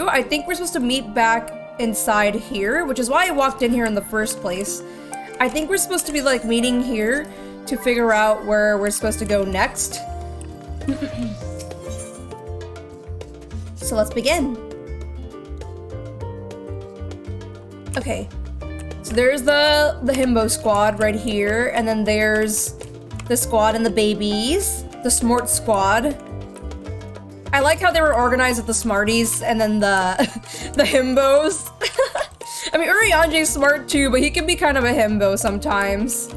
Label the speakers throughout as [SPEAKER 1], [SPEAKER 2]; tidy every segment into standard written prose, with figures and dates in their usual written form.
[SPEAKER 1] I think we're supposed to meet back inside here, which is why I walked in here in the first place. I think we're supposed to be like meeting here to figure out where we're supposed to go next. So let's begin. Okay, so there's the himbo squad right here, and then there's the squad and the babies, the smart squad. I like how they were organized with the smarties and then the himbos. I mean, Urianji's smart too, but he can be kind of a himbo sometimes.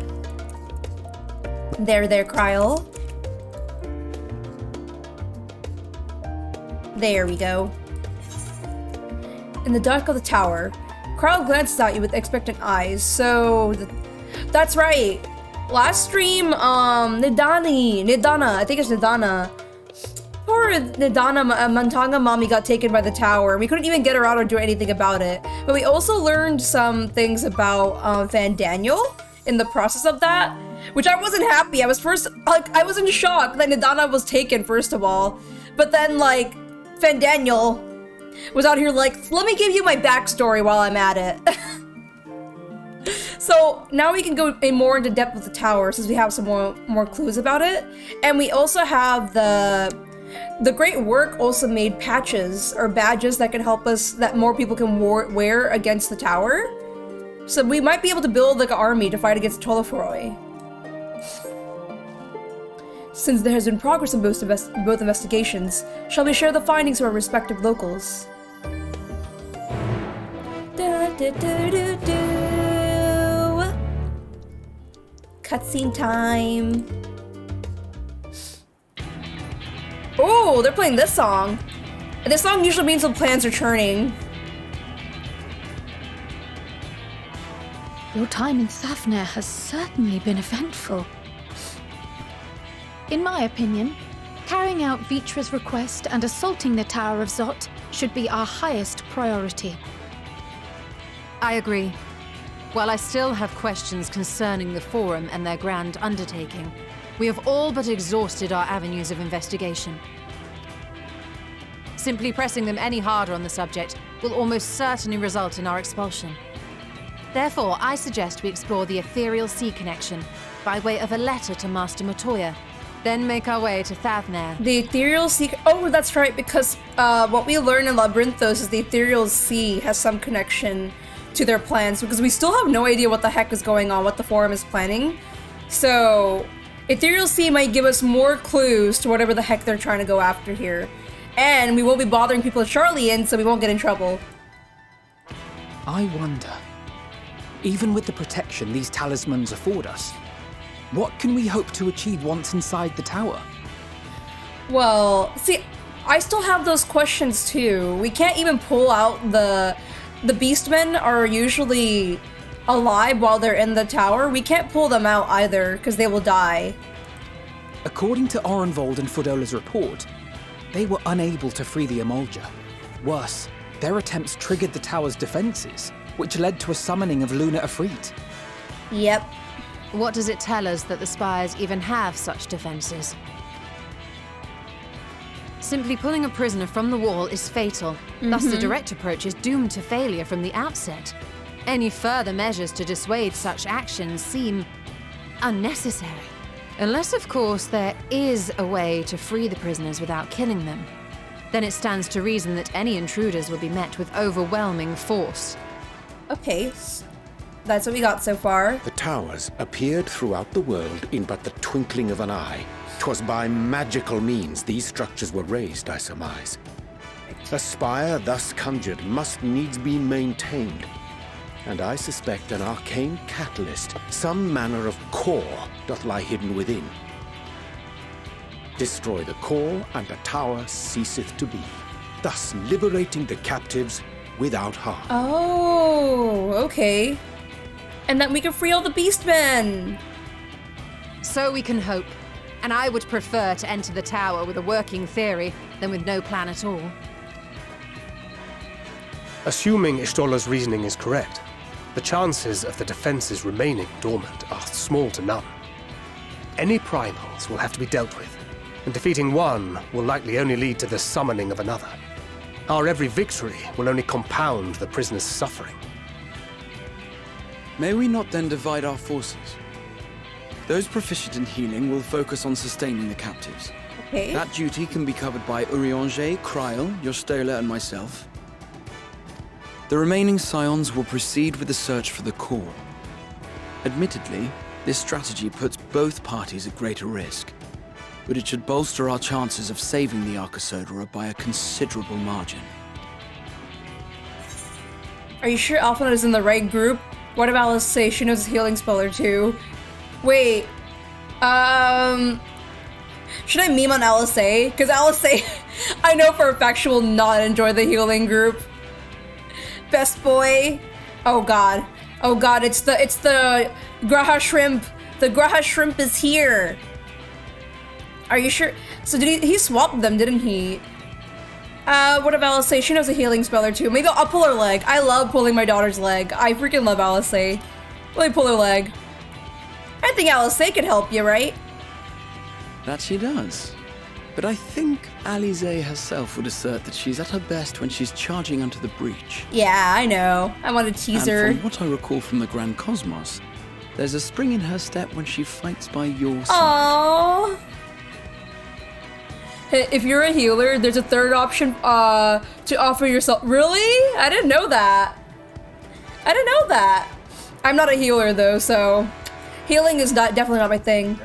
[SPEAKER 1] There, Kryl. There we go. In the dark of the tower, Kryl glances at you with expectant eyes. So, that's right. Last stream, Nidana, I think it's Nidana. Poor Nidana, Mantanga mommy got taken by the tower. We couldn't even get her out or do anything about it. But we also learned some things about Van Daniel in the process of that, which I wasn't happy. I was I was in shock that Nidana was taken, first of all. But then, like, Van Daniel was out here like, let me give you my backstory while I'm at it. So now we can go more into depth with the tower since we have some more clues about it. And we also have the great work also made patches or badges that can help us, that more people can wear against the tower. So we might be able to build like an army to fight against Tolofuroi. Since there has been progress in both investigations, shall we share the findings of our respective locals? Cutscene time. Oh, they're playing this song. This song usually means the plans are churning.
[SPEAKER 2] Your time in Thafnir has certainly been eventful. In my opinion, carrying out Vtra's request and assaulting the Tower of Zot should be our highest priority.
[SPEAKER 3] I agree. While I still have questions concerning the Forum and their grand undertaking, we have all but exhausted our avenues of investigation. Simply pressing them any harder on the subject will almost certainly result in our expulsion. Therefore, I suggest we explore the Ethereal Sea connection by way of a letter to Master Matoya, then make our way to Thafnir.
[SPEAKER 1] The Ethereal Sea... Oh, that's right, because what we learn in Labyrinthos is the Ethereal Sea has some connection to their plans, because we still have no idea what the heck is going on, what the Forum is planning. So, Ethereal Sea might give us more clues to whatever the heck they're trying to go after here. And we won't be bothering people at Charlian, so we won't get in trouble.
[SPEAKER 4] I wonder, even with the protection these talismans afford us, what can we hope to achieve once inside the tower?
[SPEAKER 1] Well, see, I still have those questions too. We can't even pull out the Beastmen are usually alive while they're in the tower. We can't pull them out either, because they will die.
[SPEAKER 4] According to Orenvold and Fodola's report, they were unable to free the Emolja. Worse, their attempts triggered the tower's defenses, which led to a summoning of Luna Ifrit.
[SPEAKER 1] Yep.
[SPEAKER 3] What does it tell us that the Spires even have such defenses? Simply pulling a prisoner from the wall is fatal. Thus, the direct approach is doomed to failure from the outset. Any further measures to dissuade such actions seem unnecessary. Unless, of course, there is a way to free the prisoners without killing them. Then it stands to reason that any intruders will be met with overwhelming force.
[SPEAKER 1] Okay, that's what we got so far.
[SPEAKER 5] The towers appeared throughout the world in but the twinkling of an eye. 'Twas by magical means these structures were raised, I surmise. A spire thus conjured must needs be maintained, and I suspect an arcane catalyst, some manner of core, doth lie hidden within. Destroy the core, and the tower ceaseth to be, thus liberating the captives without harm.
[SPEAKER 1] Oh, okay. And then we can free all the Beastmen!
[SPEAKER 3] So we can hope. And I would prefer to enter the tower with a working theory than with no plan at all.
[SPEAKER 6] Assuming Ishtola's reasoning is correct, the chances of the defenses remaining dormant are small to none. Any primals will have to be dealt with, and defeating one will likely only lead to the summoning of another. Our every victory will only compound the prisoner's suffering.
[SPEAKER 7] May we not then divide our forces? Those proficient in healing will focus on sustaining the captives.
[SPEAKER 1] Okay.
[SPEAKER 7] That duty can be covered by Urianger, Kryl, Yostola, and myself. The remaining scions will proceed with the search for the core. Admittedly, this strategy puts both parties at greater risk, but it should bolster our chances of saving the Arcosodora by a considerable margin.
[SPEAKER 1] Are you sure Alpha is in the right group? What about let's say she knows a healing spell or two? Wait, should I meme on LSA? Because LSA, I know for a fact she will not enjoy the healing group. Best boy. Oh god. Oh god, it's the Graha Shrimp. The Graha Shrimp is here. Are you sure? So did he swapped them, didn't he? What about LSA? She knows a healing spell or two. Maybe I'll pull her leg. I love pulling my daughter's leg. I freaking love LSA. Let me pull her leg. I think LSA could help you, right?
[SPEAKER 7] That she does. But I think Alize herself would assert that she's at her best when she's charging onto the breach.
[SPEAKER 1] Yeah, I know. I want to tease her.
[SPEAKER 7] And from what I recall from the Grand Cosmos, there's a spring in her step when she fights by your side.
[SPEAKER 1] Aww. Hey, if you're a healer, there's a third option to offer yourself. Really? I didn't know that. I didn't know that. I'm not a healer though, so healing is definitely not my thing.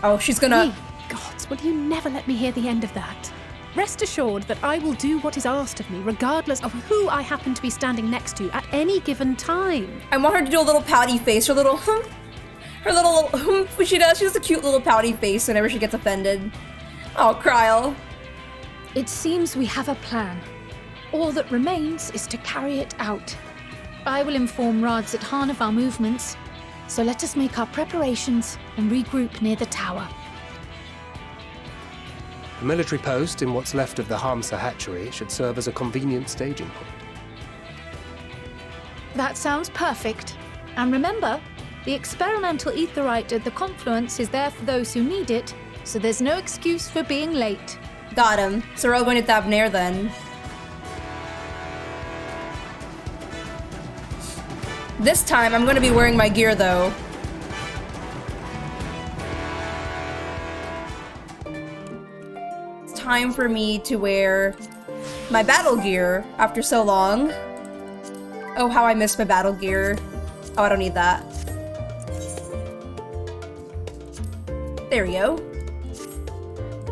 [SPEAKER 1] Oh, she's gonna...
[SPEAKER 2] Ye gods, will you never let me hear the end of that? Rest assured that I will do what is asked of me, regardless of who I happen to be standing next to at any given time.
[SPEAKER 1] I want her to do a little pouty face, her little she does. She does a cute little pouty face whenever she gets offended. Oh, Kryl.
[SPEAKER 2] It seems we have a plan. All that remains is to carry it out. I will inform RADS-AT-HAN of our movements, so let us make our preparations and regroup near the tower.
[SPEAKER 6] The military post in what's left of the Hamsa hatchery should serve as a convenient staging point.
[SPEAKER 2] That sounds perfect. And remember, the experimental aetherite at the confluence is there for those who need it, so there's no excuse for being late.
[SPEAKER 1] Got him. So we're all going to Thabnair then. This time, I'm going to be wearing my gear though. It's time for me to wear my battle gear after so long. Oh, how I miss my battle gear. Oh, I don't need that. There we go.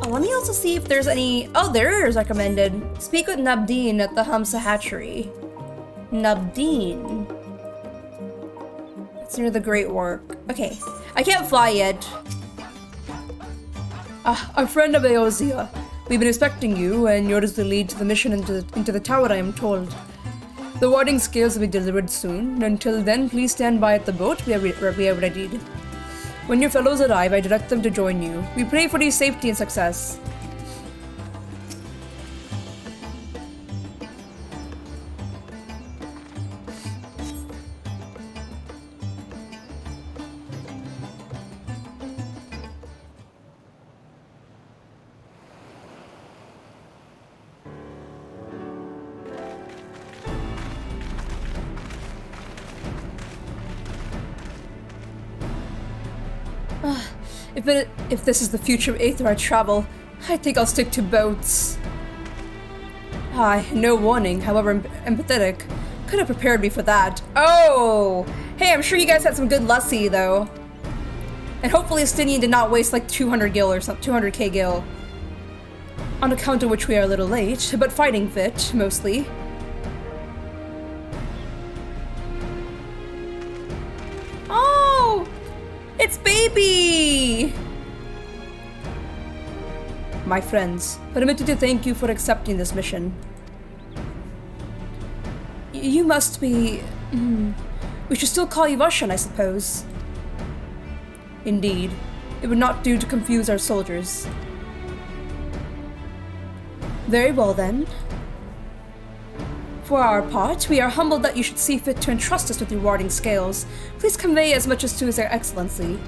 [SPEAKER 1] Oh, let me also see if there's any... Oh, there is recommended. Speak with Nabdeen at the Hamsa hatchery. Nabdeen. It's near the Great Work. Okay, I can't fly yet. A friend of Eosia. We've been expecting you, and yours will lead to the mission into the tower, I am told. The warding scales will be delivered soon. Until then, please stand by at the boat we have readied. When your fellows arrive, I direct them to join you. We pray for your safety and success. If this is the future of Aetherite travel, I think I'll stick to boats. No warning, however empathetic. Could have prepared me for that. Oh! Hey, I'm sure you guys had some good lussie, though. And hopefully Estinian did not waste like 200 gil or something, 200k gil. On account of which we are a little late, but fighting fit, mostly. Oh! It's Baby! My friends, permit me to thank you for accepting this mission. You must be... we should still call you Russian, I suppose. Indeed. It would not do to confuse our soldiers. Very well then. For our part, we are humbled that you should see fit to entrust us with your warding scales. Please convey as much as to His Excellency.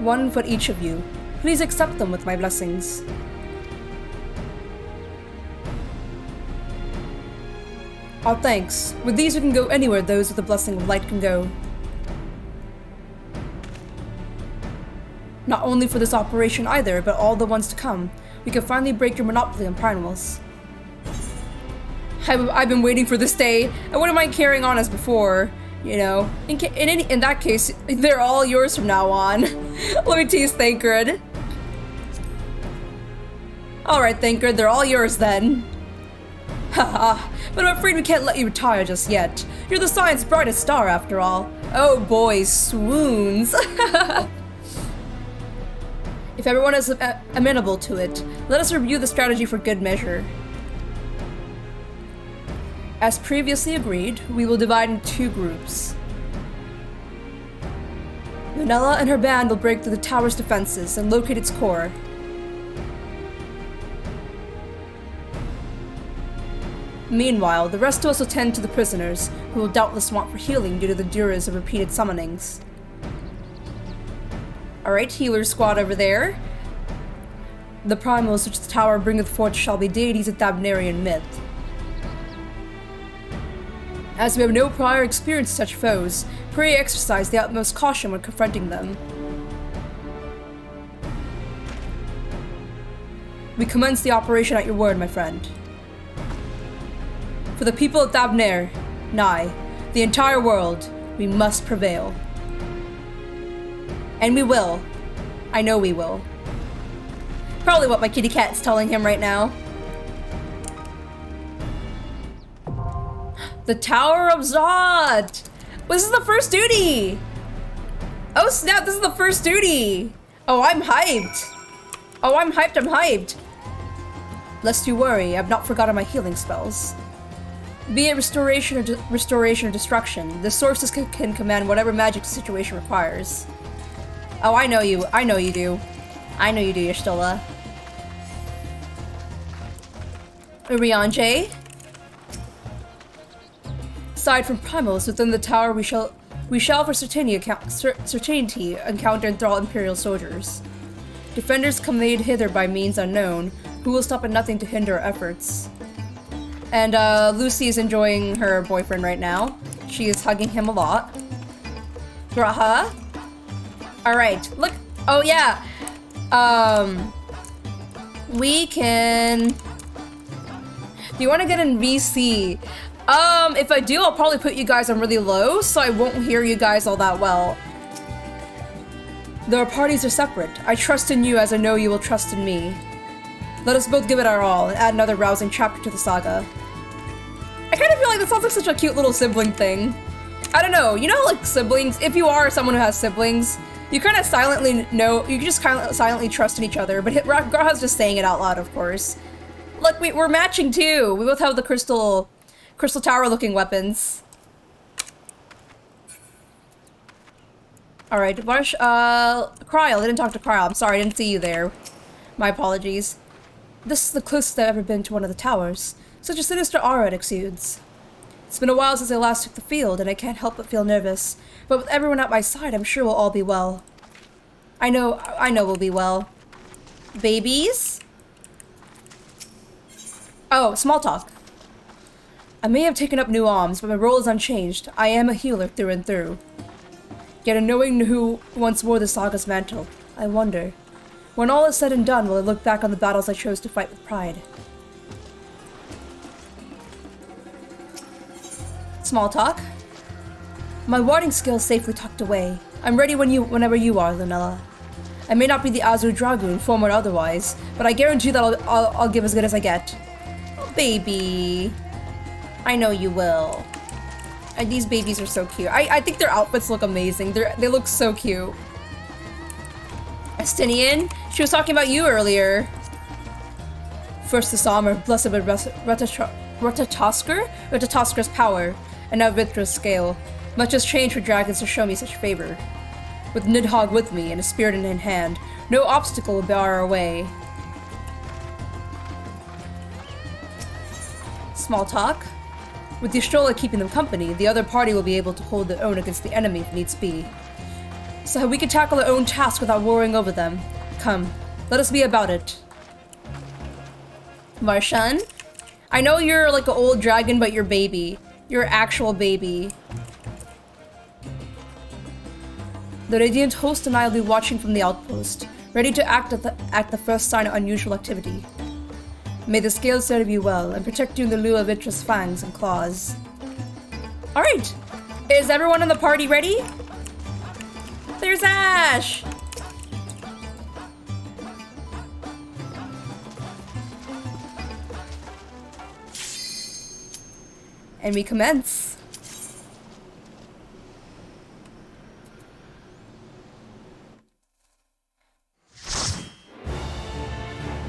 [SPEAKER 1] One for each of you. Please accept them with my blessings. Our thanks. With these we can go anywhere those with the blessing of light can go. Not only for this operation either, but all the ones to come. We can finally break your monopoly on primals. I've been waiting for this day. I wouldn't mind carrying on as before, you know. In that case, they're all yours from now on. Let me tease Thancred. Alright, Thancred, they're all yours then. Haha, but I'm afraid we can't let you retire just yet. You're the science's brightest star after all. Oh boy, swoons. If everyone is amenable to it, let us review the strategy for good measure. As previously agreed, we will divide into 2 groups. Vanilla and her band will break through the tower's defenses and locate its core. Meanwhile, the rest of us will tend to the prisoners, who will doubtless want for healing due to the duress of repeated summonings. Alright, healer squad over there. The primals which the tower bringeth forth shall be deities of Thabnerian myth. As we have no prior experience with such foes, pray exercise the utmost caution when confronting them. We commence the operation at your word, my friend. For the people of Thabner, nay, the entire world, we must prevail. And we will. I know we will. Probably what my kitty cat's telling him right now. The Tower of Zot! This is the first duty! Oh snap, this is the first duty! Oh, I'm hyped! Oh, I'm hyped! Lest you worry, I've not forgotten my healing spells. Be it restoration or destruction, the sources can command whatever magic the situation requires. Oh, I know you do. I know you do, Y'shtola. Urianger. Aside from primals within the tower, we shall for certainty encounter and thrall Imperial soldiers. Defenders conveyed hither by means unknown, who will stop at nothing to hinder our efforts. And Lucy is enjoying her boyfriend right now. She is hugging him a lot. Graha. Alright, look. Oh yeah. We can... Do you want to get in VC? If I do, I'll probably put you guys on really low, so I won't hear you guys all that well. Though our parties are separate, I trust in you as I know you will trust in me. Let us both give it our all and add another rousing chapter to the saga. I kind of feel like this sounds like such a cute little sibling thing. I don't know, you know like siblings, if you are someone who has siblings, you kind of silently know, you can just kind of silently trust in each other, but Graha's just saying it out loud, of course. Look, we're matching too. We both have the crystal tower looking weapons. Alright, Kryl, I didn't talk to Kryl. I'm sorry, I didn't see you there. My apologies. This is the closest I've ever been to one of the towers. Such a sinister aura it exudes. It's been a while since I last took the field, and I can't help but feel nervous. But with everyone at my side, I'm sure we'll all be well. I know we'll be well. Babies? Oh, small talk. I may have taken up new alms, but my role is unchanged. I am a healer through and through. Yet in knowing who once wore the saga's mantle, I wonder, when all is said and done, will I look back on the battles I chose to fight with pride? Small talk. My warding skill is safely tucked away. I'm ready whenever you are, Lunella. I may not be the Azure Dragoon, form or otherwise, but I guarantee that I'll give as good as I get. Oh, baby. I know you will. And these babies are so cute. I think their outfits look amazing. They look so cute. Estinian, she was talking about you earlier. First the Sommer, blessed with Ratatosker's power, and now Vitra's scale. Much has changed for dragons to show me such favor. With Nidhogg with me and a spirit in hand, no obstacle will bar our way. Small talk. With Y'shtola keeping them company, the other party will be able to hold their own against the enemy if needs be. so we can tackle our own tasks without worrying over them. Come, let us be about it. Marshan? I know you're like an old dragon, but you're baby. You're an actual baby. The Radiant host and I will be watching from the outpost, ready to act at the first sign of unusual activity. May the scales serve you well and protect you in the lieu of Vitra's fangs and claws. Alright, is everyone in the party ready? There's Ash! And we commence.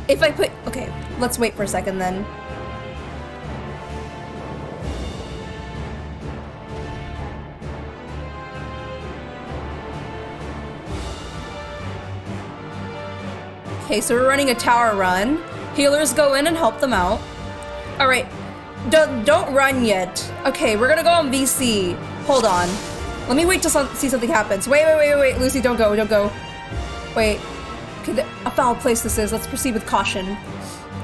[SPEAKER 1] If I put... Okay, let's wait for a second then. Okay, so we're running a tower run. Healers go in and help them out. Alright, don't run yet. Okay, we're gonna go on VC. Hold on. Let me wait to see something happens. Wait, Lucy, don't go. Wait. Okay, a foul place this is. Let's proceed with caution.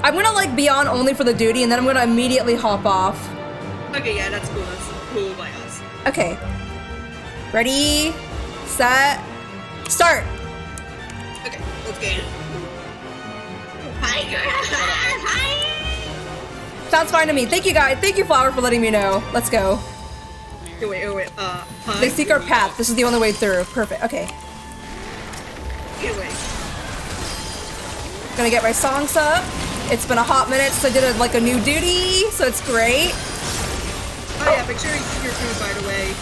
[SPEAKER 1] I'm gonna like be on only for the duty, and then I'm gonna immediately hop off.
[SPEAKER 8] Okay, yeah, that's cool. That's cool by us.
[SPEAKER 1] Okay. Ready, set, start.
[SPEAKER 8] Okay, let's get it. Hi.
[SPEAKER 1] Sounds fine to me. Thank you, guys. Thank you, Flower, for letting me know. Let's go.
[SPEAKER 8] Wait. Hi.
[SPEAKER 1] They seek our path. This is the only way through. Perfect. Okay.
[SPEAKER 8] Wait.
[SPEAKER 1] Gonna get my songs up. It's been a hot minute since I did like a new duty, so it's great.
[SPEAKER 8] Oh yeah, make sure you eat your food, by the way.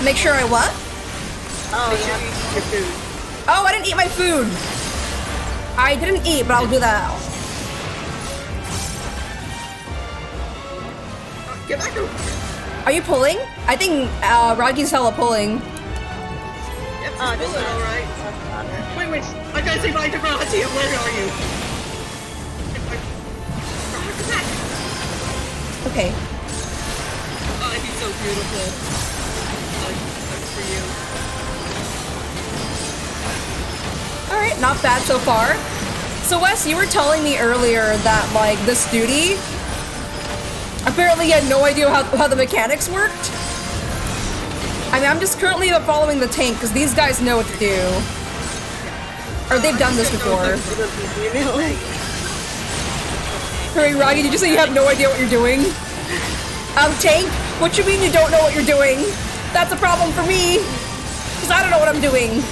[SPEAKER 1] Make sure I what?
[SPEAKER 8] Make sure you eat your food.
[SPEAKER 1] Oh, I didn't eat my food. I didn't eat, but I'll do that.
[SPEAKER 8] Get back over.
[SPEAKER 1] Are you pulling? I think Ragi's hella pulling.
[SPEAKER 8] Yep, just alright. Wait. I gotta say bye to Rati. Where are you?
[SPEAKER 1] Okay.
[SPEAKER 8] Oh, he's so beautiful. That's for you.
[SPEAKER 1] Alright, not bad so far. So Wes, you were telling me earlier that like this duty, apparently you had no idea how the mechanics worked. I mean, I'm just currently following the tank because these guys know what to do. Or they've done this before. Hurry, Ragi, did you say you have no idea what you're doing? Tank? What you mean you don't know what you're doing? That's a problem for me! Because I don't know what I'm doing.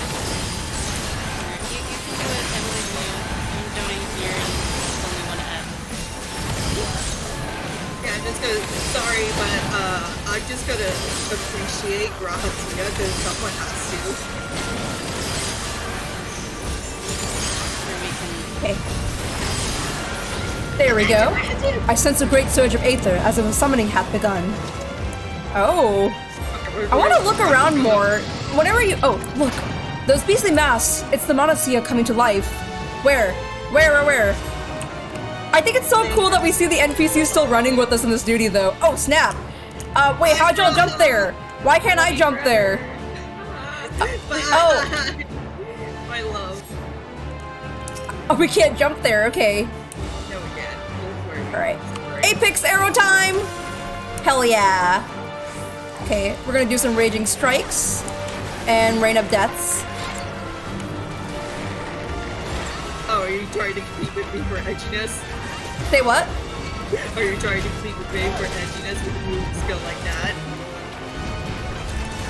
[SPEAKER 8] Sorry, but I'm just gonna appreciate Grahatia because someone has to.
[SPEAKER 1] Okay. There we go. I sense a great surge of aether as if a summoning hath begun. Oh. I want to look around more. Whenever you... Oh, look. Those beastly masks. It's the Monocia coming to life. Where? I think it's so cool that we see the NPCs still running with us in this duty, though. Oh, snap. Wait, how'd y'all jump there? Why can't I jump there? Oh.
[SPEAKER 8] My love.
[SPEAKER 1] Oh, we can't jump there. Okay.
[SPEAKER 8] No, we can't.
[SPEAKER 1] Alright. Apex arrow time! Hell yeah. Okay, we're gonna do some raging strikes and rain of deaths.
[SPEAKER 8] Oh, are you trying to compete with me for edginess?
[SPEAKER 1] Say what?
[SPEAKER 8] Are you trying to compete with me for edginess with a move skill like that?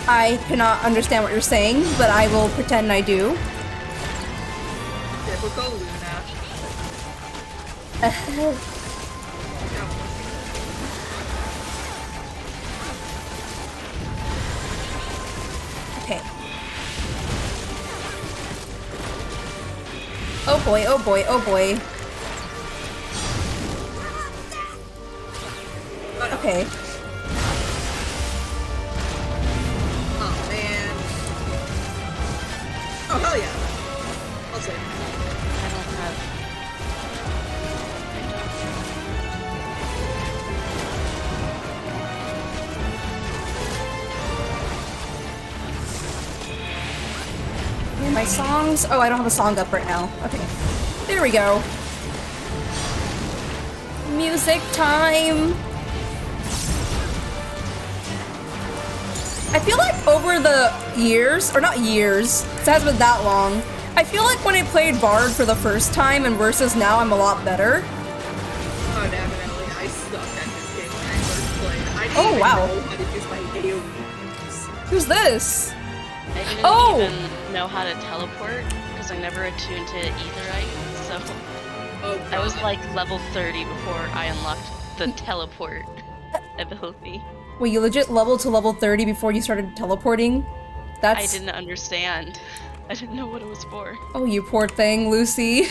[SPEAKER 1] I cannot understand what you're saying, but I will pretend I do.
[SPEAKER 8] Typical Luna.
[SPEAKER 1] Okay. Oh boy, oh boy, oh boy. Okay.
[SPEAKER 8] Oh man. Oh hell yeah. I'll say.
[SPEAKER 1] my songs. Oh, I don't have a song up right now. Okay. There we go. Music time. I feel like over the years, or not years, it hasn't been that long, I feel like when I played Bard for the first time and versus now, I'm a lot better.
[SPEAKER 8] Oh, definitely. I sucked at this game when I first played. I didn't
[SPEAKER 1] Oh,
[SPEAKER 8] even
[SPEAKER 1] wow.
[SPEAKER 8] know how to use my AoEs.
[SPEAKER 1] Who's this?
[SPEAKER 9] I didn't
[SPEAKER 1] Oh!
[SPEAKER 9] even know how to teleport because I never attuned to Aetherite, so
[SPEAKER 8] Oh,
[SPEAKER 9] I was
[SPEAKER 8] God.
[SPEAKER 9] like level 30 before I unlocked the teleport ability.
[SPEAKER 1] Wait, you legit leveled to level 30 before you started teleporting? That's...
[SPEAKER 9] I didn't understand. I didn't know what it was for.
[SPEAKER 1] Oh, you poor thing, Lucy.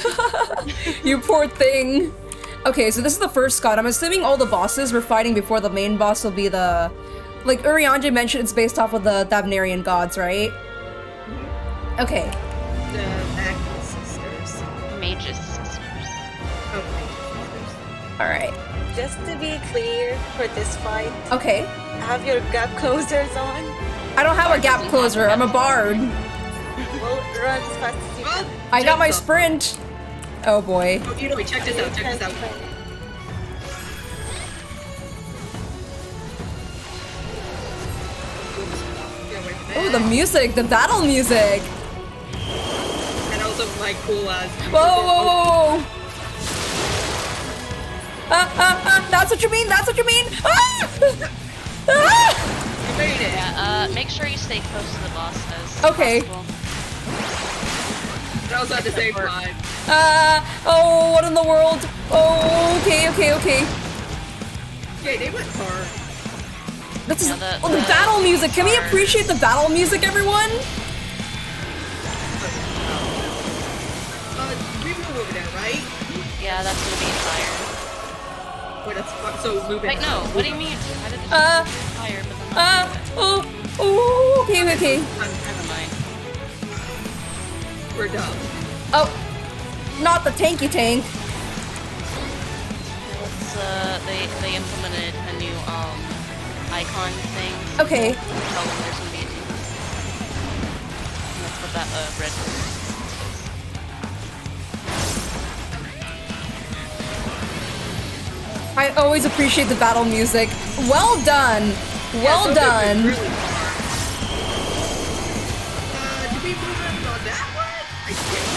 [SPEAKER 1] You poor thing. Okay, so this is the first Scott. I'm assuming all the bosses we're fighting before the main boss will be the... Like Urianger mentioned, it's based off of the Thavnarian gods, right? Okay.
[SPEAKER 8] The Magnus sisters.
[SPEAKER 9] Mage's sisters.
[SPEAKER 8] Oh, Magnus sisters.
[SPEAKER 1] Alright.
[SPEAKER 10] Just to be clear for this fight,
[SPEAKER 1] Okay.
[SPEAKER 10] have your gap closers on.
[SPEAKER 1] I don't have a gap closer. I'm a bard.
[SPEAKER 10] Well, run as fast as you
[SPEAKER 8] Well,
[SPEAKER 10] can.
[SPEAKER 1] I got my
[SPEAKER 8] Jump up.
[SPEAKER 1] sprint. Oh boy.
[SPEAKER 8] Oh, you know, wait, check this out, check this out. Get away from
[SPEAKER 1] Oh,
[SPEAKER 8] that.
[SPEAKER 1] the music, the battle music.
[SPEAKER 8] And also my cool ass.
[SPEAKER 1] Whoa, whoa, whoa, whoa. That's what you mean? That's what you mean? Ah! Ah!
[SPEAKER 8] You made it.
[SPEAKER 9] Yeah, make sure you stay close to the boss as
[SPEAKER 1] Okay.
[SPEAKER 9] possible.
[SPEAKER 8] But also at the same time.
[SPEAKER 1] Oh, what in the world? Oh, okay, okay, okay.
[SPEAKER 8] Okay, they went hard.
[SPEAKER 1] This is
[SPEAKER 9] Yeah,
[SPEAKER 1] the battle music. Can we appreciate the battle music, everyone?
[SPEAKER 8] We move over there, right?
[SPEAKER 9] Yeah, that's gonna be fire.
[SPEAKER 8] Wait, that's so moving.
[SPEAKER 9] Wait, no, what do you mean? How did it just fire, but then not
[SPEAKER 1] Oh, oh, okay, okay.
[SPEAKER 9] never mind.
[SPEAKER 8] We're dumb.
[SPEAKER 1] Oh, not the tanky tank.
[SPEAKER 9] Let's, they implemented a new, icon thing.
[SPEAKER 1] Okay.
[SPEAKER 9] Tell them there's gonna be a team. That's what that, red is.
[SPEAKER 1] I always appreciate the battle music. Well done. Well
[SPEAKER 8] Yeah,
[SPEAKER 1] done.
[SPEAKER 8] really hard. Did we move in on that one? I can't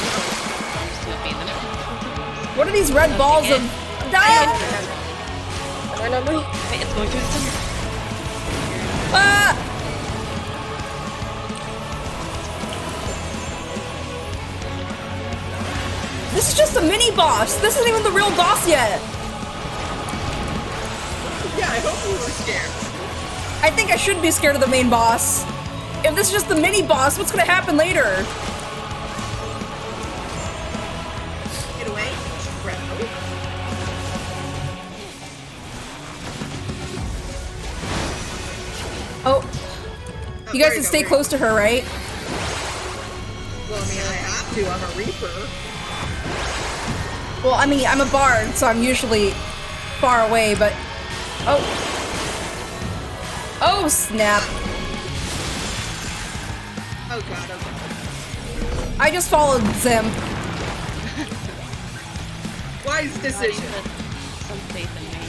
[SPEAKER 9] I'm just gonna beat them.
[SPEAKER 1] What are these red balls of... Ah!
[SPEAKER 9] Wait, it's going through the center.
[SPEAKER 1] Ah! This is just a mini boss. This isn't even the real boss yet.
[SPEAKER 8] Yeah, I hope we were scared.
[SPEAKER 1] I think I should be scared of the main boss. If this is just the mini boss, what's gonna happen later?
[SPEAKER 8] Get away. Bro.
[SPEAKER 1] Oh, you guys can stay close to her, right?
[SPEAKER 8] Well, I mean, I have to. I'm a Reaper.
[SPEAKER 1] Well, I mean, I'm a bard, so I'm usually far away, but... Oh. Oh, snap.
[SPEAKER 8] Oh god, okay.
[SPEAKER 1] I just followed Zimp.
[SPEAKER 8] Wise decision.
[SPEAKER 9] Some faith in me.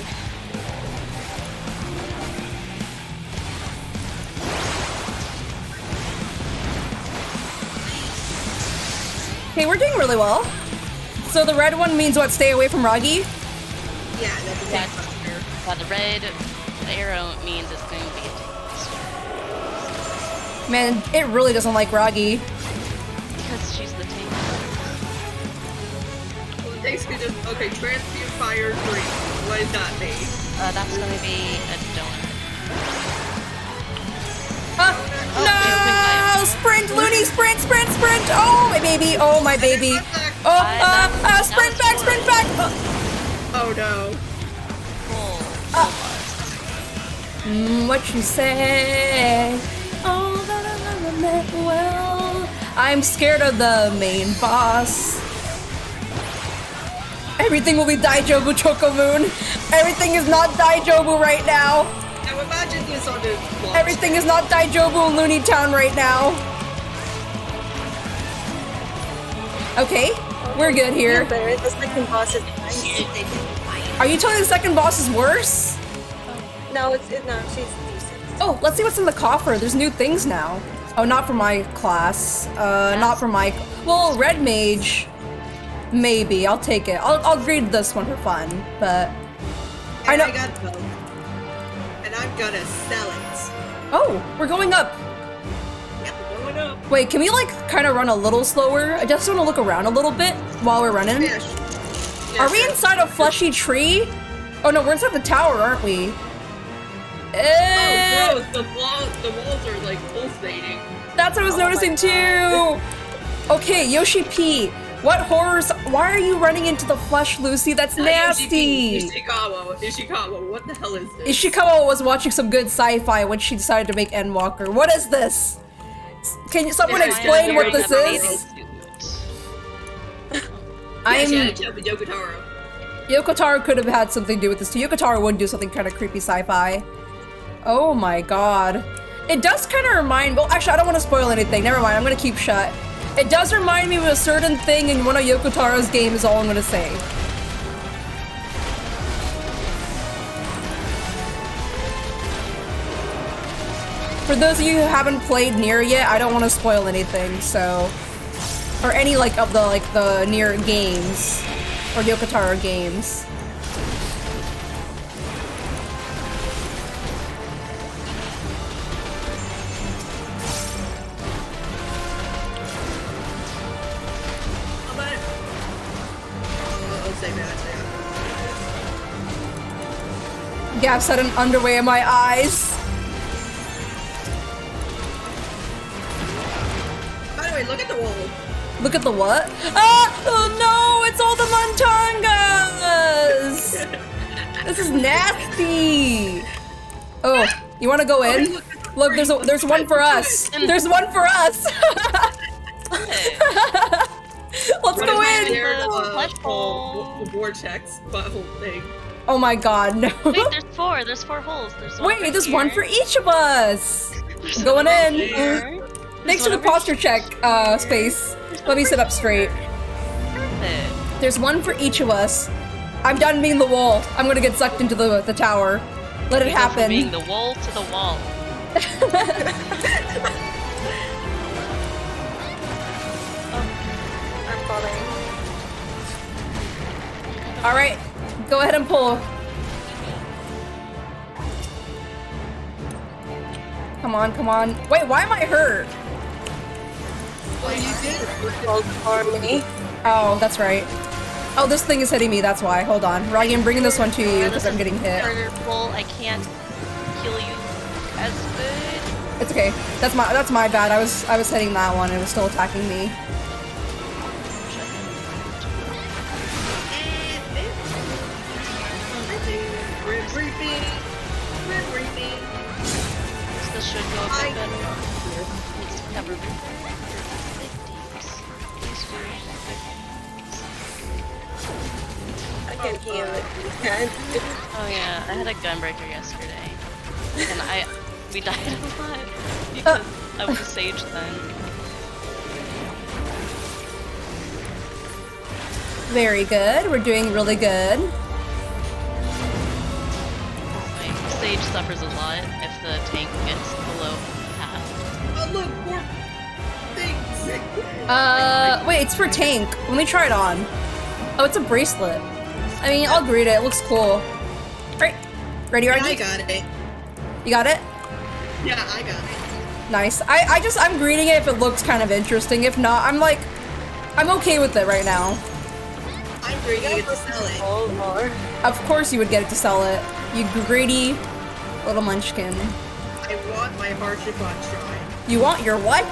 [SPEAKER 1] Okay, we're doing really well. So the red one means what? Stay away from Ragi?
[SPEAKER 8] Yeah, that's the
[SPEAKER 9] That's,
[SPEAKER 8] same
[SPEAKER 9] the red arrow means it's going to be a tank.
[SPEAKER 1] Man, it really doesn't like Ragi.
[SPEAKER 9] Because she's the tank.
[SPEAKER 8] Well, it takes me to... Okay, transmute fire 3. What does that mean?
[SPEAKER 9] That's going to be a donut.
[SPEAKER 1] No! Sprint, Looney! Sprint, sprint, sprint! Oh, my baby! Oh, my baby! Oh, sprint back, sprint back!
[SPEAKER 8] Oh no.
[SPEAKER 1] What you say? Oh, well, I'm scared of the main boss. Everything will be Daijobu Chokomoon. Everything is not Daijobu right now.
[SPEAKER 8] Now imagine this on the vlog.
[SPEAKER 1] Everything is not Daijobu Looney Town right now. Okay, we're good here.
[SPEAKER 10] Better. The second boss is nice.
[SPEAKER 1] Are you telling me the second boss is worse?
[SPEAKER 10] No, no, she's decent.
[SPEAKER 1] Oh, let's see what's in the coffer. There's new things now. Oh, not for my class. Not for my... Well, Red Mage. Maybe. I'll take it. I'll read this one for fun, but...
[SPEAKER 8] I know. I got both. And I'm gonna sell it.
[SPEAKER 1] Oh, we're going up.
[SPEAKER 8] Yep, we're going up.
[SPEAKER 1] Wait, can we like kind of run a little slower? I just want to look around a little bit while we're running.
[SPEAKER 8] Yeah,
[SPEAKER 1] Are we inside a fleshy tree? Oh no, we're inside the tower, aren't we?
[SPEAKER 8] Oh, gross. The walls are like pulsating.
[SPEAKER 1] That's what I was noticing too. Okay, Yoshi P. What horrors? Why are you running into the flesh, Lucy? That's nasty.
[SPEAKER 8] Ishikawa, what the hell is this?
[SPEAKER 1] Ishikawa was watching some good sci-fi when she decided to make Endwalker. What is this? Can someone explain what this is?
[SPEAKER 8] Yokotaro.
[SPEAKER 1] Yokotaro could have had something to do with this too. Yokotaro would do something kind of creepy sci-fi. Oh my god. It does kind of remind- well, actually, I don't want to spoil anything. Never mind, I'm gonna keep shut. It does remind me of a certain thing in one of Yokotaro's games is all I'm gonna say. For those of you who haven't played Nier yet, I don't want to spoil anything, so... Or any of the Nier games. Or Yokotaro games. Gaps had an underway in my eyes.
[SPEAKER 8] By the way, look at the wall.
[SPEAKER 1] Look at the what? Ah! Oh no! It's all the Montongas! This is nasty! Oh, you wanna go in? Look, there's one for us! There's one for us! Let's go in!
[SPEAKER 8] The vortex butthole thing.
[SPEAKER 1] Oh my god, no.
[SPEAKER 9] Wait, there's four holes.
[SPEAKER 1] Wait, there's one for each of us! Going in! Thanks for the posture check, Space. Let me sit up straight.
[SPEAKER 9] Perfect.
[SPEAKER 1] There's one for each of us. I'm done being the wall. I'm gonna get sucked into the tower. Let it happen.
[SPEAKER 9] From being the wall to the wall.
[SPEAKER 10] I'm following.
[SPEAKER 1] Alright, go ahead and pull. Come on, come on. Wait, why am I hurt?
[SPEAKER 8] Well, you did.
[SPEAKER 10] For me.
[SPEAKER 1] Oh, that's right. Oh, this thing is hitting me, that's why. Hold on. Ryan, I'm bringing this one to you because I'm getting hit.
[SPEAKER 9] Pull. I can't kill you as good.
[SPEAKER 1] It's okay. That's my bad. I was hitting that one. It was still attacking me.
[SPEAKER 9] This should go a bit better. Needs to cover.
[SPEAKER 10] I can heal it. Can't.
[SPEAKER 9] Oh yeah, I had a gunbreaker yesterday, and we died a lot because I was Sage then.
[SPEAKER 1] Very good. We're doing really good.
[SPEAKER 9] Like, Sage suffers a lot if the tank gets below half.
[SPEAKER 8] Oh look, poor things.
[SPEAKER 1] Wait, it's for tank. Let me try it on. Oh, it's a bracelet. I mean, I'll greet it. It looks cool. Right. Ready, Argy?
[SPEAKER 8] I got it.
[SPEAKER 1] You got it?
[SPEAKER 8] Yeah, I got it.
[SPEAKER 1] Nice. I'm greeting it if it looks kind of interesting. If not, I'm okay with it right now.
[SPEAKER 8] I'm greedy to sell it.
[SPEAKER 10] Oh, more.
[SPEAKER 1] Of course you would get it to sell it. You greedy little munchkin.
[SPEAKER 8] I want my Harshifon shrine.
[SPEAKER 1] You want your what?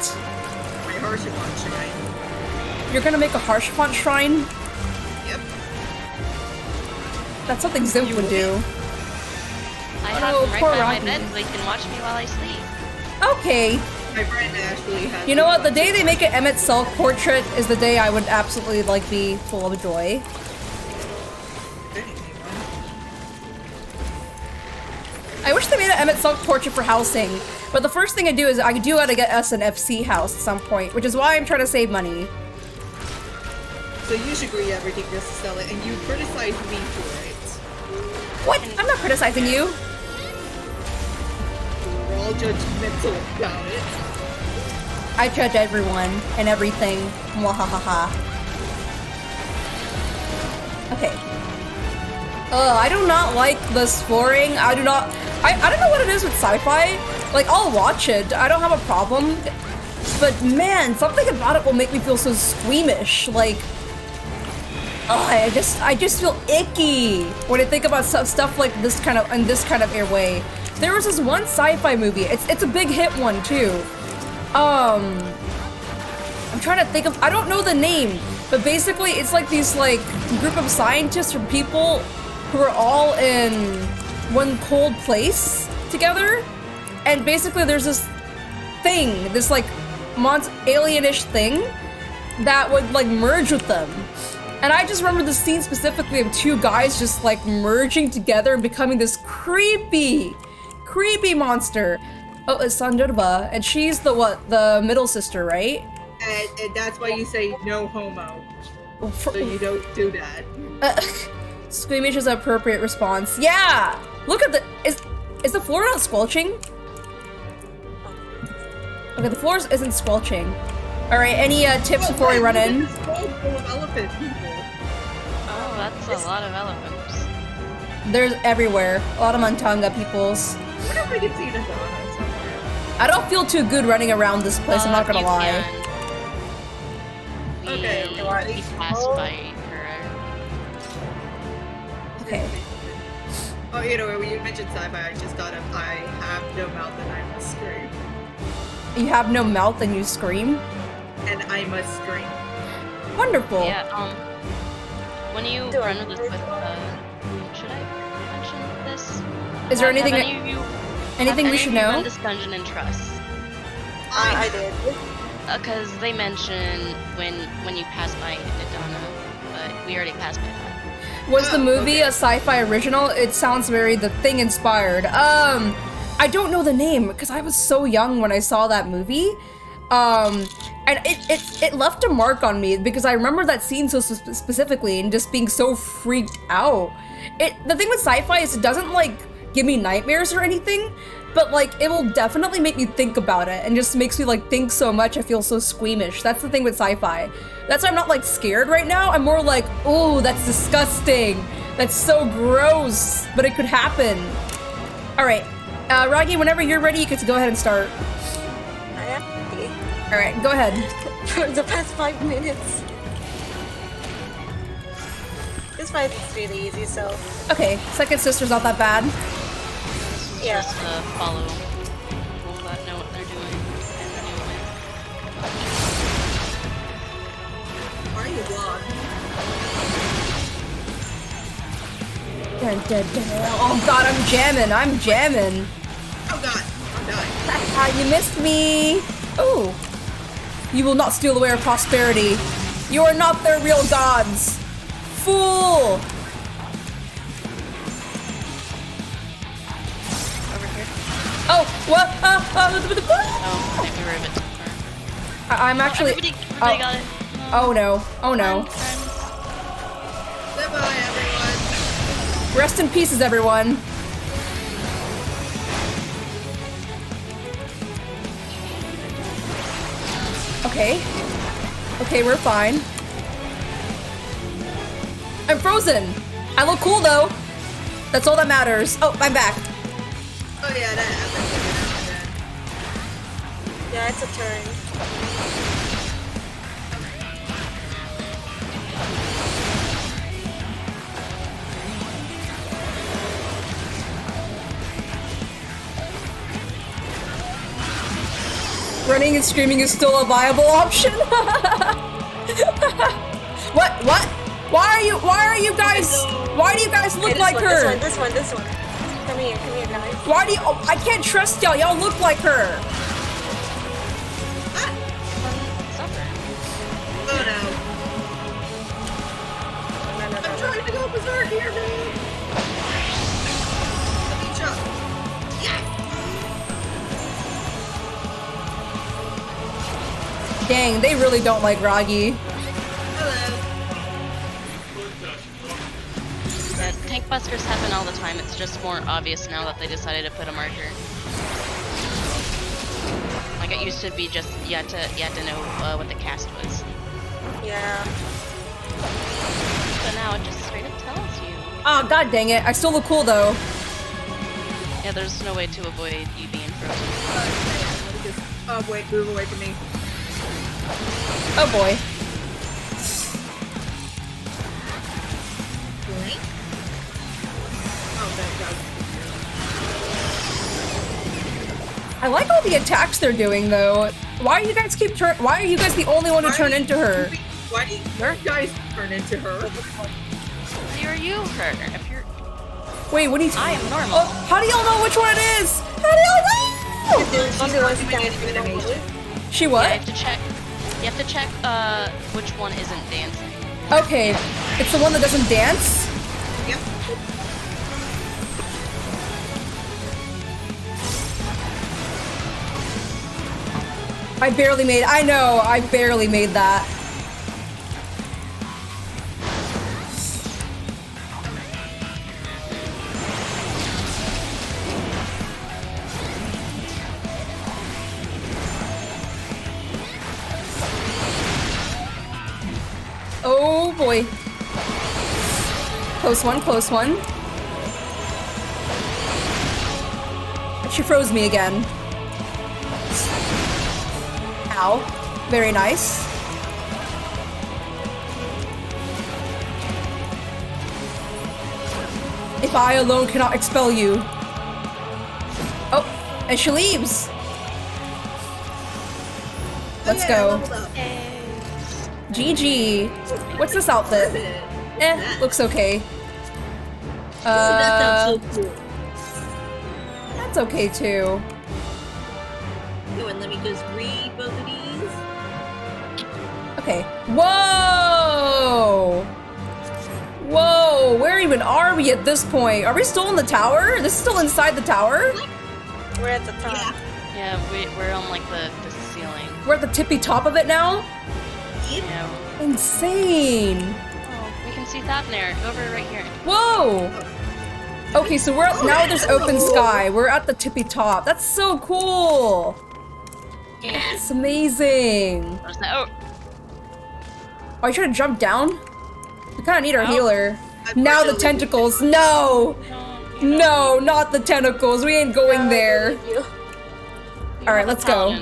[SPEAKER 8] My Harshifon shrine.
[SPEAKER 1] You're gonna make a Harshifon shrine?
[SPEAKER 8] Yep.
[SPEAKER 1] That's something Zimp would do.
[SPEAKER 9] I have them right
[SPEAKER 1] poor
[SPEAKER 9] by my
[SPEAKER 1] Rocky.
[SPEAKER 9] bed so they can watch me while I sleep.
[SPEAKER 1] Okay.
[SPEAKER 8] My friend Ashley has.
[SPEAKER 1] You know what? The day they make an Emmett self-portrait is the day I would absolutely be full of joy. I wish they made an Emmett self-portrait for housing, but the first thing I do is I do gotta get us an FC house at some point, which is why I'm trying to save money.
[SPEAKER 8] So you should agree everything just to sell it, and you criticize me for it.
[SPEAKER 1] What? I'm not criticizing you.
[SPEAKER 8] We're all judgmental about it.
[SPEAKER 1] I judge everyone and everything. Mwahahaha. Okay. I do not like the scoring. I don't know what it is with sci-fi. Like, I'll watch it. I don't have a problem. But man, something about it will make me feel so squeamish. Like, I just feel icky when I think about stuff like this kind of airway. There was this one sci-fi movie. It's a big hit one too. I'm trying to think of. I don't know the name, but basically it's like these like group of scientists or people who are all in one cold place together, and basically there's this thing, this like alienish thing that would like merge with them. And I just remember the scene specifically of two guys just like merging together and becoming this creepy monster. Oh, it's Sanjurba, and she's the middle sister, right?
[SPEAKER 8] And that's why you say no homo. So you don't do that.
[SPEAKER 1] Squeamish is an appropriate response. Yeah! Look at is the floor not squelching? Okay, the floor isn't squelching. Alright, any tips before we run in?
[SPEAKER 8] It's full of elephant people.
[SPEAKER 9] Oh, that's a lot of elephants.
[SPEAKER 1] There's everywhere. A lot of Montanga peoples.
[SPEAKER 8] I wonder if we can see the Donna somewhere.
[SPEAKER 1] I don't feel too good running around this place, I'm not gonna lie.
[SPEAKER 8] Okay,
[SPEAKER 9] we passed by her.
[SPEAKER 1] Okay.
[SPEAKER 8] Oh, you know, when you mentioned sci-fi, I just thought of I have no mouth and I must scream.
[SPEAKER 1] You have no mouth and you scream?
[SPEAKER 8] And I must scream.
[SPEAKER 1] Wonderful.
[SPEAKER 9] Yeah, when you run with should I mention this?
[SPEAKER 1] Is there anything
[SPEAKER 9] anything
[SPEAKER 1] we should know?
[SPEAKER 9] Run this dungeon and trust?
[SPEAKER 10] I did.
[SPEAKER 9] Because they mention when you pass by Idana, but we already passed by that.
[SPEAKER 1] Was the movie a sci-fi original? It sounds very The Thing inspired. I don't know the name because I was so young when I saw that movie. And it left a mark on me because I remember that scene so specifically and just being so freaked out. The thing with sci-fi is it doesn't like give me nightmares or anything, but like it will definitely make me think about it and just makes me like think so much. I feel so squeamish. That's the thing with sci-fi. That's why I'm not like scared right now. I'm more like, oh, that's disgusting. That's so gross, but it could happen. All right, Ragi, whenever you're ready, you can go ahead and start.
[SPEAKER 10] I am ready.
[SPEAKER 1] All right, go ahead.
[SPEAKER 10] For the past 5 minutes. This fight is really easy, so.
[SPEAKER 1] Okay, second sister's not that bad.
[SPEAKER 10] Yeah.
[SPEAKER 9] Just follow people that know what they're doing and anyway.
[SPEAKER 8] Why are you blind?
[SPEAKER 1] Oh god, I'm jamming.
[SPEAKER 8] Oh god, I'm dying.
[SPEAKER 1] You missed me. Oh. You will not steal away our prosperity. You are not their real gods. Fool.
[SPEAKER 9] Over here.
[SPEAKER 1] Oh, what?
[SPEAKER 9] Oh, we were a bit too far.
[SPEAKER 1] I'm actually.
[SPEAKER 9] Everybody got it.
[SPEAKER 1] Oh no. Oh no.
[SPEAKER 8] Goodbye, everyone.
[SPEAKER 1] Rest in pieces, everyone. Okay. Okay, we're fine. I'm frozen. I look cool though. That's all that matters. Oh, I'm back.
[SPEAKER 8] Oh yeah, that happened.
[SPEAKER 10] Yeah, it's a turn.
[SPEAKER 1] Running and screaming is still a viable option. What? Why do you guys look like her?
[SPEAKER 10] This one. Come here, guys.
[SPEAKER 1] Why do you? Oh, I can't trust y'all. Y'all look like her.
[SPEAKER 8] Oh no. I'm trying to go berserk here, man. Let me jump. Yes.
[SPEAKER 1] Dang, they really don't like Ragi.
[SPEAKER 8] Hello.
[SPEAKER 9] Yeah, tank busters happen all the time. It's just more obvious now that they decided to put a marker. Like it used to be just you had to know what the cast was.
[SPEAKER 10] Yeah.
[SPEAKER 9] But now it just straight up tells you.
[SPEAKER 1] Ah, god dang it! I still look cool though.
[SPEAKER 9] Yeah, there's no way to avoid you being frozen.
[SPEAKER 8] Oh wait, move away from me.
[SPEAKER 1] Oh boy.
[SPEAKER 8] Blink? Oh, that
[SPEAKER 1] I like all the attacks they're doing though. Why are you guys Why are you guys the only one to turn into her?
[SPEAKER 8] Why do you guys turn into her?
[SPEAKER 9] You're you her. If you're
[SPEAKER 1] Wait, what do you?
[SPEAKER 9] I am normal.
[SPEAKER 1] Oh, how do y'all know which one it is? How do y'all know? She what?
[SPEAKER 9] Yeah, you have to check. You have to check which one isn't dancing.
[SPEAKER 1] Okay, it's the one that doesn't dance.
[SPEAKER 8] Yep.
[SPEAKER 1] I barely made. I know. I barely made that. Oh boy. Close one, close one. She froze me again. Ow. Very nice. If I alone cannot expel you. Oh, and she leaves. Let's go. GG. What's this outfit? Looks okay. That's okay too.
[SPEAKER 11] And let me just read both of these.
[SPEAKER 1] Okay. Whoa! Whoa! Where even are we at this point? Are we still in the tower? This is still inside the tower?
[SPEAKER 10] We're at the top.
[SPEAKER 9] Yeah, we're on like the ceiling.
[SPEAKER 1] We're at the tippy top of it now?
[SPEAKER 9] Yeah.
[SPEAKER 1] Insane!
[SPEAKER 9] Oh, we can see Thapnir. Go over right here.
[SPEAKER 1] Whoa! Okay, so we're now there's open sky. We're at the tippy top. That's so cool! It's amazing!
[SPEAKER 9] What's that? Oh!
[SPEAKER 1] Are you trying to jump down? We kind of need our healer. Now the tentacles. No! No, not the tentacles. We ain't going there. Alright, let's go.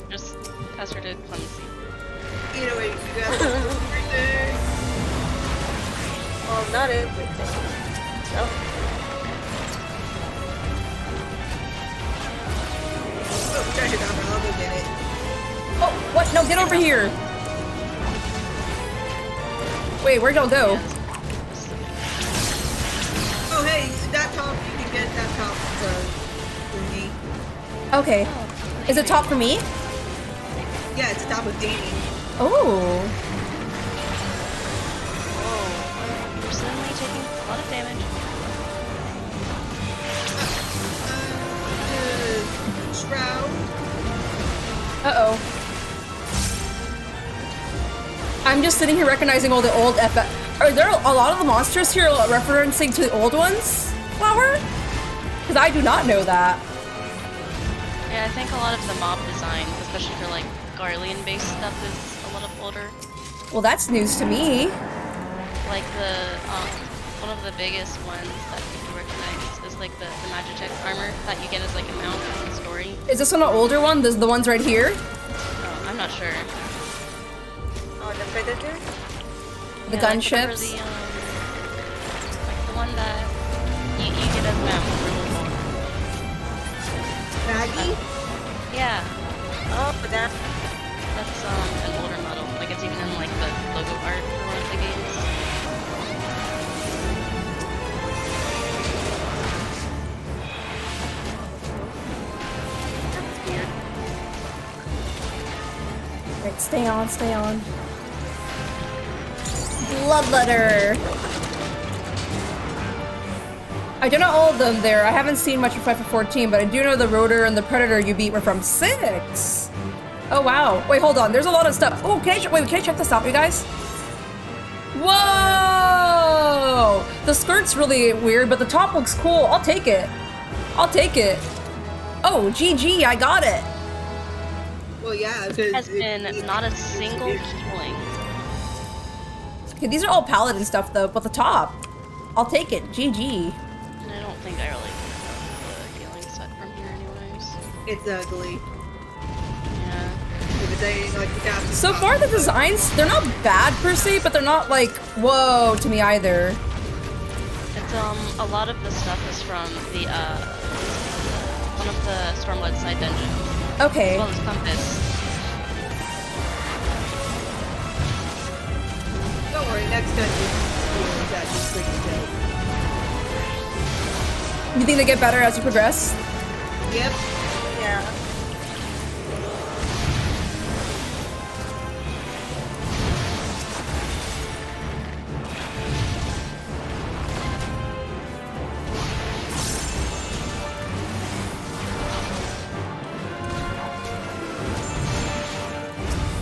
[SPEAKER 9] Just pass her to clemency.
[SPEAKER 8] Either way, you got everything.
[SPEAKER 10] Oh, not everything. Oh.
[SPEAKER 8] Oh, treasure down there. I'll go get it.
[SPEAKER 1] Oh, what? No, get over here. Wait, where'd y'all go?
[SPEAKER 8] Oh, hey, that top, you can get that top for me.
[SPEAKER 1] Okay. Is it top for me?
[SPEAKER 8] Yeah, it's top with Danny.
[SPEAKER 1] Oh.
[SPEAKER 9] Whoa. You're suddenly taking a lot of damage.
[SPEAKER 8] Shroud.
[SPEAKER 1] Uh-oh. I'm just sitting here recognizing all the old FF. Are there a lot of the monsters here referencing to the old ones, Flower? Because I do not know that.
[SPEAKER 9] Yeah, I think a lot of the mob designs, especially for like Garlean-based stuff, is a lot older.
[SPEAKER 1] Well, that's news to me.
[SPEAKER 9] Like the one of the biggest ones that people recognize is like the Magitech armor that you get as like a mount in the story.
[SPEAKER 1] Is this one an older one? This the ones right here?
[SPEAKER 9] Oh, I'm not sure.
[SPEAKER 10] Oh, the Predator?
[SPEAKER 1] The
[SPEAKER 9] Yeah,
[SPEAKER 1] gunships?
[SPEAKER 9] Like the one that you get as mount.
[SPEAKER 8] Maggie?
[SPEAKER 9] Yeah.
[SPEAKER 10] Oh,
[SPEAKER 9] that's an older model. Like it's even in like the logo art for one of the games. That's weird.
[SPEAKER 1] Right, stay on, stay on. Bloodletter. I don't know all of them there. I haven't seen much of FF14, but I do know the Rotor and the Predator you beat were from 6. Oh wow. Wait, hold on. There's a lot of stuff. Oh, can I check this out, you guys? Whoa! Whoa, the skirt's really weird, but the top looks cool. I'll take it. I'll take it. Oh, GG, I got it.
[SPEAKER 8] Well, yeah,
[SPEAKER 9] Has been not a single killing.
[SPEAKER 1] Okay, these are all paladin stuff though, but the top. I'll take it. GG.
[SPEAKER 9] And I don't think I really can the healing set from here anyways.
[SPEAKER 8] It's ugly.
[SPEAKER 9] Yeah.
[SPEAKER 1] So far the designs, they're not bad per se, but they're not like, whoa to me either.
[SPEAKER 9] It's a lot of the stuff is from the one of the Stormwood side dungeons.
[SPEAKER 1] Okay.
[SPEAKER 9] As well as Compass.
[SPEAKER 8] Don't worry, next dungeon is actually pretty dope.
[SPEAKER 1] You think they get better as you progress?
[SPEAKER 8] Yep.
[SPEAKER 10] Yeah.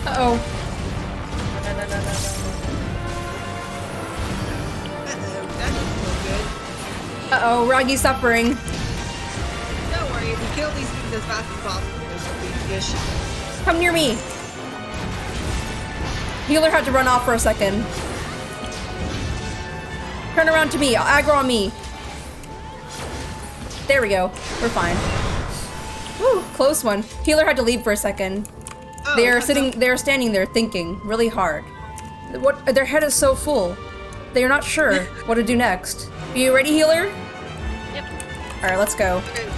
[SPEAKER 1] Uh-oh. Uh-oh, Ragi's suffering.
[SPEAKER 8] Don't worry, if we kill these things as fast as possible, this will be the issue.
[SPEAKER 1] Come near me. Healer had to run off for a second. Turn around to me. I'll aggro on me. There we go. We're fine. Woo, close one. Healer had to leave for a second.
[SPEAKER 8] Oh,
[SPEAKER 1] They're standing there thinking really hard. Their head is so full. They're not sure what to do next. Are you ready, healer?
[SPEAKER 9] Yep.
[SPEAKER 1] Alright, let's go.
[SPEAKER 8] Okay.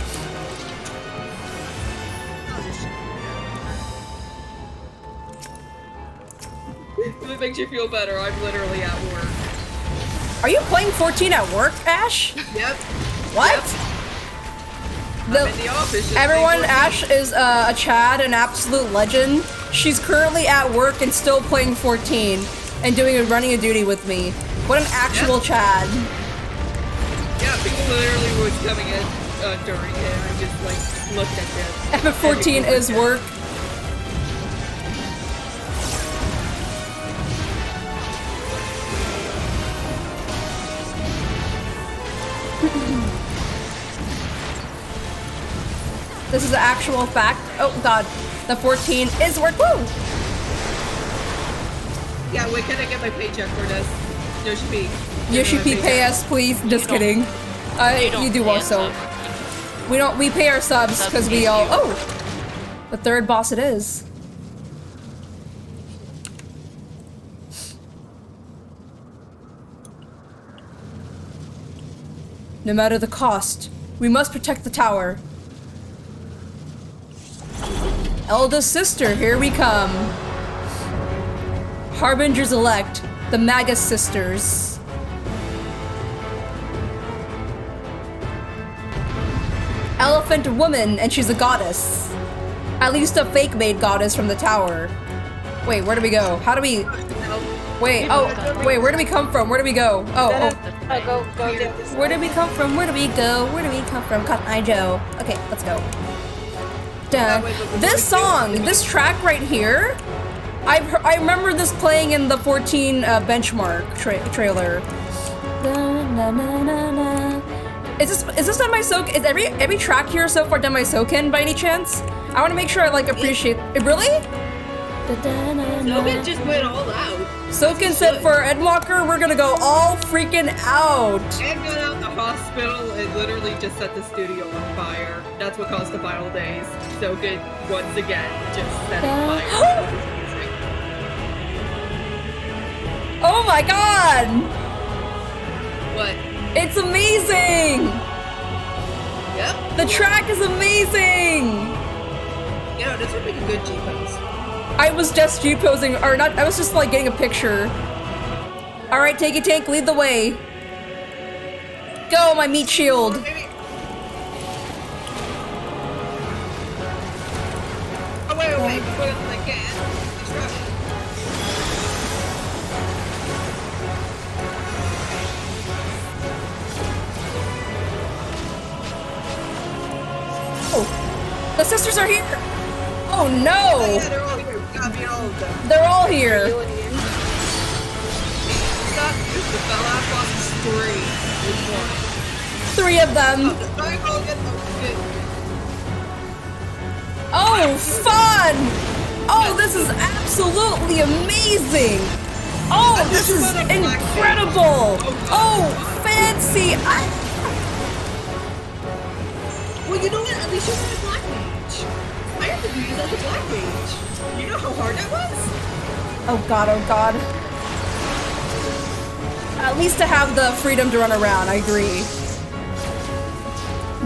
[SPEAKER 8] If it makes you feel better, I'm literally at work.
[SPEAKER 1] Are you playing 14 at work, Ash?
[SPEAKER 8] Yep.
[SPEAKER 1] What?
[SPEAKER 8] Yep. I'm in the office. just
[SPEAKER 1] Everyone,
[SPEAKER 8] playing 14.
[SPEAKER 1] Ash is a Chad, an absolute legend. She's currently at work and still playing 14 and running a duty with me. What an actual Chad.
[SPEAKER 8] Yeah, because literally was coming in during it, and I just like looked at this.
[SPEAKER 1] FF14 is work. This is an actual fact. Oh god, the 14 is work. Woo!
[SPEAKER 8] Yeah, wait, can I get my paycheck for this? Yoshi
[SPEAKER 1] Yoshi pay us, please. Just kidding. You do also. We pay our subs because we all. Oh, the third boss it is. No matter the cost, we must protect the tower. Eldest sister, here we come. Harbingers elect, the Magus sisters. Elephant woman, and she's a goddess. At least a fake-made goddess from the tower. Wait, where do we go? How do we... Wait, wait, where do we come from? Where do we go?
[SPEAKER 10] Go this
[SPEAKER 1] Where did we come from? Where do we go? Where do we come from? Cotton Eye Joe. Okay, let's go. This song, this track right here, I remember this playing in the 14 benchmark trailer. Is this done by Soken? Is every track here so far done by Soken by any chance? I want to make sure I like appreciate it. Really?
[SPEAKER 8] Soken just went all out.
[SPEAKER 1] Soken said for Endwalker, we're gonna go all freaking out.
[SPEAKER 8] And got out the hospital and literally just set the studio on fire. That's what caused the final days. Soken, once again, just set it on fire.
[SPEAKER 1] Oh my god!
[SPEAKER 8] What?
[SPEAKER 1] It's amazing!
[SPEAKER 8] Yep.
[SPEAKER 1] The track is amazing!
[SPEAKER 8] You know, this would make a good G-pose.
[SPEAKER 1] I was just G-posing, or not, I was just like getting a picture. Alright, take it, tank, lead the way. Go, my meat shield.
[SPEAKER 8] Oh, wait, before I can.
[SPEAKER 1] Oh, the sisters are here. Oh no!
[SPEAKER 8] Yeah, they're all here. We gotta beat all of them.
[SPEAKER 1] They're all here.
[SPEAKER 8] Stop. Here's the fell out bosses. three. Which one?
[SPEAKER 1] 3 of them. Oh, fun! Oh, this is absolutely amazing! Oh, this is incredible! Oh, fancy!
[SPEAKER 8] Well, you know what? At least you're not a black mage. I have to do this as a black mage. You know how hard that was?
[SPEAKER 1] Oh god, oh god. At least to have the freedom to run around, I agree.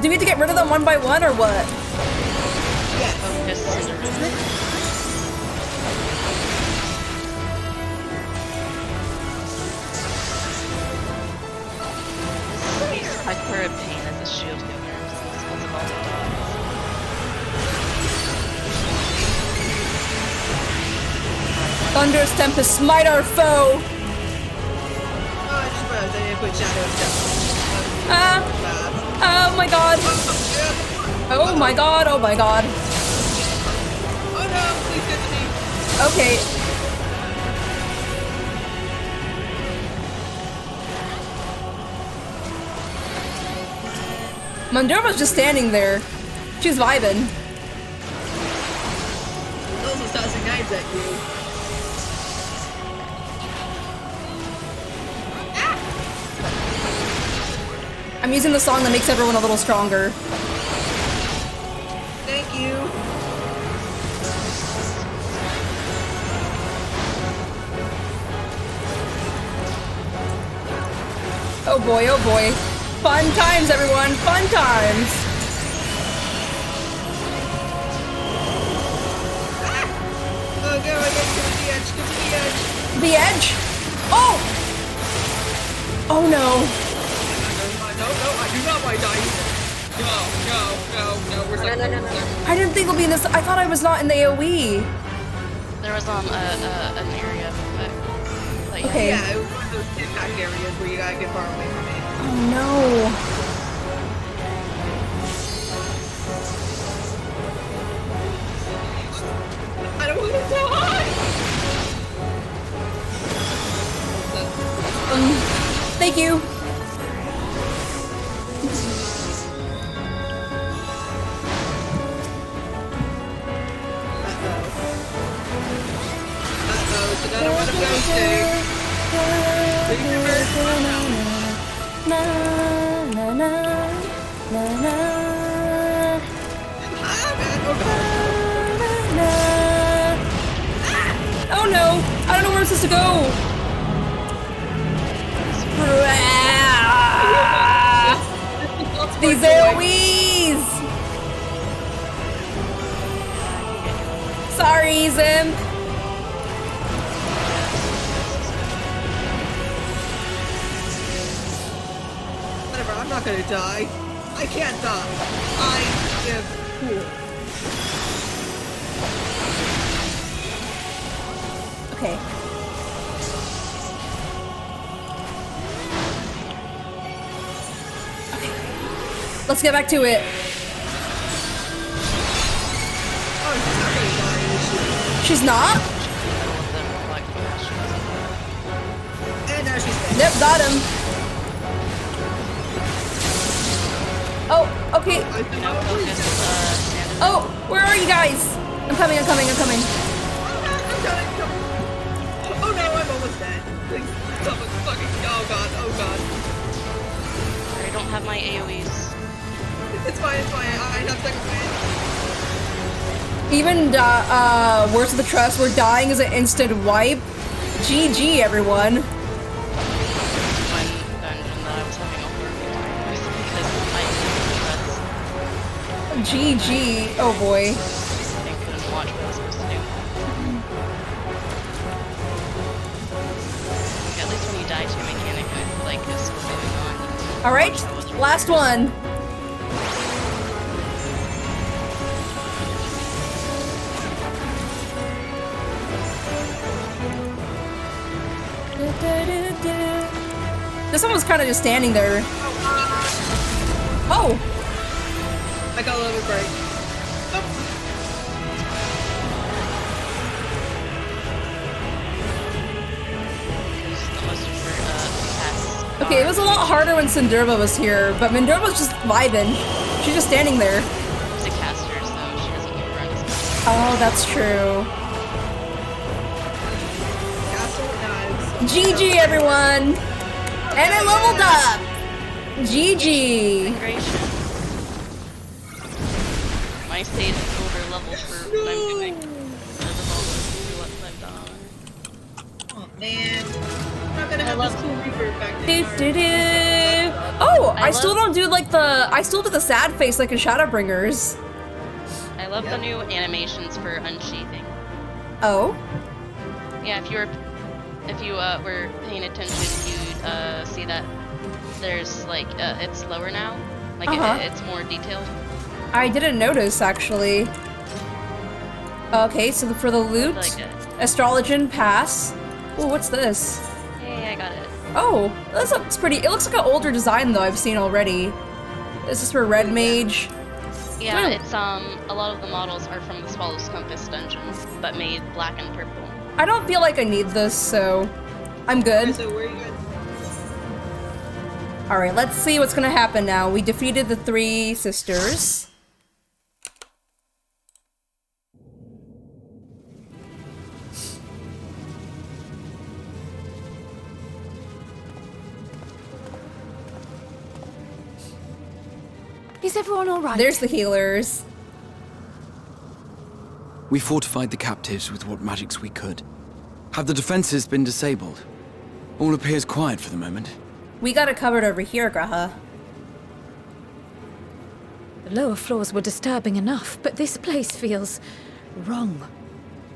[SPEAKER 1] Do we have to get rid of them one by one or what?
[SPEAKER 8] Yes.
[SPEAKER 9] I prefer a pain as a shield giver. Because of all the dogs.
[SPEAKER 1] Thunderous Tempest, smite our foe! Oh my god! Oh my god, oh my god.
[SPEAKER 8] Oh no, please get to me.
[SPEAKER 1] Okay. Mandurva's just standing there. She's vibing.
[SPEAKER 8] Those are tossing knives at you.
[SPEAKER 1] I'm using the song that makes everyone a little stronger.
[SPEAKER 8] Thank you.
[SPEAKER 1] Oh boy, oh boy. Fun times, everyone, fun times.
[SPEAKER 8] Oh no, I get to the edge, to the edge.
[SPEAKER 1] The edge? Oh! Oh no.
[SPEAKER 8] No, I do not want to die. No, we're stuck. No.
[SPEAKER 1] I didn't think it would be in this. I thought I was not in the AoE.
[SPEAKER 9] There was an area, but like,
[SPEAKER 1] Okay.
[SPEAKER 8] Yeah, it was one of those impact areas where you gotta get far away from it.
[SPEAKER 1] Oh no.
[SPEAKER 8] I don't want to die!
[SPEAKER 1] Thank you.
[SPEAKER 8] So I don't want to go stay.
[SPEAKER 1] Oh no! I don't know where I'm supposed to go! These AoEs! Sorry, Zim!
[SPEAKER 8] Whatever, I'm not gonna die. I can't die. I am cool.
[SPEAKER 1] Okay. Let's get back to it.
[SPEAKER 8] Oh, she's not gonna die, is she?
[SPEAKER 1] She's not?
[SPEAKER 8] And now she's dead.
[SPEAKER 1] Yep, got him. Oh, okay. Oh, where are you guys? I'm coming.
[SPEAKER 8] I'm coming. Oh no, I'm almost dead. Someone's fucking. Oh god.
[SPEAKER 9] I don't have my AoEs.
[SPEAKER 8] It's fine. I have second wind.
[SPEAKER 1] Even Words of the Trust, where dying is an instant wipe. GG, everyone.
[SPEAKER 9] One dungeon that I was having a horrible time with because my
[SPEAKER 1] GG. Oh boy.
[SPEAKER 9] I couldn't watch what I was supposed to do. Like, at least when you die to a mechanic, like, is still going on.
[SPEAKER 1] Alright, last one. This one was kind of just standing there. Oh!
[SPEAKER 8] I got a little break.
[SPEAKER 9] Because the most for pass
[SPEAKER 1] Okay, it was a lot harder when Cinderva was here, but Mindorva was just vibing. She's just standing there.
[SPEAKER 9] She's a caster, so she doesn't overrun as much.
[SPEAKER 1] Oh, that's true. GG, everyone! And I leveled up! GG!
[SPEAKER 9] Migration. My stage is over level for what I'm doing. Because of all the what I've done.
[SPEAKER 8] Oh man. I'm not gonna have this cool reverb back
[SPEAKER 1] Do,
[SPEAKER 8] there.
[SPEAKER 1] do, do. Oh, I still don't do like I still do the sad face like in Shadowbringers.
[SPEAKER 9] I love the new animations for unsheathing.
[SPEAKER 1] Oh?
[SPEAKER 9] Yeah, if you were paying attention, you'd see that there's like it's lower now. Like it's more detailed.
[SPEAKER 1] I didn't notice actually. Okay, so for the loot, Astrologian Pass. Oh, what's this?
[SPEAKER 9] Hey, I got it.
[SPEAKER 1] Oh, this looks pretty. It looks like an older design though I've seen already. This is for Red Mage.
[SPEAKER 9] Yeah, it's a lot of the models are from the Swallow's Compass dungeons, but made black and purple.
[SPEAKER 1] I don't feel like I need this, so I'm good.
[SPEAKER 8] So where are you guys?
[SPEAKER 1] Alright, let's see what's gonna happen now. We defeated the 3 sisters.
[SPEAKER 2] Is everyone all right?
[SPEAKER 1] There's the healers.
[SPEAKER 7] We fortified the captives with what magics we could. Have the defenses been disabled? All appears quiet for the moment.
[SPEAKER 1] We got it covered over here, Graha.
[SPEAKER 2] The lower floors were disturbing enough, but this place feels wrong.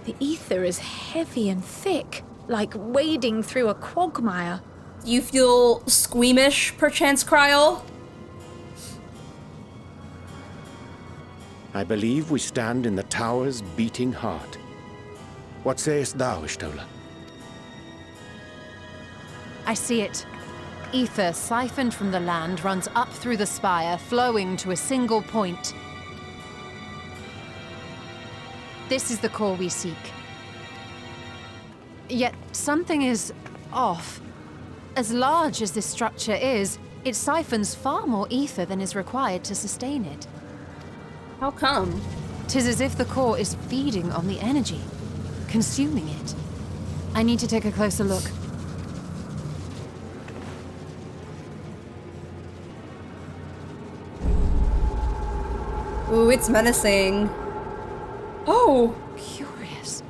[SPEAKER 2] The ether is heavy and thick, like wading through a quagmire.
[SPEAKER 1] You feel squeamish, perchance, Kryl?
[SPEAKER 5] I believe we stand in the tower's beating heart. What sayest thou, Ishtola?
[SPEAKER 3] I see it. Ether siphoned from the land runs up through the spire, flowing to a single point. This is the core we seek. Yet something is off. As large as this structure is, it siphons far more ether than is required to sustain it.
[SPEAKER 1] How come?
[SPEAKER 3] 'Tis as if the core is feeding on the energy, consuming it. I need to take a closer look.
[SPEAKER 1] Ooh, it's menacing. Oh!
[SPEAKER 3] Curious.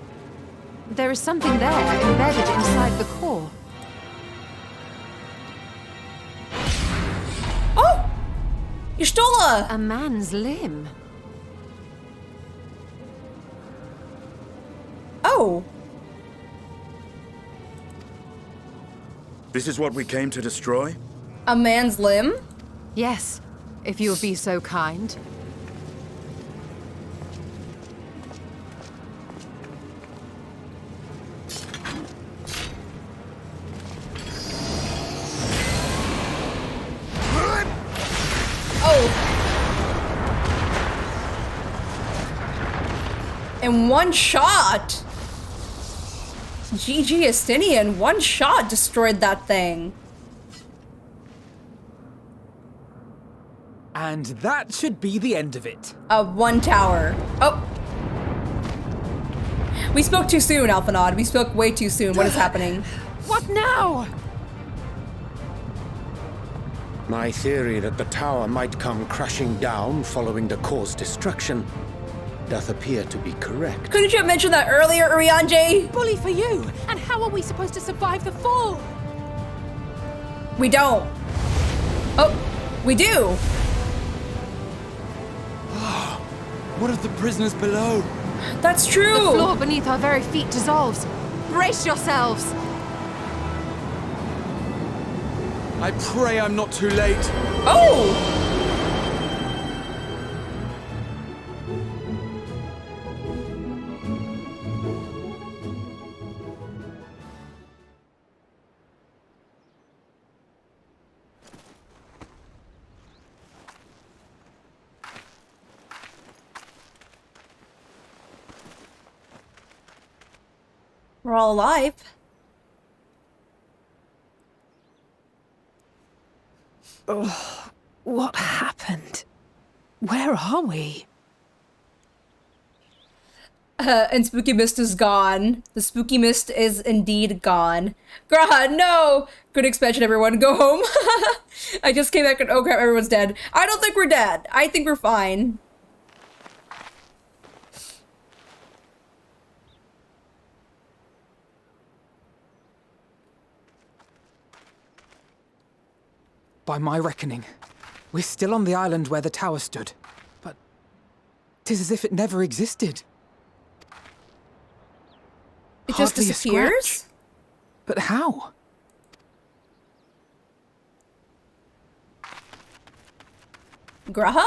[SPEAKER 3] There is something there embedded inside the core.
[SPEAKER 1] Oh! Y'shtola!
[SPEAKER 3] A man's limb.
[SPEAKER 1] Oh!
[SPEAKER 12] This is what we came to destroy?
[SPEAKER 1] A man's limb?
[SPEAKER 3] Yes, if you would be so kind.
[SPEAKER 1] In one shot! GG Estinian, one shot destroyed that thing.
[SPEAKER 4] And that should be the end of it.
[SPEAKER 1] One tower. Oh! We spoke too soon, Alphanod. We spoke way too soon. What is happening?
[SPEAKER 3] What now?
[SPEAKER 5] My theory that the tower might come crashing down following the core's destruction doth appear to be correct.
[SPEAKER 1] Couldn't you have mentioned that earlier, Urianger?
[SPEAKER 2] Bully for you! And how are we supposed to survive the fall?
[SPEAKER 1] We don't. Oh, we do.
[SPEAKER 7] What of the prisoners below?
[SPEAKER 1] That's true.
[SPEAKER 3] The floor beneath our very feet dissolves. Brace yourselves.
[SPEAKER 7] I pray I'm not too late.
[SPEAKER 1] Oh! We're all alive.
[SPEAKER 2] Oh, what happened? Where are we?
[SPEAKER 1] And Spooky Mist is gone. The Spooky Mist is indeed gone. Graha, no! Good expansion, everyone. Go home. I just came back and oh crap, everyone's dead. I don't think we're dead. I think we're fine.
[SPEAKER 4] By my reckoning, we're still on the island where the tower stood. But 'tis as if it never existed.
[SPEAKER 1] It just
[SPEAKER 4] Hardly a
[SPEAKER 1] disappears?
[SPEAKER 4] scratch. But how?
[SPEAKER 1] Graha?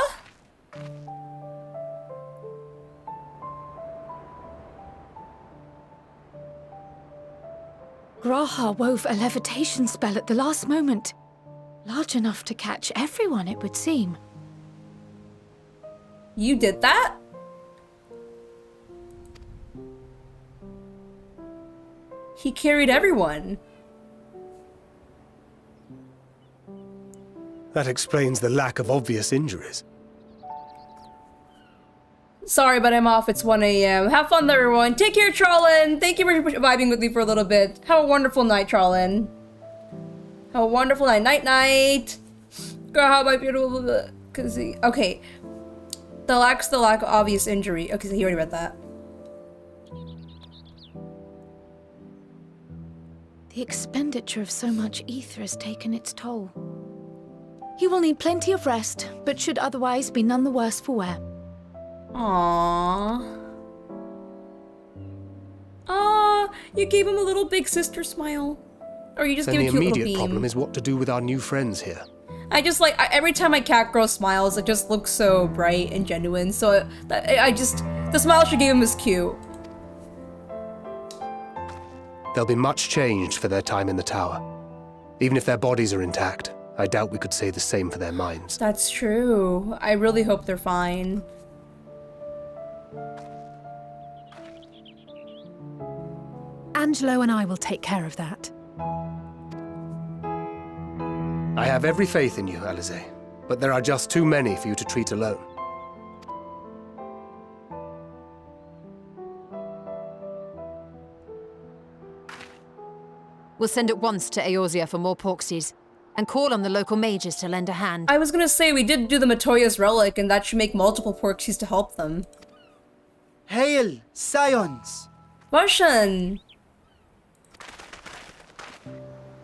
[SPEAKER 2] Graha wove a levitation spell at the last moment. Large enough to catch everyone, it would seem.
[SPEAKER 1] You did that? He carried everyone.
[SPEAKER 6] That explains the lack of obvious injuries.
[SPEAKER 1] Sorry, but I'm off. It's 1 a.m. Have fun, everyone. Take care, Trollin. Thank you for vibing with me for a little bit. Have a wonderful night, Trollin. Have a wonderful night. Night. Girl, how my beautiful... Okay. The lack of obvious injury. Okay, so he already read that.
[SPEAKER 2] The expenditure of so much ether has taken its toll. He will need plenty of rest, but should otherwise be none the worse for wear.
[SPEAKER 1] Aww. Aww, you gave him a little big sister smile. Or you just
[SPEAKER 6] Then
[SPEAKER 1] gave a cute little beam.
[SPEAKER 6] the immediate problem is what to do with our new friends here.
[SPEAKER 1] I just like, every time my cat girl smiles, it just looks so bright and genuine. So the smile she gave him is cute.
[SPEAKER 6] They'll be much changed for their time in the tower. Even if their bodies are intact, I doubt we could say the same for their minds.
[SPEAKER 1] That's true. I really hope they're fine.
[SPEAKER 2] Angelo and I will take care of that.
[SPEAKER 6] I have every faith in you, Alize, but there are just too many for you to treat alone.
[SPEAKER 3] We'll send at once to Eorzea for more porksies, and call on the local mages to lend a hand.
[SPEAKER 1] I was gonna say, we did do the Matoya's relic, and that should make multiple porksies to help them.
[SPEAKER 13] Hail, Scions!
[SPEAKER 1] Varshan!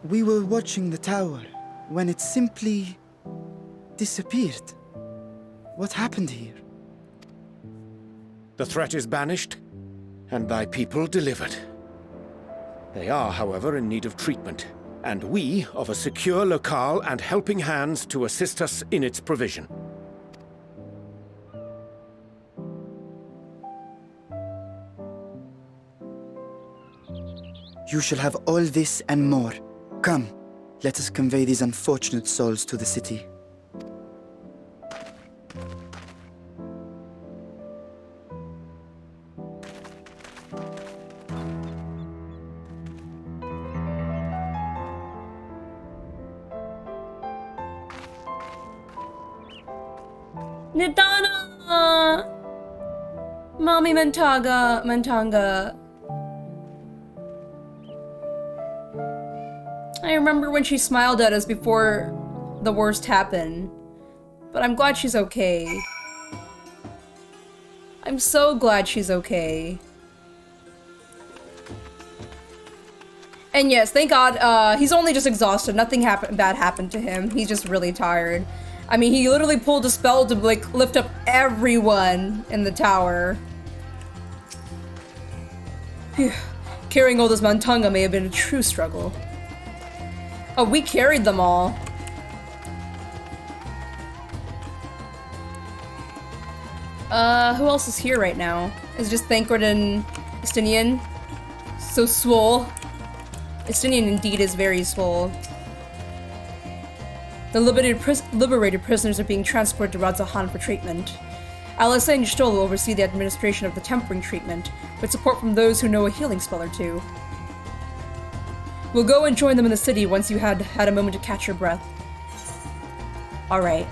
[SPEAKER 13] We were watching the tower when it simply disappeared. What happened here?
[SPEAKER 5] The threat is banished, and thy people delivered. They are, however, in need of treatment, and we of a secure locale and helping hands to assist us in its provision.
[SPEAKER 13] You shall have all this and more. Come, let us convey these unfortunate souls to the city.
[SPEAKER 1] Nidana! Mommy Mentanga. I remember when she smiled at us before the worst happened. But I'm glad she's okay. I'm so glad she's okay. And yes, thank God, he's only just exhausted. Nothing bad happened to him. He's just really tired. I mean, he literally pulled a spell to, like, lift up everyone in the tower. Phew. Carrying all this Mantanga may have been a true struggle. Oh, we carried them all. Who else is here right now? Is just Thancred and Estinian? So swole. Estinian indeed is very swole. The liberated prisoners are being transported to RADS-AT-HAN for treatment. Alice and Stoll will oversee the administration of the tempering treatment, with support from those who know a healing spell or two. We'll go and join them in the city once you had a moment to catch your breath. Alright.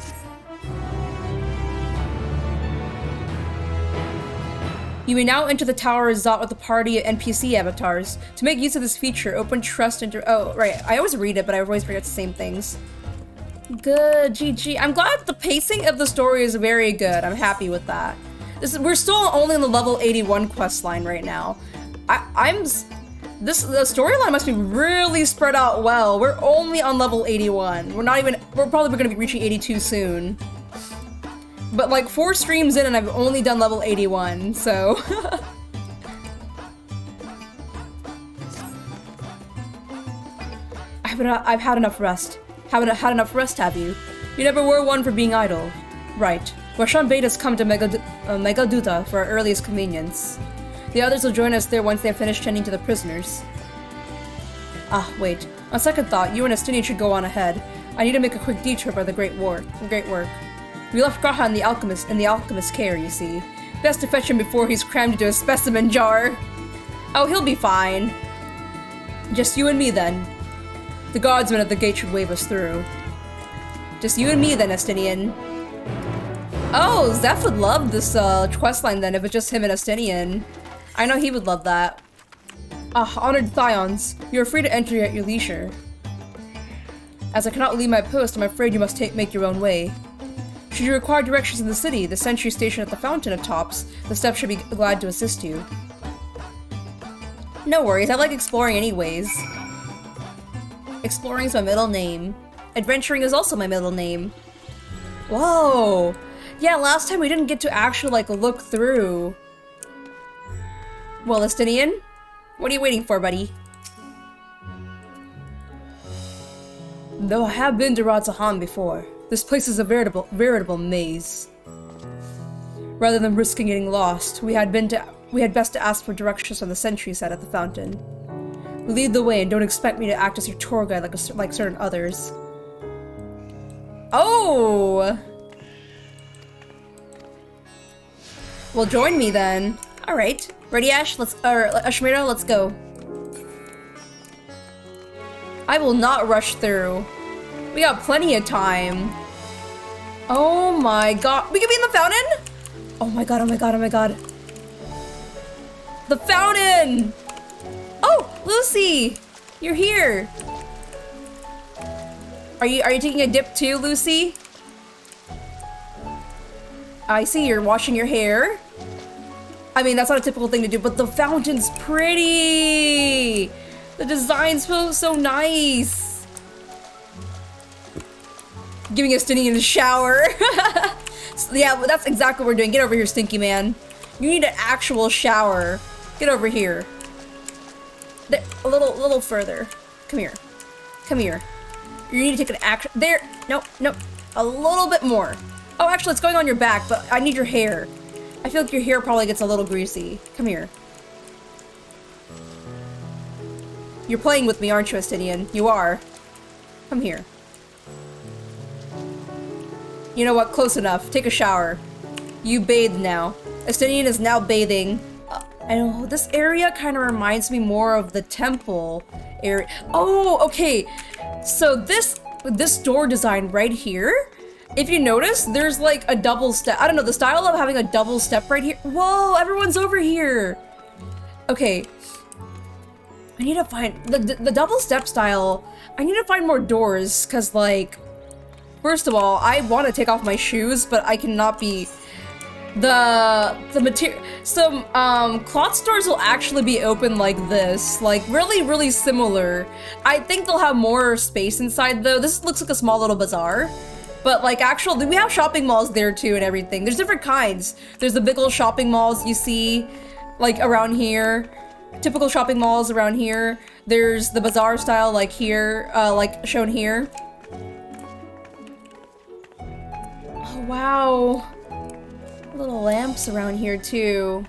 [SPEAKER 1] You may now enter the Tower of Zot with a party of NPC avatars. To make use of this feature, open trust into— oh, right. I always read it, but I always forget the same things. Good, GG. I'm glad the pacing of the story is very good. I'm happy with that. We're still only on the level 81 quest line right now. The storyline must be really spread out well. We're only on level 81. We're probably gonna be reaching 82 soon. But like 4 streams in and I've only done level 81, so. I've had enough rest. Haven't had enough rest, have you? You never were one for being idle. Right. Roshan bade us come to Megaduta for our earliest convenience. The others will join us there once they have finished tending to the prisoners. Ah, wait. On second thought, you and Estinian should go on ahead. I need to make a quick detour by the great work. We left Graha in the alchemist's care, you see. Best to fetch him before he's crammed into a specimen jar. Oh, he'll be fine. Just you and me, then. The guardsmen at the gate should wave us through. Just you and me, then, Estinian. Oh, Zeph would love this questline, then, if it's just him and Estinian. I know he would love that. Ah, honored Thions, you are free to enter at your leisure. As I cannot leave my post, I'm afraid you must make your own way. Should you require directions in the city, the sentry station at the fountain of tops, the steps should be glad to assist you. No worries, I like exploring anyways. Exploring is my middle name. Adventuring is also my middle name. Whoa! Yeah, last time we didn't get to actually, like, look through. Well, Estinian, what are you waiting for, buddy? Though I have been to RADS-AT-HAN before, this place is a veritable maze. Rather than risking getting lost, we had best to ask for directions from the sentry set at the fountain. Lead the way and don't expect me to act as your tour guide like certain others. Oh! Well, join me then. Alright. Ready, Ash? Ashmira, let's go. I will not rush through. We got plenty of time. Oh my god. We can be in the fountain? Oh my god, oh my god, oh my god. The fountain! Oh, Lucy! You're here. Are you taking a dip too, Lucy? I see you're washing your hair. I mean, that's not a typical thing to do, but the fountain's pretty! The design's so nice! Giving Estinian a shower. So, yeah, that's exactly what we're doing. Get over here, Stinky Man. You need an actual shower. Get over here. A little further. Come here. Come here. You need to take an action. There. No. A little bit more. Oh, actually, it's going on your back, but I need your hair. I feel like your hair probably gets a little greasy. Come here. You're playing with me, aren't you, Estinian? You are. Come here. You know what? Close enough. Take a shower. You bathe now. Estinian is now bathing. I know, this area kind of reminds me more of the temple area. Oh, okay. So this door design right here, if you notice, there's like a double step. I don't know, the style of having a double step right here. Whoa, everyone's over here. Okay. I need to find the double step style. I need to find more doors because, like, first of all, I want to take off my shoes, but I cannot be the material. So cloth stores will actually be open like this, like really similar. I think they'll have more space inside though. This looks like a small little bazaar, but like actually we have shopping malls there too and everything. There's different kinds. There's the big old shopping malls you see like around here, typical shopping malls around here. There's the bazaar style like here, like shown here. Oh wow. Little lamps around here too.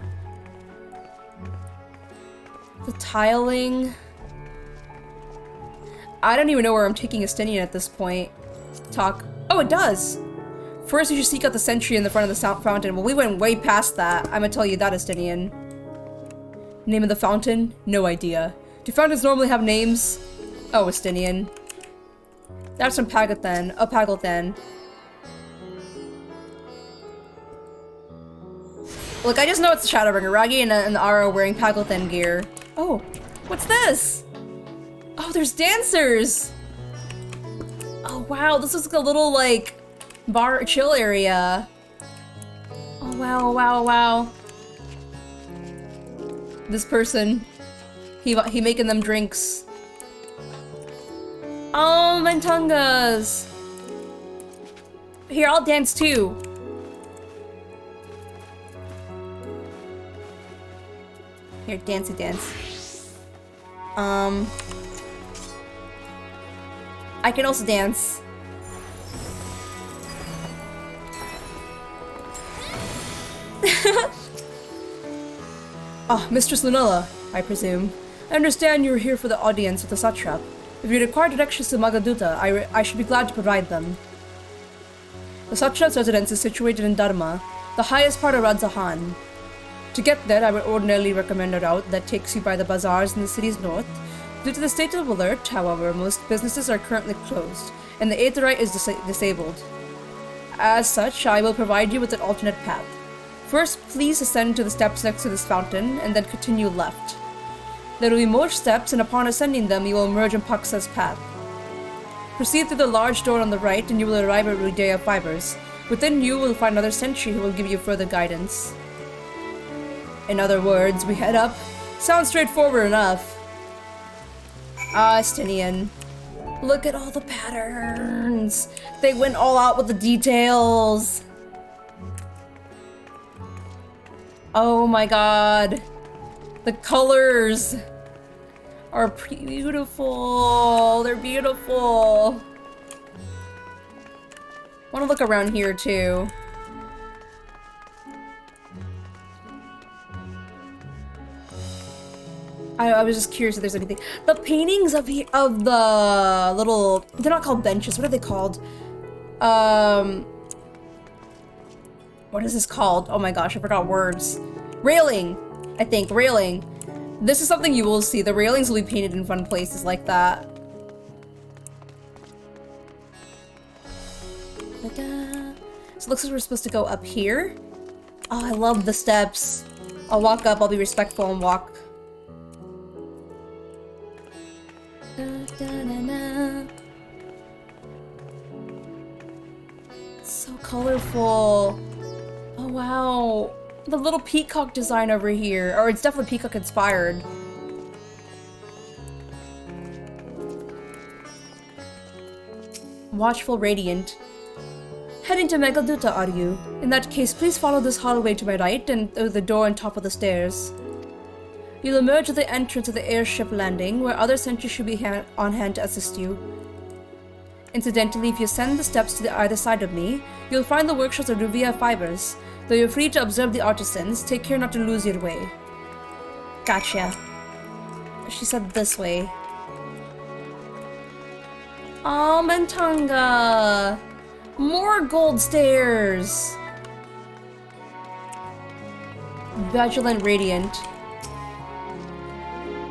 [SPEAKER 1] The tiling. I don't even know where I'm taking Estinian at this point. Oh, it does. First, you should seek out the sentry in the front of the fountain. Well, we went way past that. I'm gonna tell you that, Estinian. Name of the fountain? No idea. Do fountains normally have names? Oh, Estinian. That's from Pagathan. Oh, Pagathan. Look, I just know it's the Shadowbringer. Ragi and Ara wearing Pagothen gear. Oh, what's this? Oh, there's dancers! Oh wow, this is like a little like bar chill area. Oh wow, wow, wow. This person, he making them drinks. Oh, Mentungas! Here, I'll dance too. Here, dancey dance. I can also dance. Ah, Mistress Lunella, I presume. I understand you are here for the audience with the satrap. If you require directions to Magaduta, I should be glad to provide them. The satrap's residence is situated in Dharma, the highest part of RADS-AT-HAN. To get there, I would ordinarily recommend a route that takes you by the bazaars in the city's north. Due to the state of alert, however, most businesses are currently closed, and the Aetherite is disabled. As such, I will provide you with an alternate path. First, please ascend to the steps next to this fountain, and then continue left. There will be more steps, and upon ascending them, you will emerge on Paksa's path. Proceed through the large door on the right, and you will arrive at Rudea Fibers. Within you will find another sentry who will give you further guidance. In other words, we head up. Sounds straightforward enough. Ah, Estinian. Look at all the patterns. They went all out with the details. Oh my god. The colors are beautiful. They're beautiful. I want to look around here too. I was just curious if there's anything. The paintings of the little, they're not called benches. What are they called? What is this called? Oh my gosh, I forgot words. Railing, I think, railing. This is something you will see. The railings will be painted in fun places like that. So it looks like we're supposed to go up here. Oh, I love the steps. I'll walk up, I'll be respectful and walk. So colorful. Oh wow. The little peacock design over here. Or it's definitely peacock inspired. Watchful Radiant. Heading to Megaduta, are you? In that case, please follow this hallway to my right and through the door on top of the stairs. You'll emerge at the entrance of the airship landing, where other sentries should be on hand to assist you. Incidentally, if you ascend the steps to either side of me, you'll find the workshops of Ruvia Fibers. Though you're free to observe the artisans, take care not to lose your way. Gotcha. She said this way. Oh, Mentanga! More gold stairs! Vigilant Radiant.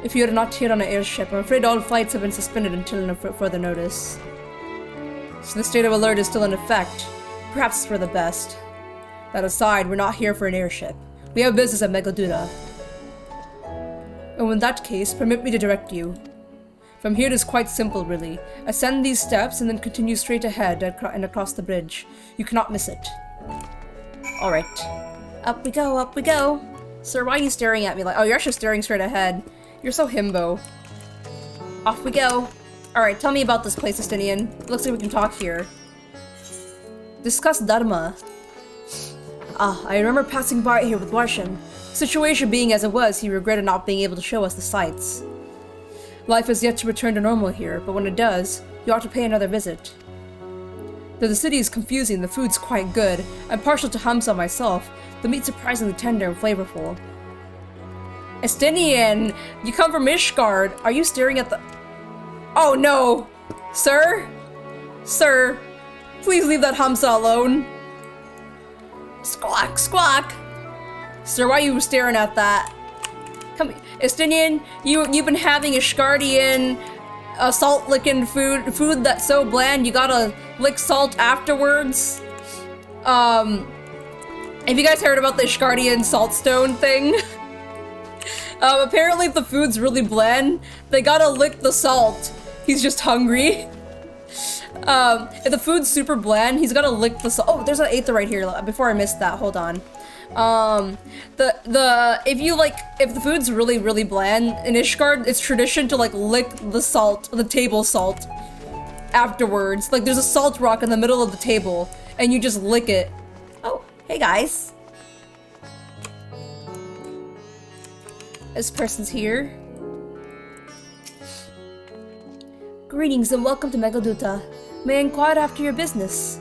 [SPEAKER 1] If you are not here on an airship, I'm afraid all flights have been suspended until further notice. So the state of alert is still in effect. Perhaps it's for the best. That aside, we're not here for an airship. We have business at Megaduta. And in that case, permit me to direct you. From here it is quite simple, really. Ascend these steps and then continue straight ahead and across the bridge. You cannot miss it. Alright. Up we go, up we go. Sir, why are you staring at me like— oh, you're actually staring straight ahead. You're so himbo. Off we go. Alright, tell me about this place, Estinian. Looks like we can talk here. Discuss Dharma. Ah, I remember passing by here with Warshan. Situation being as it was, he regretted not being able to show us the sights. Life has yet to return to normal here, but when it does, you ought to pay another visit. Though the city is confusing, the food's quite good. I'm partial to Hamsa myself. The meat's surprisingly tender and flavorful. Estinian, you come from Ishgard. Are you staring at the— oh no! Sir? Sir, please leave that Hamsa alone. Squawk, squawk! Sir, why are you staring at that? Come, Estinian, you've been having Ishgardian salt-licking food that's so bland you gotta lick salt afterwards. Have you guys heard about the Ishgardian saltstone thing? Apparently if the food's really bland, they gotta lick the salt. He's just hungry. If the food's super bland, he's gotta lick the salt. Oh, there's an Aether right here. Before I missed that, hold on. If the food's really bland in Ishgard, it's tradition to like lick the salt, the table salt, afterwards. Like there's a salt rock in the middle of the table, and you just lick it. Oh, hey guys. This person's here. Greetings and welcome to Megaduta. May I inquire after your business?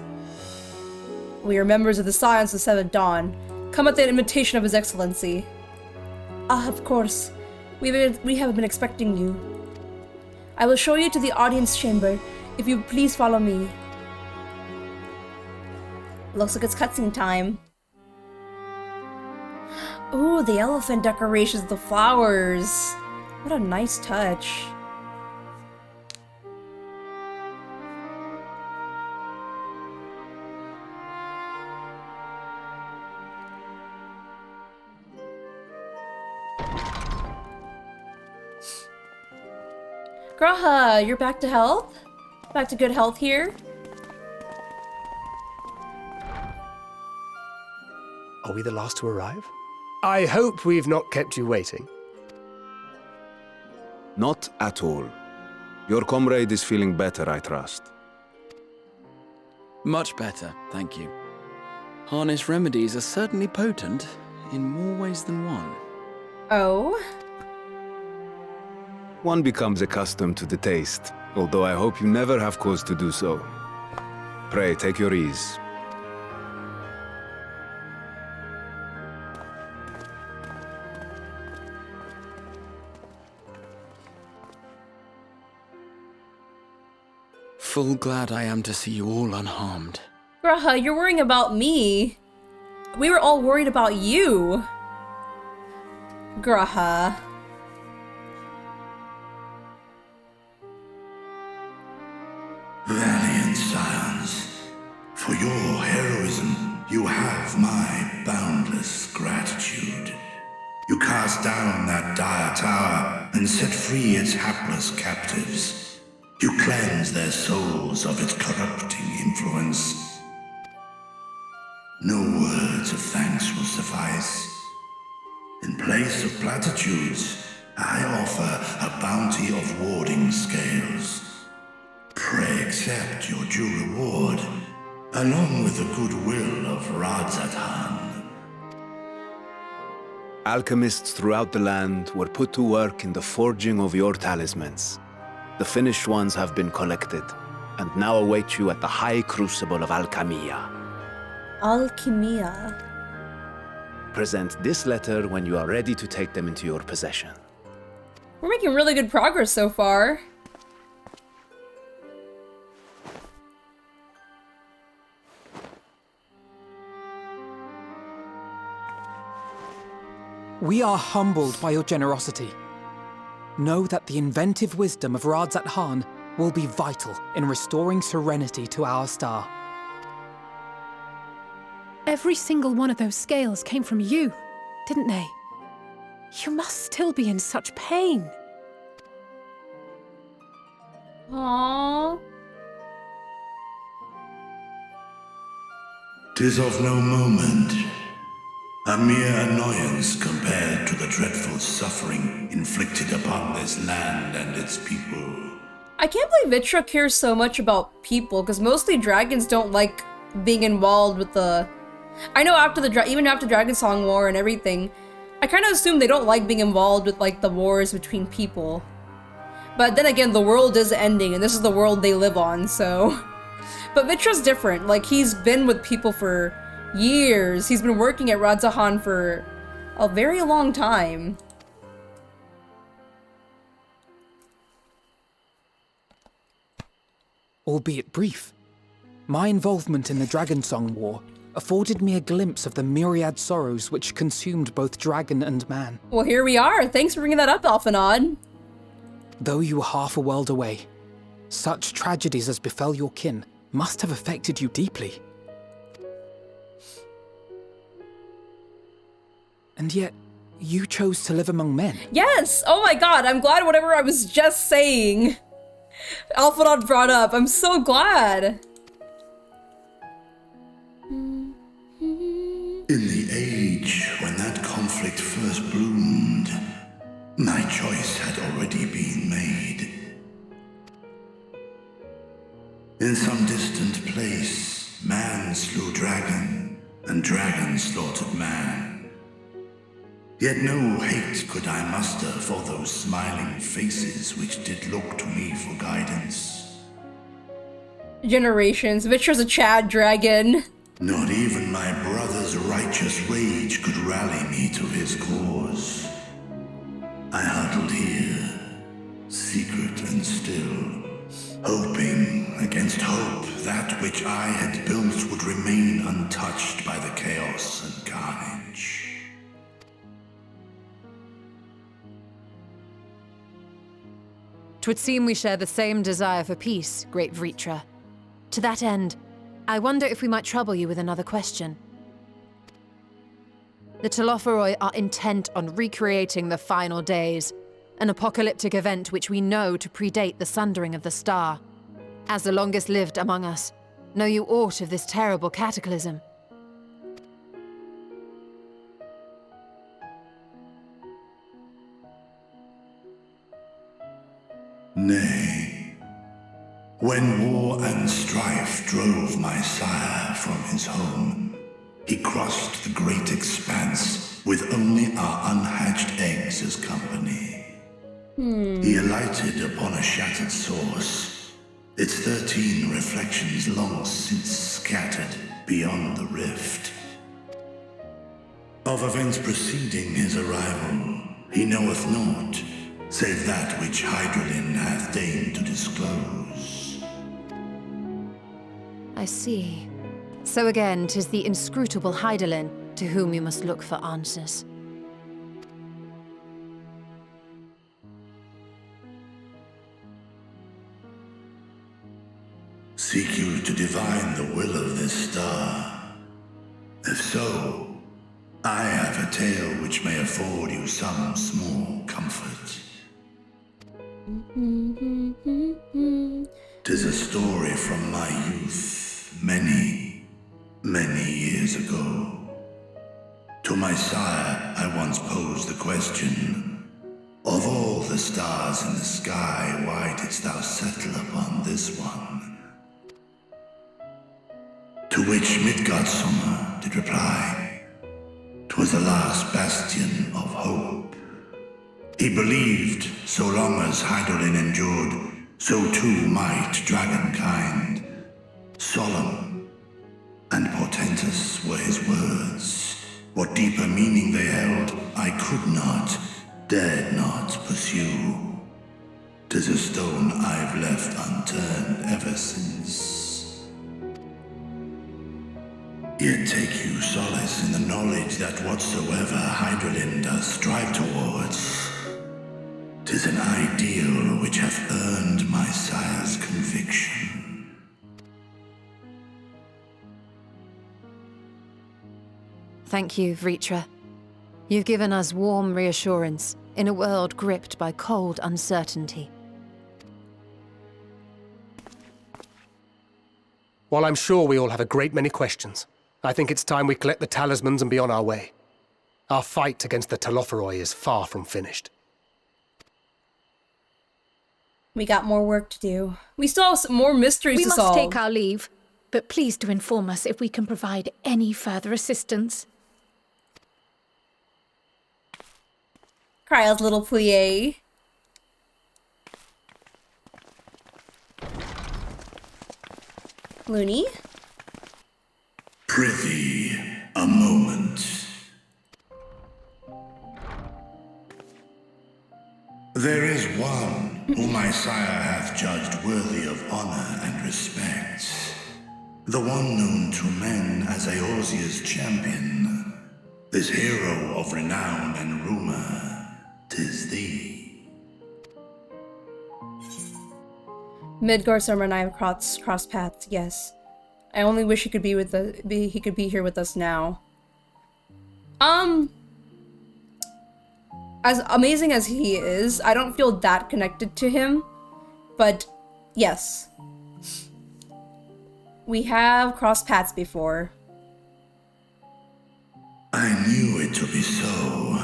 [SPEAKER 1] We are members of the Scions of Seventh Dawn. Come at the invitation of His Excellency. Ah, of course. We have been expecting you. I will show you to the audience chamber, if you please follow me. Looks like it's cutscene time. Ooh, the elephant decorations, the flowers. What a nice touch. Graha, you're back to health? Back to good health here?
[SPEAKER 6] Are we the last to arrive? I hope we've not kept you waiting.
[SPEAKER 14] Not at all. Your comrade is feeling better, I trust.
[SPEAKER 7] Much better, thank you. Harness remedies are certainly potent, in more ways than one.
[SPEAKER 1] Oh?
[SPEAKER 14] One becomes accustomed to the taste, although I hope you never have cause to do so. Pray, take your ease.
[SPEAKER 7] Full glad I am to see you all unharmed.
[SPEAKER 1] Graha, you're worrying about me. We were all worried about you. Graha.
[SPEAKER 15] Valiant scions, for your heroism, you have my boundless gratitude. You cast down that dire tower and set free its hapless captives. You cleanse their souls of its corrupting influence. No words of thanks will suffice. In place of platitudes, I offer a bounty of warding scales. Pray accept your due reward, along with the goodwill of RADS-AT-HAN.
[SPEAKER 14] Alchemists throughout the land were put to work in the forging of your talismans. The finished ones have been collected, and now await you at the high crucible of Alchemia.
[SPEAKER 1] Alchemia.
[SPEAKER 14] Present this letter when you are ready to take them into your possession.
[SPEAKER 1] We're making really good progress so far.
[SPEAKER 4] We are humbled by your generosity. Know that the inventive wisdom of RADS-AT-HAN will be vital in restoring serenity to our star.
[SPEAKER 2] Every single one of those scales came from you, didn't they? You must still be in such pain.
[SPEAKER 1] Aww.
[SPEAKER 15] 'Tis of no moment. A mere annoyance compared to the dreadful suffering inflicted upon this land and its people.
[SPEAKER 1] I can't believe Vtra cares so much about people, because mostly dragons don't like being involved with the... I know after even after Dragon Song War and everything, I kind of assume they don't like being involved with like the wars between people. But then again, the world is ending, and this is the world they live on, so... But Vitra's different. Like, he's been with people for years. He's been working at RADS-AT-HAN for a very long time.
[SPEAKER 4] Albeit brief, my involvement in the Dragon Song War afforded me a glimpse of the myriad sorrows which consumed both dragon and man.
[SPEAKER 1] Well, here we are. Thanks for bringing that up, Alphanod.
[SPEAKER 4] Though you were half a world away, such tragedies as befell your kin must have affected you deeply. And yet, you chose to live among men.
[SPEAKER 1] Yes! Oh my god, I'm glad whatever I was just saying Alphadon brought up. I'm so glad.
[SPEAKER 15] In the age when that conflict first bloomed, my choice had already been made. In some distant place, man slew dragon, and dragon slaughtered man. Yet no hate could I muster for those smiling faces which did look to me for guidance.
[SPEAKER 1] Generations. Vitra's a Chad dragon.
[SPEAKER 15] Not even my brother's righteous rage could rally me to his cause. I huddled here, secret and still, hoping against hope that which I had built would remain untouched by the chaos and carnage.
[SPEAKER 3] "'Twould seem we share the same desire for peace, great Vtra. To that end, I wonder if we might trouble you with another question. The Telophoroi are intent on recreating the final days, an apocalyptic event which we know to predate the sundering of the star. As the longest lived among us, know you aught of this terrible cataclysm?
[SPEAKER 15] Nay. When war and strife drove my sire from his home, he crossed the great expanse with only our unhatched eggs as company. He alighted upon a shattered source, its 13 reflections long since scattered beyond the rift. Of events preceding his arrival, he knoweth naught, save that which Hydralin hath deigned to disclose.
[SPEAKER 3] I see. So again, 'tis the inscrutable Hydralin to whom you must look for answers.
[SPEAKER 15] Seek you to divine the will of this star? If so, I have a tale which may afford you some small comfort. 'Tis a story from my youth, many, many years ago. To my sire, I once posed the question, of all the stars in the sky, why didst thou settle upon this one? To which Midgardsummer did reply, 'twas the last bastion of hope. He believed so long as Hydralin endured, so too might dragonkind. Solemn and portentous were his words. What deeper meaning they held, I could not, dared not pursue. 'Tis a stone I've left unturned ever since. Yet take you solace in the knowledge that whatsoever Hydralin does strive towards, 'tis an ideal which hath earned my sire's conviction.
[SPEAKER 3] Thank you, Vtra. You've given us warm reassurance in a world gripped by cold uncertainty.
[SPEAKER 6] While I'm sure we all have a great many questions, I think it's time we collect the talismans and be on our way. Our fight against the Telophoroi is far from finished.
[SPEAKER 1] We got more work to do. We still have some more mysteries to solve.
[SPEAKER 2] We must take our leave, but please do inform us if we can provide any further assistance.
[SPEAKER 1] Kryle's little plie. Looney?
[SPEAKER 15] Prithee, a moment. There is one whom my sire hath judged worthy of honor and respect. The one known to men as Eorzea's champion. This hero of renown and rumor, 'tis thee.
[SPEAKER 1] Midgardsummer and I have crossed paths, yes. I only wish he could be here with us now. as amazing as he is, I don't feel that connected to him. But yes. We have crossed paths before.
[SPEAKER 15] I knew it to be so.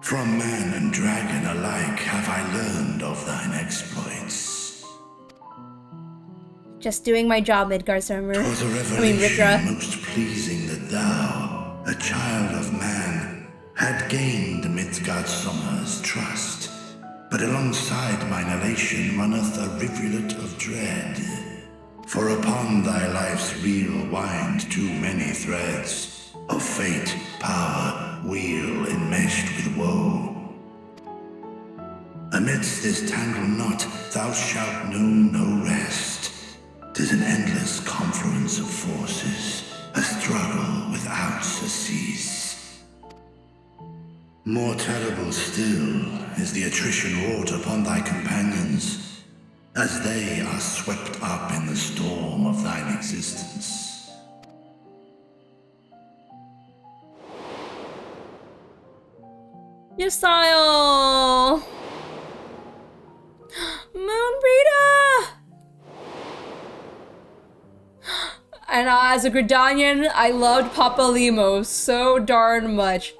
[SPEAKER 15] From man and dragon alike have I learned of thine exploits.
[SPEAKER 1] Just doing my job, Midgar Summer.
[SPEAKER 15] 'Twas a revelation most pleasing that thou, a child of man, had gained Midgard Sommer's trust. But alongside mine elation runneth a rivulet of dread. For upon thy life's reel wind too many threads of fate, power, weal enmeshed with woe. Amidst this tangled knot thou shalt know no rest. 'Tis an endless confluence of forces, a struggle without surcease. More terrible still is the attrition wrought upon thy companions, as they are swept up in the storm of thine existence.
[SPEAKER 1] Yasile! Moonbreeder! And as a Gridanian, I loved Papa Limo so darn much.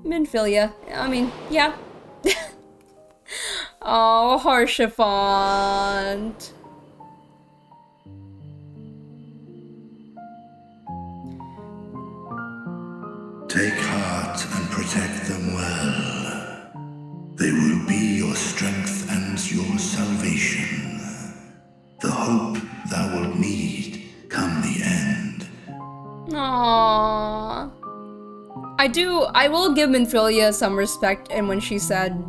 [SPEAKER 1] Minfilia. I mean, yeah. Oh, Harshafont.
[SPEAKER 15] Take heart and protect them well. They will be your strength and your salvation. The hope thou wilt need come the end.
[SPEAKER 1] Aww. I will give Minfilia some respect, and when she said,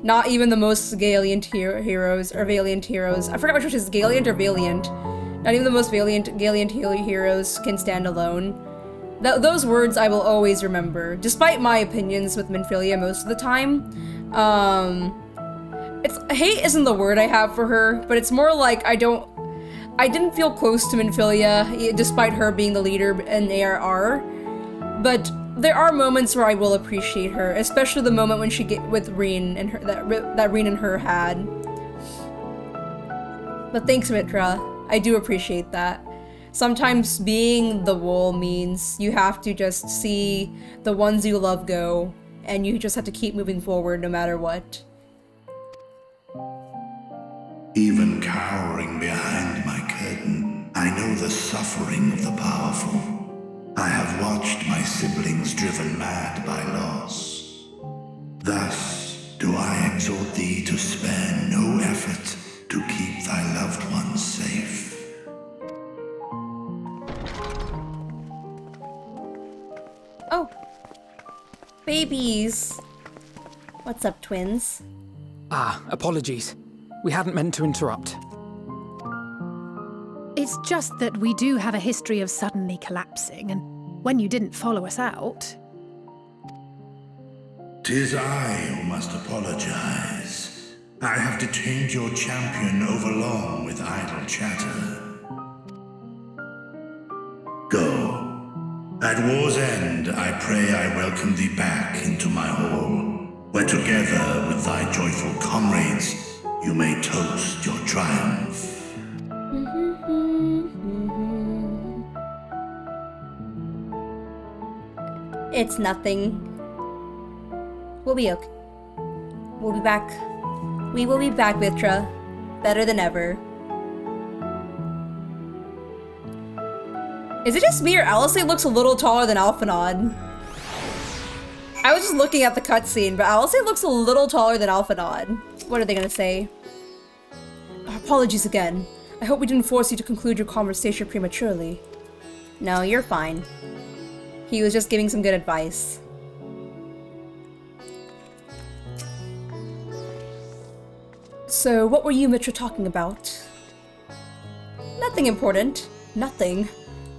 [SPEAKER 1] not even the most valiant heroes, or valiant heroes. I forgot which is Galient or Valiant. Not even the most valiant heroes can stand alone. Those words I will always remember, despite my opinions with Minfilia most of the time. Hate isn't the word I have for her, but it's more like I didn't feel close to Minfilia, despite her being the leader in ARR. But there are moments where I will appreciate her, especially the moment when she get with Reen and her that Reen and her had. But thanks, Vtra. I do appreciate that. Sometimes being the wool means you have to just see the ones you love go, and you just have to keep moving forward no matter what.
[SPEAKER 15] Even cowering behind my curtain, I know the suffering of the powerful. I have watched my siblings driven mad by loss. Thus do I exhort thee to spare no effort to keep thy loved ones safe.
[SPEAKER 1] Oh. Babies. What's up, twins?
[SPEAKER 4] Ah, apologies. We hadn't meant to interrupt.
[SPEAKER 2] It's just that we do have a history of suddenly collapsing, and when you didn't follow us out...
[SPEAKER 15] 'Tis I who must apologize. I have detained your champion overlong with idle chatter. Go. At war's end, I pray I welcome thee back into my hall, where together with thy joyful comrades, you may toast your triumph.
[SPEAKER 1] It's nothing. We'll be okay. We'll be back. We will be back, Vtra. Better than ever. Is it just me or Alisaie looks a little taller than Alphinaud? I was just looking at the cutscene, but Alisaie looks a little taller than Alphinaud. What are they gonna say? Apologies again. I hope we didn't force you to conclude your conversation prematurely. No, you're fine. He was just giving some good advice. So, what were you and Vtra talking about? Nothing important. Nothing.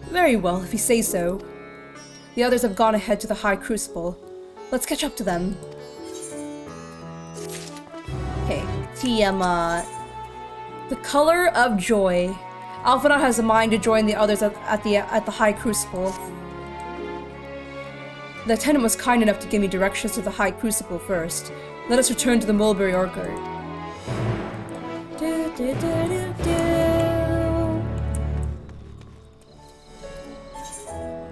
[SPEAKER 1] Very well, if you say so. The others have gone ahead to the High Crucible. Let's catch up to them. Okay, Tiamat. The color of joy. Alphinaud has a mind to join the others at the High Crucible. The attendant was kind enough to give me directions to the High Crucible first. Let us return to the Mulberry Orchard.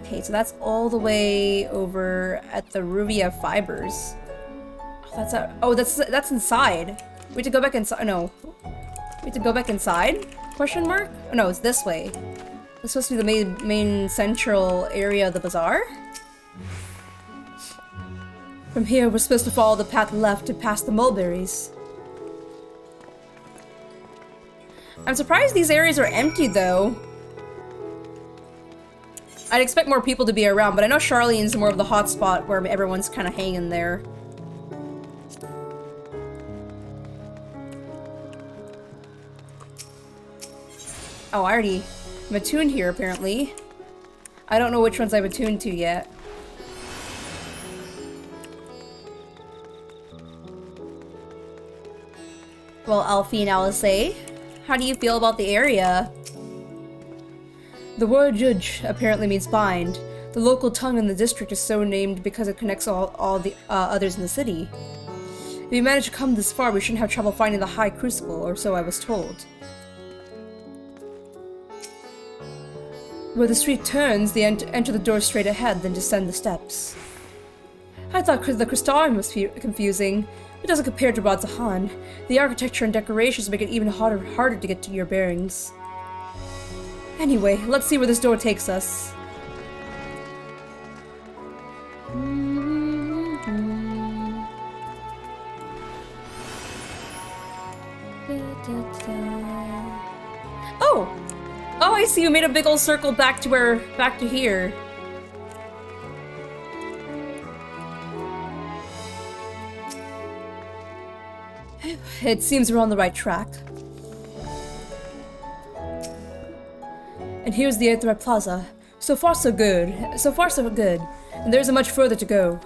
[SPEAKER 1] Okay, so that's all the way over at the Ruvia Fibers. Oh, that's inside. We have to go back inside. No, we have to go back inside? Question mark? Oh, no, it's this way. It's supposed to be the main central area of the bazaar. From here, we're supposed to follow the path left to pass the mulberries. I'm surprised these areas are empty, though. I'd expect more people to be around, but I know Charlene's more of the hotspot where everyone's kind of hanging there. Oh, I already am attuned here, apparently. I don't know which ones I've attuned to yet. Well, Alfie and Alice, how do you feel about the area? The word judge apparently means bind. The local tongue in the district is so named because it connects all the others in the city. If we manage to come this far, we shouldn't have trouble finding the High Crucible, or so I was told. Where the street turns, they enter the door straight ahead, then descend the steps. I thought the Crystarium was confusing. It doesn't compare to RADS-AT-HAN. The architecture and decorations make it even harder to get to your bearings. Anyway, let's see where this door takes us. Oh! Oh, I see, you made a big old circle back to here. It seems we're on the right track. And here's the Vtra Plaza. So far so good. And there isn't much further to go.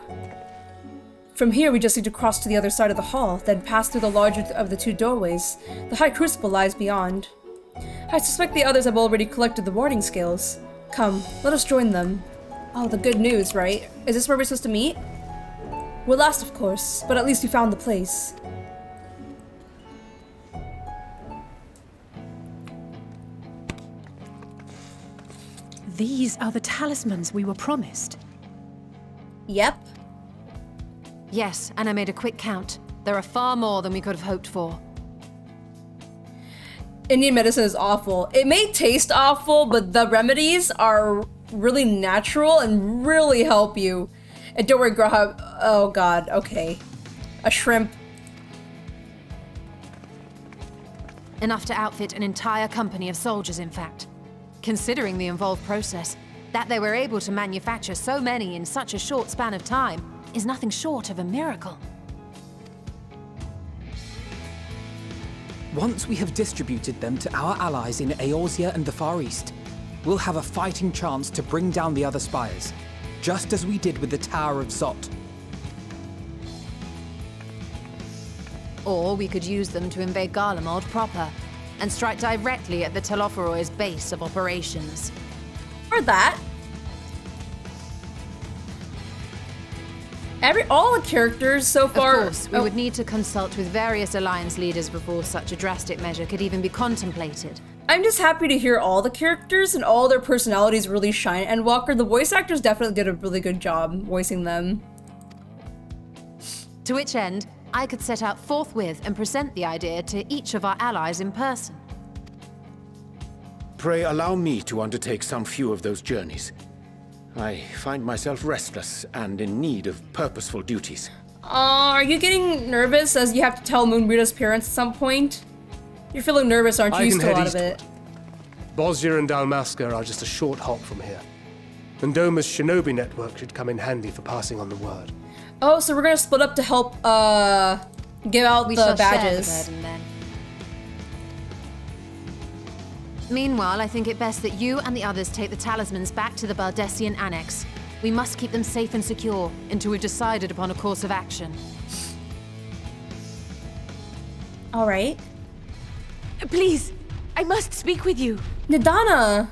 [SPEAKER 1] From here we just need to cross to the other side of the hall, then pass through the larger of the two doorways. The High Crucible lies beyond. I suspect the others have already collected the warding skills. Come, let us join them. Oh, the good news, right? Is this where we're supposed to meet? We're last, of course, but at least we found the place.
[SPEAKER 2] These are the talismans we were promised.
[SPEAKER 1] Yep.
[SPEAKER 3] Yes, and I made a quick count. There are far more than we could have hoped for.
[SPEAKER 1] Indian medicine is awful. It may taste awful, but the remedies are really natural and really help you. And don't worry, Graham. Oh god, okay. A shrimp.
[SPEAKER 3] Enough to outfit an entire company of soldiers, in fact. Considering the involved process, that they were able to manufacture so many in such a short span of time is nothing short of a miracle.
[SPEAKER 4] Once we have distributed them to our allies in Eorzea and the Far East, we'll have a fighting chance to bring down the other spires, just as we did with the Tower of Zot.
[SPEAKER 3] Or we could use them to invade Garlimald proper, and strike directly at the Telophoroid's base of operations.
[SPEAKER 1] Or that. All the characters so far...
[SPEAKER 3] Of course, we would need to consult with various alliance leaders before such a drastic measure could even be contemplated.
[SPEAKER 1] I'm just happy to hear all the characters and all their personalities really shine. And Endwalker, the voice actors definitely did a really good job voicing them.
[SPEAKER 3] To which end, I could set out forthwith and present the idea to each of our allies in person.
[SPEAKER 5] Pray allow me to undertake some few of those journeys. I find myself restless and in need of purposeful duties.
[SPEAKER 1] Are you getting nervous as you have to tell Moonrita's parents at some point? You're feeling nervous, aren't you? Used to a lot of it.
[SPEAKER 6] Bosnia and Dalmasca are just a short hop from here. And Doma's shinobi network should come in handy for passing on the word.
[SPEAKER 1] Oh, so we're gonna split up to help give out the badges.
[SPEAKER 3] Share the burden, then. Meanwhile, I think it best that you and the others take the talismans back to the Baldessian Annex. We must keep them safe and secure until we've decided upon a course of action.
[SPEAKER 1] All right.
[SPEAKER 2] Please, I must speak with you.
[SPEAKER 1] Nidana!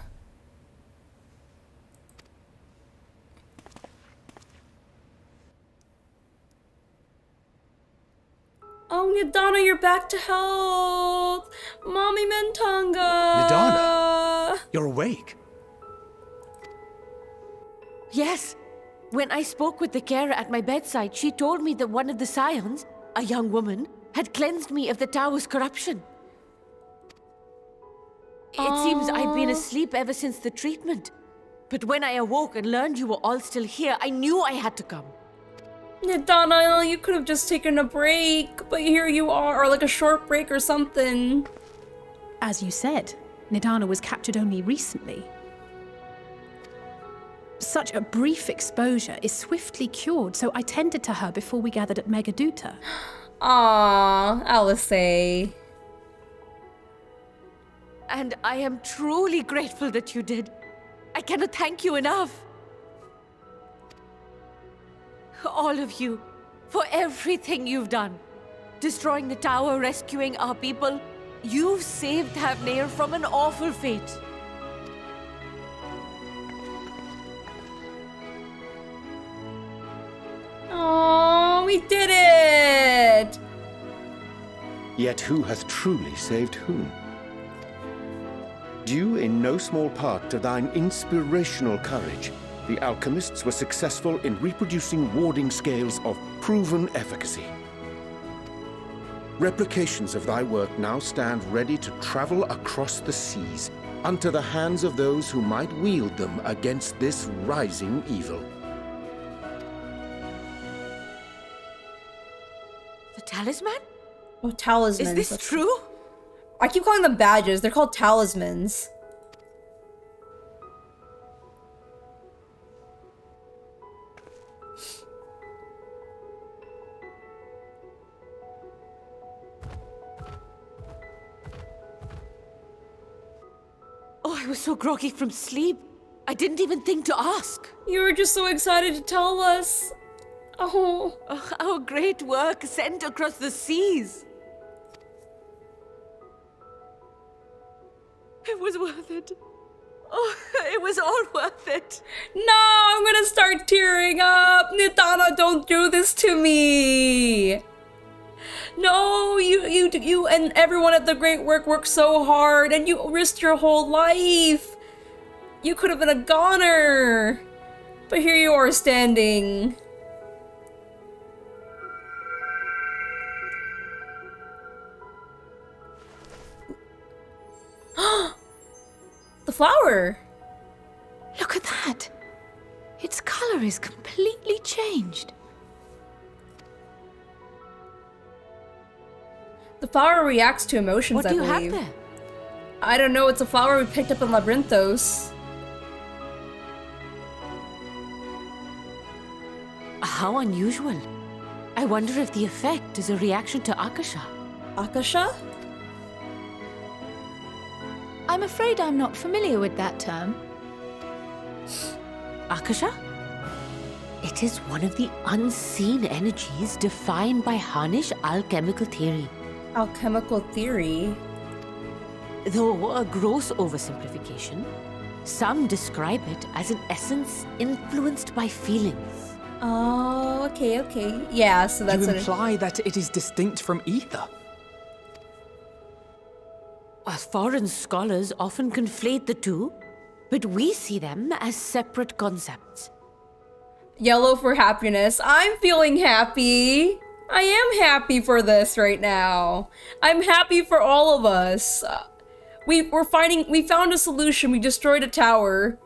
[SPEAKER 1] Oh, Nidana, you're back to health! Mommy Mentanga!
[SPEAKER 6] Nidana, you're awake.
[SPEAKER 16] Yes. When I spoke with the carer at my bedside, she told me that one of the scions, a young woman, had cleansed me of the tower's corruption. It seems I'd been asleep ever since the treatment. But when I awoke and learned you were all still here, I knew I had to come.
[SPEAKER 1] Nidana, you could have just taken a break, but here you are, or like a short break or something.
[SPEAKER 17] As you said, Nidana was captured only recently. Such a brief exposure is swiftly cured, so I tended to her before we gathered at Megaduta.
[SPEAKER 1] Aww, Alice.
[SPEAKER 16] And I am truly grateful that you did. I cannot thank you enough. All of you, for everything you've done. Destroying the tower, rescuing our people. You've saved Thavnair from an awful fate.
[SPEAKER 1] Oh, we did it!
[SPEAKER 5] Yet who hath truly saved whom? Due in no small part to thine inspirational courage, the alchemists were successful in reproducing warding scales of proven efficacy. Replications of thy work now stand ready to travel across the seas, unto the hands of those who might wield them against this rising evil.
[SPEAKER 16] The talisman?
[SPEAKER 1] Oh, talismans.
[SPEAKER 16] Is this true?
[SPEAKER 1] I keep calling them badges. They're called talismans.
[SPEAKER 16] Oh, I was so groggy from sleep. I didn't even think to ask.
[SPEAKER 1] You were just so excited to tell us. Oh.
[SPEAKER 16] Our great work sent across the seas. It was worth it. Oh, it was all worth it.
[SPEAKER 1] No, I'm gonna start tearing up. Nidana, don't do this to me. No, you and everyone at the Great Work worked so hard, and you risked your whole life. You could have been a goner. But here you are standing. The flower!
[SPEAKER 2] Look at that! Its color is completely changed.
[SPEAKER 1] The flower reacts to emotions, I believe.
[SPEAKER 16] What do you have there?
[SPEAKER 1] I don't know, it's a flower we picked up in Labyrinthos.
[SPEAKER 16] How unusual. I wonder if the effect is a reaction to Akasha.
[SPEAKER 1] Akasha?
[SPEAKER 2] I'm afraid I'm not familiar with that term.
[SPEAKER 16] Akasha? It is one of the unseen energies defined by Hanish alchemical theory.
[SPEAKER 1] Alchemical theory?
[SPEAKER 16] Though a gross oversimplification, some describe it as an essence influenced by feelings.
[SPEAKER 1] Oh, okay. Yeah, so that's
[SPEAKER 4] You imply that it is distinct from ether.
[SPEAKER 16] Foreign scholars often conflate the two, but we see them as separate concepts.
[SPEAKER 1] Yellow for happiness. I'm feeling happy. I am happy for this right now. I'm happy for all of us. We found a solution. We destroyed a tower.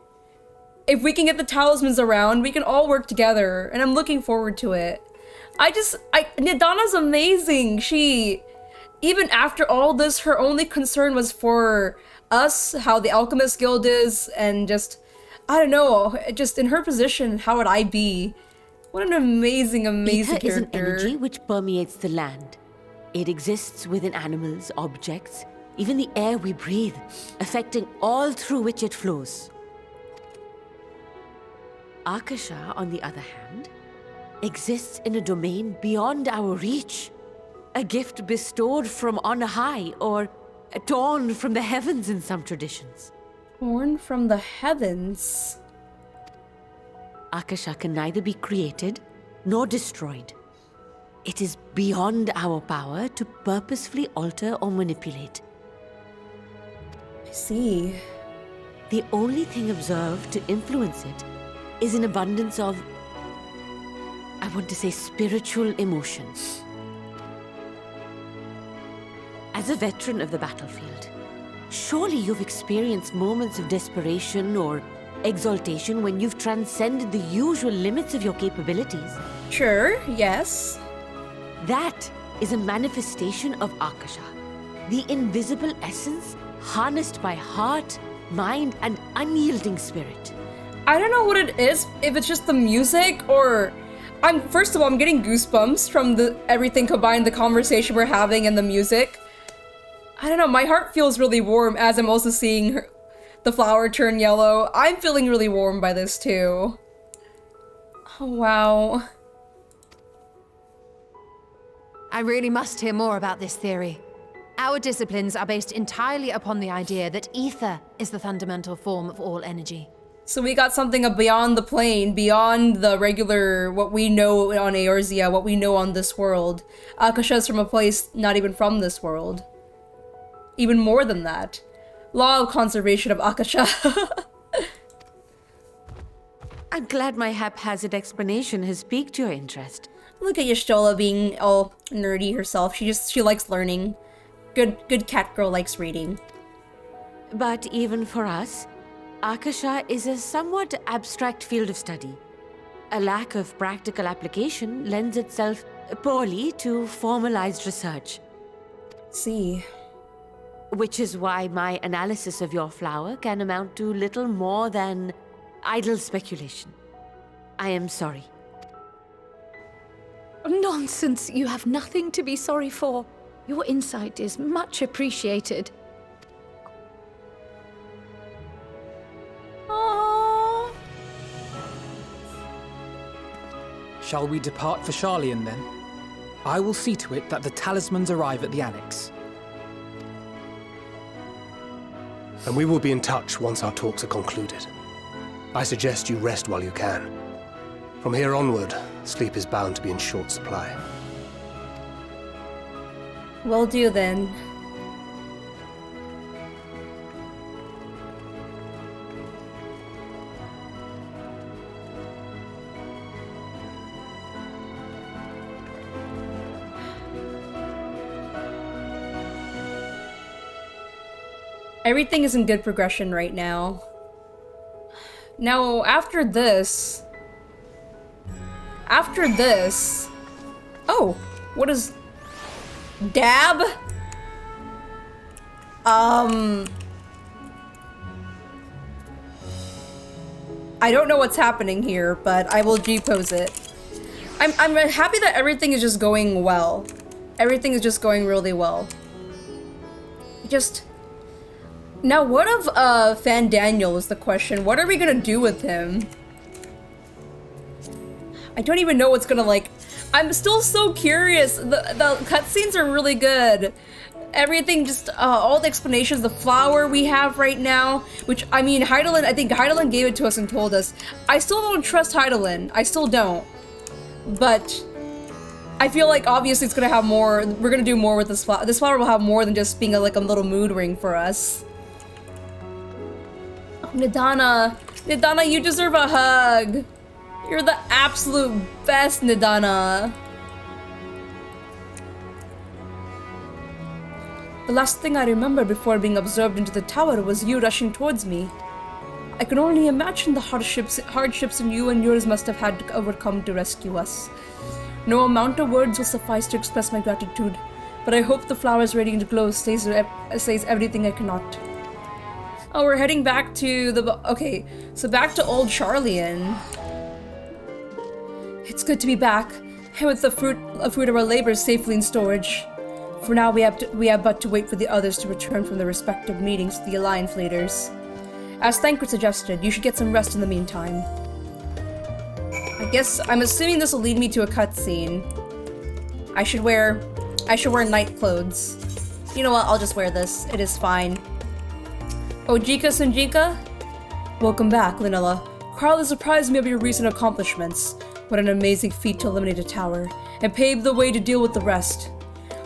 [SPEAKER 1] If we can get the talismans around, we can all work together, and I'm looking forward to it. Nidana's amazing. Even after all this, her only concern was for us, how the Alchemist Guild is, and just, I don't know, just in her position, how would I be? What an amazing
[SPEAKER 16] Ether
[SPEAKER 1] character.
[SPEAKER 16] is an energy which permeates the land. It exists within animals, objects, even the air we breathe, affecting all through which it flows. Akasha, on the other hand, exists in a domain beyond our reach. A gift bestowed from on high, or torn from the heavens in some traditions.
[SPEAKER 1] Torn from the heavens?
[SPEAKER 16] Akasha can neither be created nor destroyed. It is beyond our power to purposefully alter or manipulate.
[SPEAKER 1] I see.
[SPEAKER 16] The only thing observed to influence it is an abundance of, I want to say, spiritual emotions. As a veteran of the battlefield, surely you've experienced moments of desperation or exaltation when you've transcended the usual limits of your capabilities.
[SPEAKER 1] Sure, yes.
[SPEAKER 16] That is a manifestation of Akasha, the invisible essence harnessed by heart, mind, and unyielding spirit.
[SPEAKER 1] I don't know what it is, if it's just the music or... First of all, I'm getting goosebumps from everything combined, the conversation we're having and the music. I don't know, my heart feels really warm as I'm also seeing the flower turn yellow. I'm feeling really warm by this too. Oh, wow.
[SPEAKER 3] I really must hear more about this theory. Our disciplines are based entirely upon the idea that ether is the fundamental form of all energy.
[SPEAKER 1] So we got something beyond the plane, beyond the regular, what we know on Eorzea, what we know on this world. Akasha's from a place not even from this world. Even more than that. Law of conservation of Akasha.
[SPEAKER 16] I'm glad my haphazard explanation has piqued your interest.
[SPEAKER 1] Look at Y'shtola being all nerdy herself. She likes learning. Good cat girl likes reading.
[SPEAKER 16] But even for us, Akasha is a somewhat abstract field of study. A lack of practical application lends itself poorly to formalized research.
[SPEAKER 1] See.
[SPEAKER 16] Which is why my analysis of your flower can amount to little more than idle speculation. I am sorry.
[SPEAKER 2] Nonsense! You have nothing to be sorry for. Your insight is much appreciated.
[SPEAKER 1] Aww.
[SPEAKER 4] Shall we depart for Sharlayan then? I will see to it that the talismans arrive at the Annex.
[SPEAKER 6] And we will be in touch once our talks are concluded. I suggest you rest while you can. From here onward, sleep is bound to be in short supply.
[SPEAKER 1] Will do then. Everything is in good progression right now. Now, after this... Oh, what is... Dab? I don't know what's happening here, but I will G-pose it. I'm happy that everything is just going well. Everything is just going really well. Now, what of Fandaniel is the question. What are we gonna do with him? I don't even know what's gonna, like... I'm still so curious. The cutscenes are really good. Everything just, all the explanations, the flower we have right now, which, I mean, I think Heidelin gave it to us and told us. I still don't trust Heidelin. I still don't. But I feel like obviously it's gonna have more, we're gonna do more with this flower. This flower will have more than just being like a little mood ring for us. Oh, Nidana. Nidana, you deserve a hug. You're the absolute best, Nidana. The last thing I remember before being absorbed into the tower was you rushing towards me. I can only imagine the hardships you and yours must have had to overcome to rescue us. No amount of words will suffice to express my gratitude, but I hope the flower's radiant glow says everything I cannot. Oh, we're heading back to the... Okay, so back to old Sharlayan. It's good to be back, and with the fruit of our labors safely in storage. For now, we have but to wait for the others to return from their respective meetings to the Alliance leaders. As Thancred suggested, you should get some rest in the meantime. I'm assuming this will lead me to a cutscene. I should wear night clothes. You know what, I'll just wear this. It is fine. Ojika Sunjika? Welcome back, Linella. Carl has surprised me of your recent accomplishments. What an amazing feat to eliminate a tower, and pave the way to deal with the rest.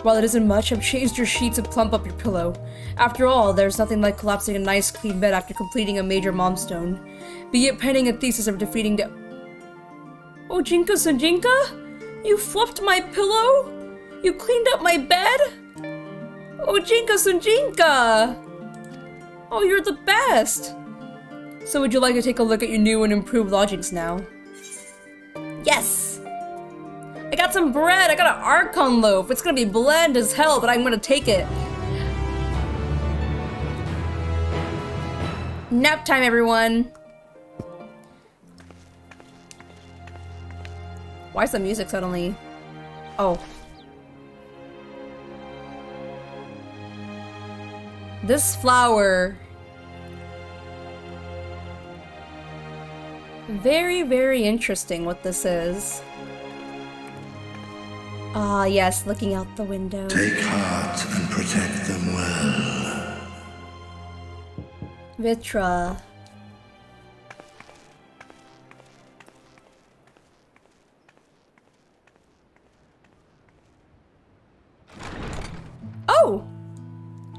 [SPEAKER 1] While it isn't much, I've changed your sheets and plump up your pillow. After all, there's nothing like collapsing a nice clean bed after completing a major milestone. Be it penning a thesis or defeating the— Oh, Jinka Sunjinka? You fluffed my pillow? You cleaned up my bed? Oh, Jinka Sunjinka! Oh, you're the best! So would you like to take a look at your new and improved lodgings now? Yes! I got some bread! I got an Archon loaf! It's gonna be bland as hell, but I'm gonna take it. Nap time, everyone! Why is the music suddenly... Oh. This flower... Very, very interesting what this is. Ah, yes, looking out the window.
[SPEAKER 15] Take heart and protect them well.
[SPEAKER 1] Vtra. Oh!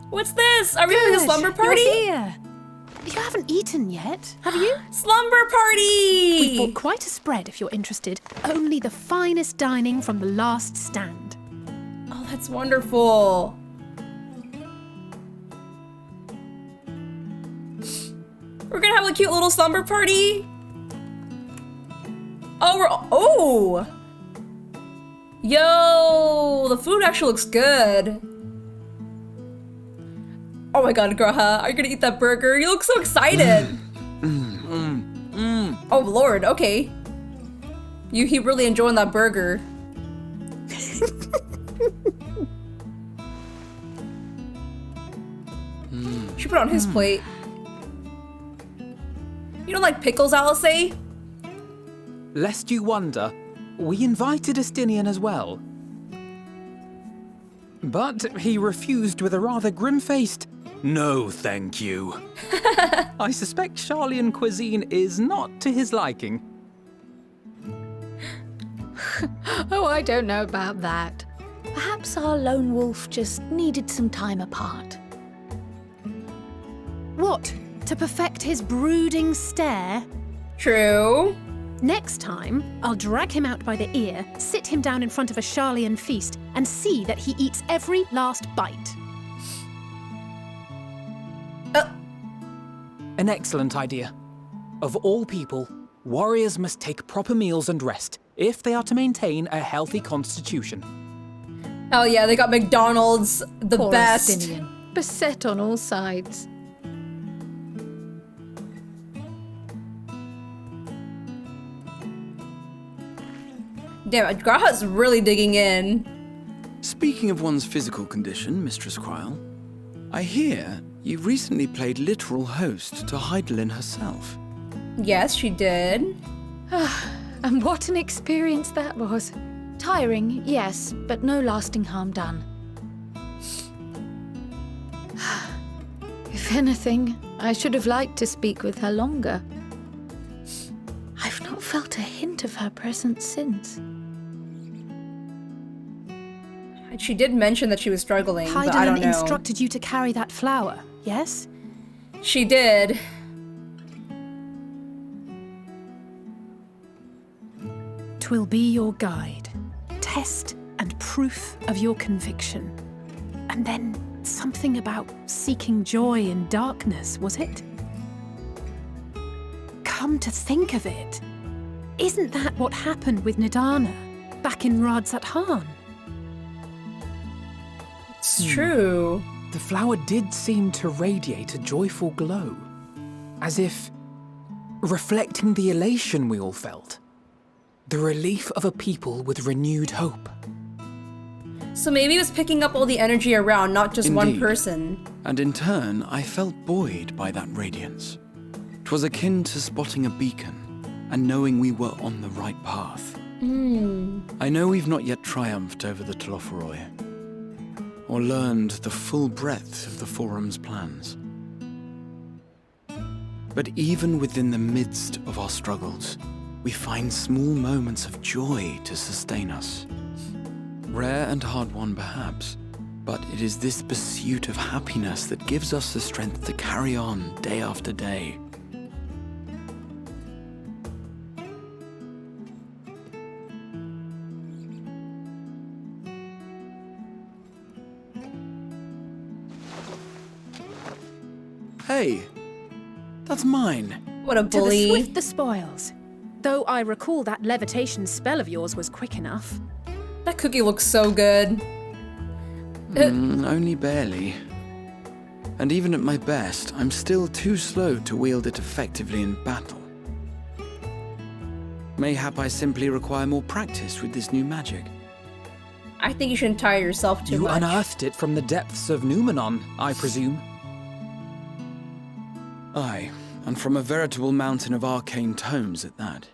[SPEAKER 1] What's this? Are we having a slumber party?
[SPEAKER 17] You're here. You haven't eaten yet, have you?
[SPEAKER 1] Slumber party!
[SPEAKER 17] We've bought quite a spread if you're interested. Only the finest dining from the last stand.
[SPEAKER 1] Oh, that's wonderful. We're gonna have a cute little slumber party. Oh, Yo, the food actually looks good. Oh my god, Graha, are you gonna eat that burger? You look so excited. Oh lord, okay. You keep really enjoying that burger. Should put it on his plate. You don't like pickles, Alice?
[SPEAKER 4] Lest you wonder, we invited Estinian as well. But he refused with a rather grim-faced, "No, thank you." I suspect Charlian cuisine is not to his liking.
[SPEAKER 2] Oh, I don't know about that. Perhaps our lone wolf just needed some time apart.
[SPEAKER 17] What? To perfect his brooding stare?
[SPEAKER 1] True.
[SPEAKER 17] Next time, I'll drag him out by the ear, sit him down in front of a Charlian feast, and see that he eats every last bite.
[SPEAKER 4] An excellent idea. Of all people, warriors must take proper meals and rest if they are to maintain a healthy constitution.
[SPEAKER 1] Oh yeah, they got McDonald's, the
[SPEAKER 2] Poor
[SPEAKER 1] best.
[SPEAKER 2] Estinian, beset on all sides.
[SPEAKER 1] Damn, Graha's really digging in.
[SPEAKER 7] Speaking of one's physical condition, Mistress Kryl, I hear you recently played literal host to Heidelin herself.
[SPEAKER 1] Yes, she did.
[SPEAKER 2] And what an experience that was. Tiring, yes, but no lasting harm done. If anything, I should have liked to speak with her longer. I've not felt a hint of her presence since.
[SPEAKER 1] She did mention that she was struggling, but I don't
[SPEAKER 17] Heidelin
[SPEAKER 1] know.
[SPEAKER 17] instructed you to carry that flower, yes?
[SPEAKER 1] She did.
[SPEAKER 17] Twill be your guide, test and proof of your conviction. And then something about seeking joy in darkness, was it? Come to think of it, isn't that what happened with Nidana back in RADS-AT-HAN?
[SPEAKER 1] It's true.
[SPEAKER 4] The flower did seem to radiate a joyful glow, as if reflecting the elation we all felt. The relief of a people with renewed hope.
[SPEAKER 1] So maybe it was picking up all the energy around, not just one
[SPEAKER 7] Indeed.
[SPEAKER 1] person.
[SPEAKER 7] And in turn, I felt buoyed by that radiance. 'Twas akin to spotting a beacon and knowing we were on the right path. I know we've not yet triumphed over the Telophoroi, or learned the full breadth of the Forum's plans. But even within the midst of our struggles, we find small moments of joy to sustain us. Rare and hard-won, perhaps, but it is this pursuit of happiness that gives us the strength to carry on day after day. Hey, that's mine.
[SPEAKER 1] What a
[SPEAKER 17] To the
[SPEAKER 1] bully.
[SPEAKER 17] swift the spoils. Though I recall that levitation spell of yours was quick enough.
[SPEAKER 1] That cookie looks so good.
[SPEAKER 7] Only barely. And even at my best, I'm still too slow to wield it effectively in battle. Mayhap I simply require more practice with this new magic.
[SPEAKER 1] I think you shouldn't tire yourself too
[SPEAKER 4] You
[SPEAKER 1] much.
[SPEAKER 4] unearthed it from the depths of Numenon, I presume.
[SPEAKER 7] Aye, and from a veritable mountain of arcane tomes at that.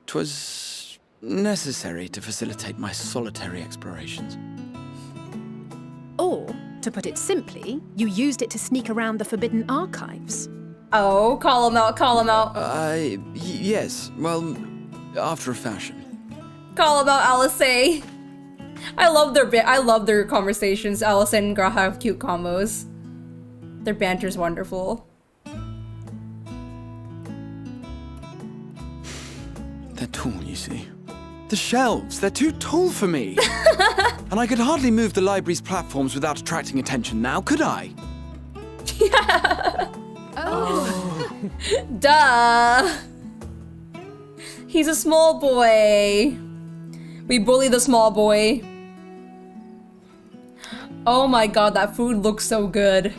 [SPEAKER 7] 'Twas necessary to facilitate my solitary explorations.
[SPEAKER 17] Or, to put it simply, you used it to sneak around the Forbidden Archives.
[SPEAKER 1] Oh, call him out, call him out.
[SPEAKER 7] Yes, well, after a fashion.
[SPEAKER 1] Call him out, Alice. I love their conversations. Alice and Gra have cute combos. Their banter's wonderful.
[SPEAKER 7] They're tall, you see. The shelves, they're too tall for me. And I could hardly move the library's platforms without attracting attention now, could I?
[SPEAKER 1] Oh. Duh. He's a small boy. We bully the small boy. Oh my god, that food looks so good.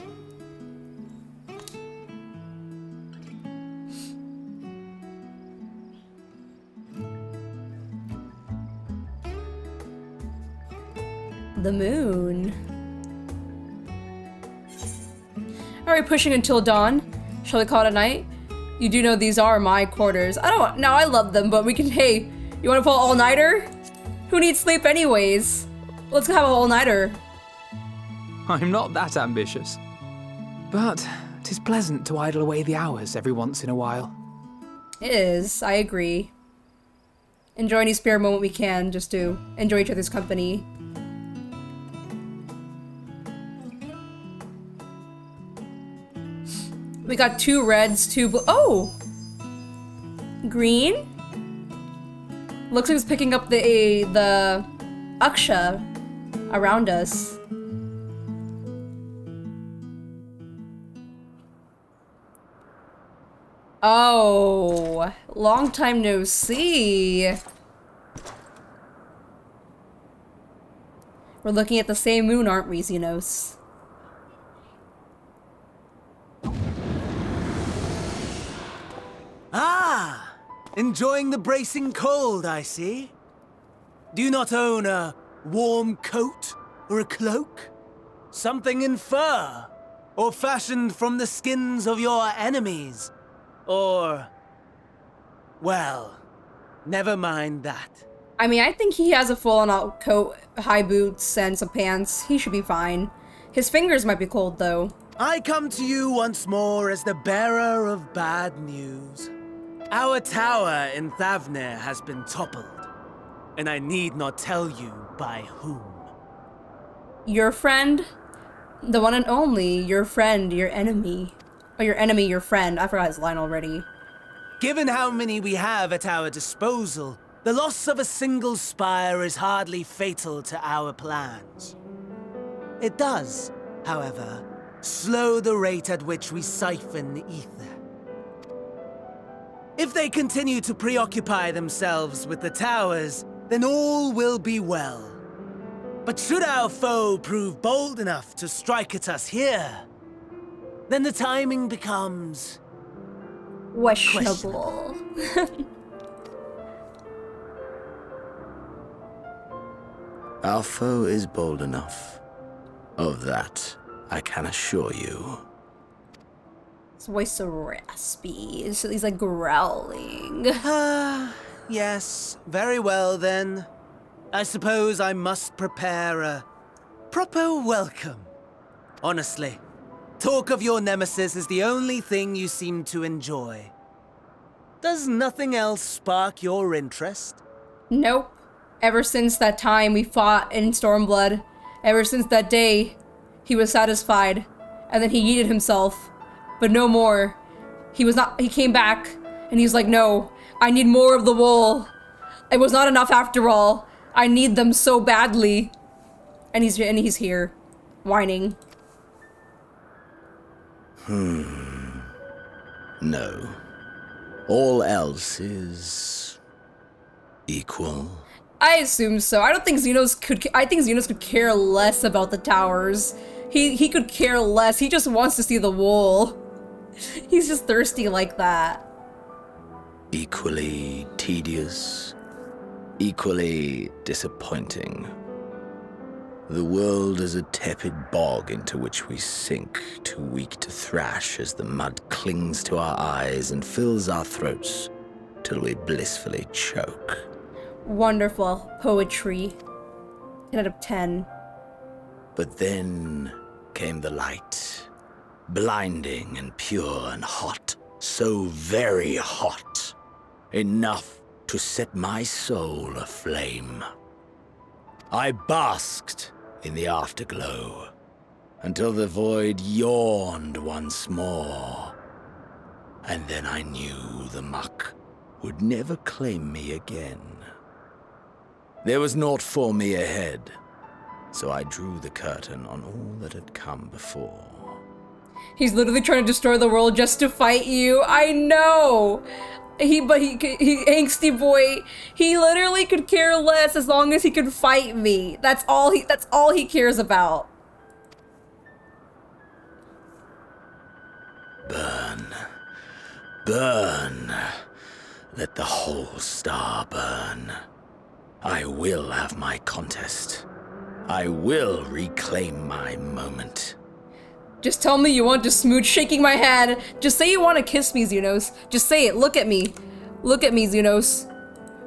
[SPEAKER 1] The moon. Are we pushing until dawn? Shall we call it a night? You do know these are my quarters. I love them, but we can, hey, you wanna pull an all-nighter? Who needs sleep anyways? Let's have an all-nighter.
[SPEAKER 4] I'm not that ambitious. But 'tis pleasant to idle away the hours every once in a while.
[SPEAKER 1] It is, I agree. Enjoy any spare moment we can, just to enjoy each other's company. We got 2 reds, 2 blue. Oh! Green? Looks like it's picking up the Aksha around us. Oh, long time no see. We're looking at the same moon, aren't we, Xenos?
[SPEAKER 18] Ah! Enjoying the bracing cold, I see. Do you not own a warm coat or a cloak? Something in fur? Or fashioned from the skins of your enemies? Or... well, never mind that.
[SPEAKER 1] I mean, I think he has a full-on coat, high boots, and some pants. He should be fine. His fingers might be cold, though.
[SPEAKER 18] I come to you once more as the bearer of bad news. Our tower in Thavnir has been toppled, and I need not tell you by whom.
[SPEAKER 1] Your friend? The one and only, your friend, your enemy. Or your enemy, your friend. I forgot his line already.
[SPEAKER 18] Given how many we have at our disposal, the loss of a single spire is hardly fatal to our plans. It does, however, slow the rate at which we siphon ether. If they continue to preoccupy themselves with the towers, then all will be well. But should our foe prove bold enough to strike at us here, then the timing becomes...
[SPEAKER 1] questionable.
[SPEAKER 5] Our foe is bold enough. Of that, I can assure you.
[SPEAKER 1] His voice so raspy. He's like growling.
[SPEAKER 18] Yes, very well then. I suppose I must prepare a proper welcome. Honestly, talk of your nemesis is the only thing you seem to enjoy. Does nothing else spark your interest?
[SPEAKER 1] Nope. Ever since that time we fought in Stormblood, ever since that day, he was satisfied. And then he yeeted himself. But no more. He came back, and he's like, no, I need more of the wool. It was not enough after all. I need them so badly. And he's here, whining.
[SPEAKER 19] No. All else is equal.
[SPEAKER 1] I assume so. I don't think Xenos could. I think Xenos could care less about the towers. He could care less. He just wants to see the wool. He's just thirsty like that.
[SPEAKER 19] Equally tedious. Equally disappointing. The world is a tepid bog into which we sink, too weak to thrash as the mud clings to our eyes and fills our throats till we blissfully choke.
[SPEAKER 1] Wonderful poetry. 10 out of 10.
[SPEAKER 19] But then came the light, blinding and pure and hot, so very hot, enough to set my soul aflame. I basked in the afterglow until the void yawned once more, and then I knew the muck would never claim me again. There was naught for me ahead, so I drew the curtain on all that had come before.
[SPEAKER 1] He's literally trying to destroy the world just to fight you. I know. He angsty boy. He literally could care less as long as he could fight me. That's all he cares about.
[SPEAKER 19] Burn. Burn. Let the whole star burn. I will have my contest. I will reclaim my moment.
[SPEAKER 1] Just tell me you want to smooch, shaking my head. Just say you want to kiss me, Xenos. Just say it. Look at me. Look at me, Xenos.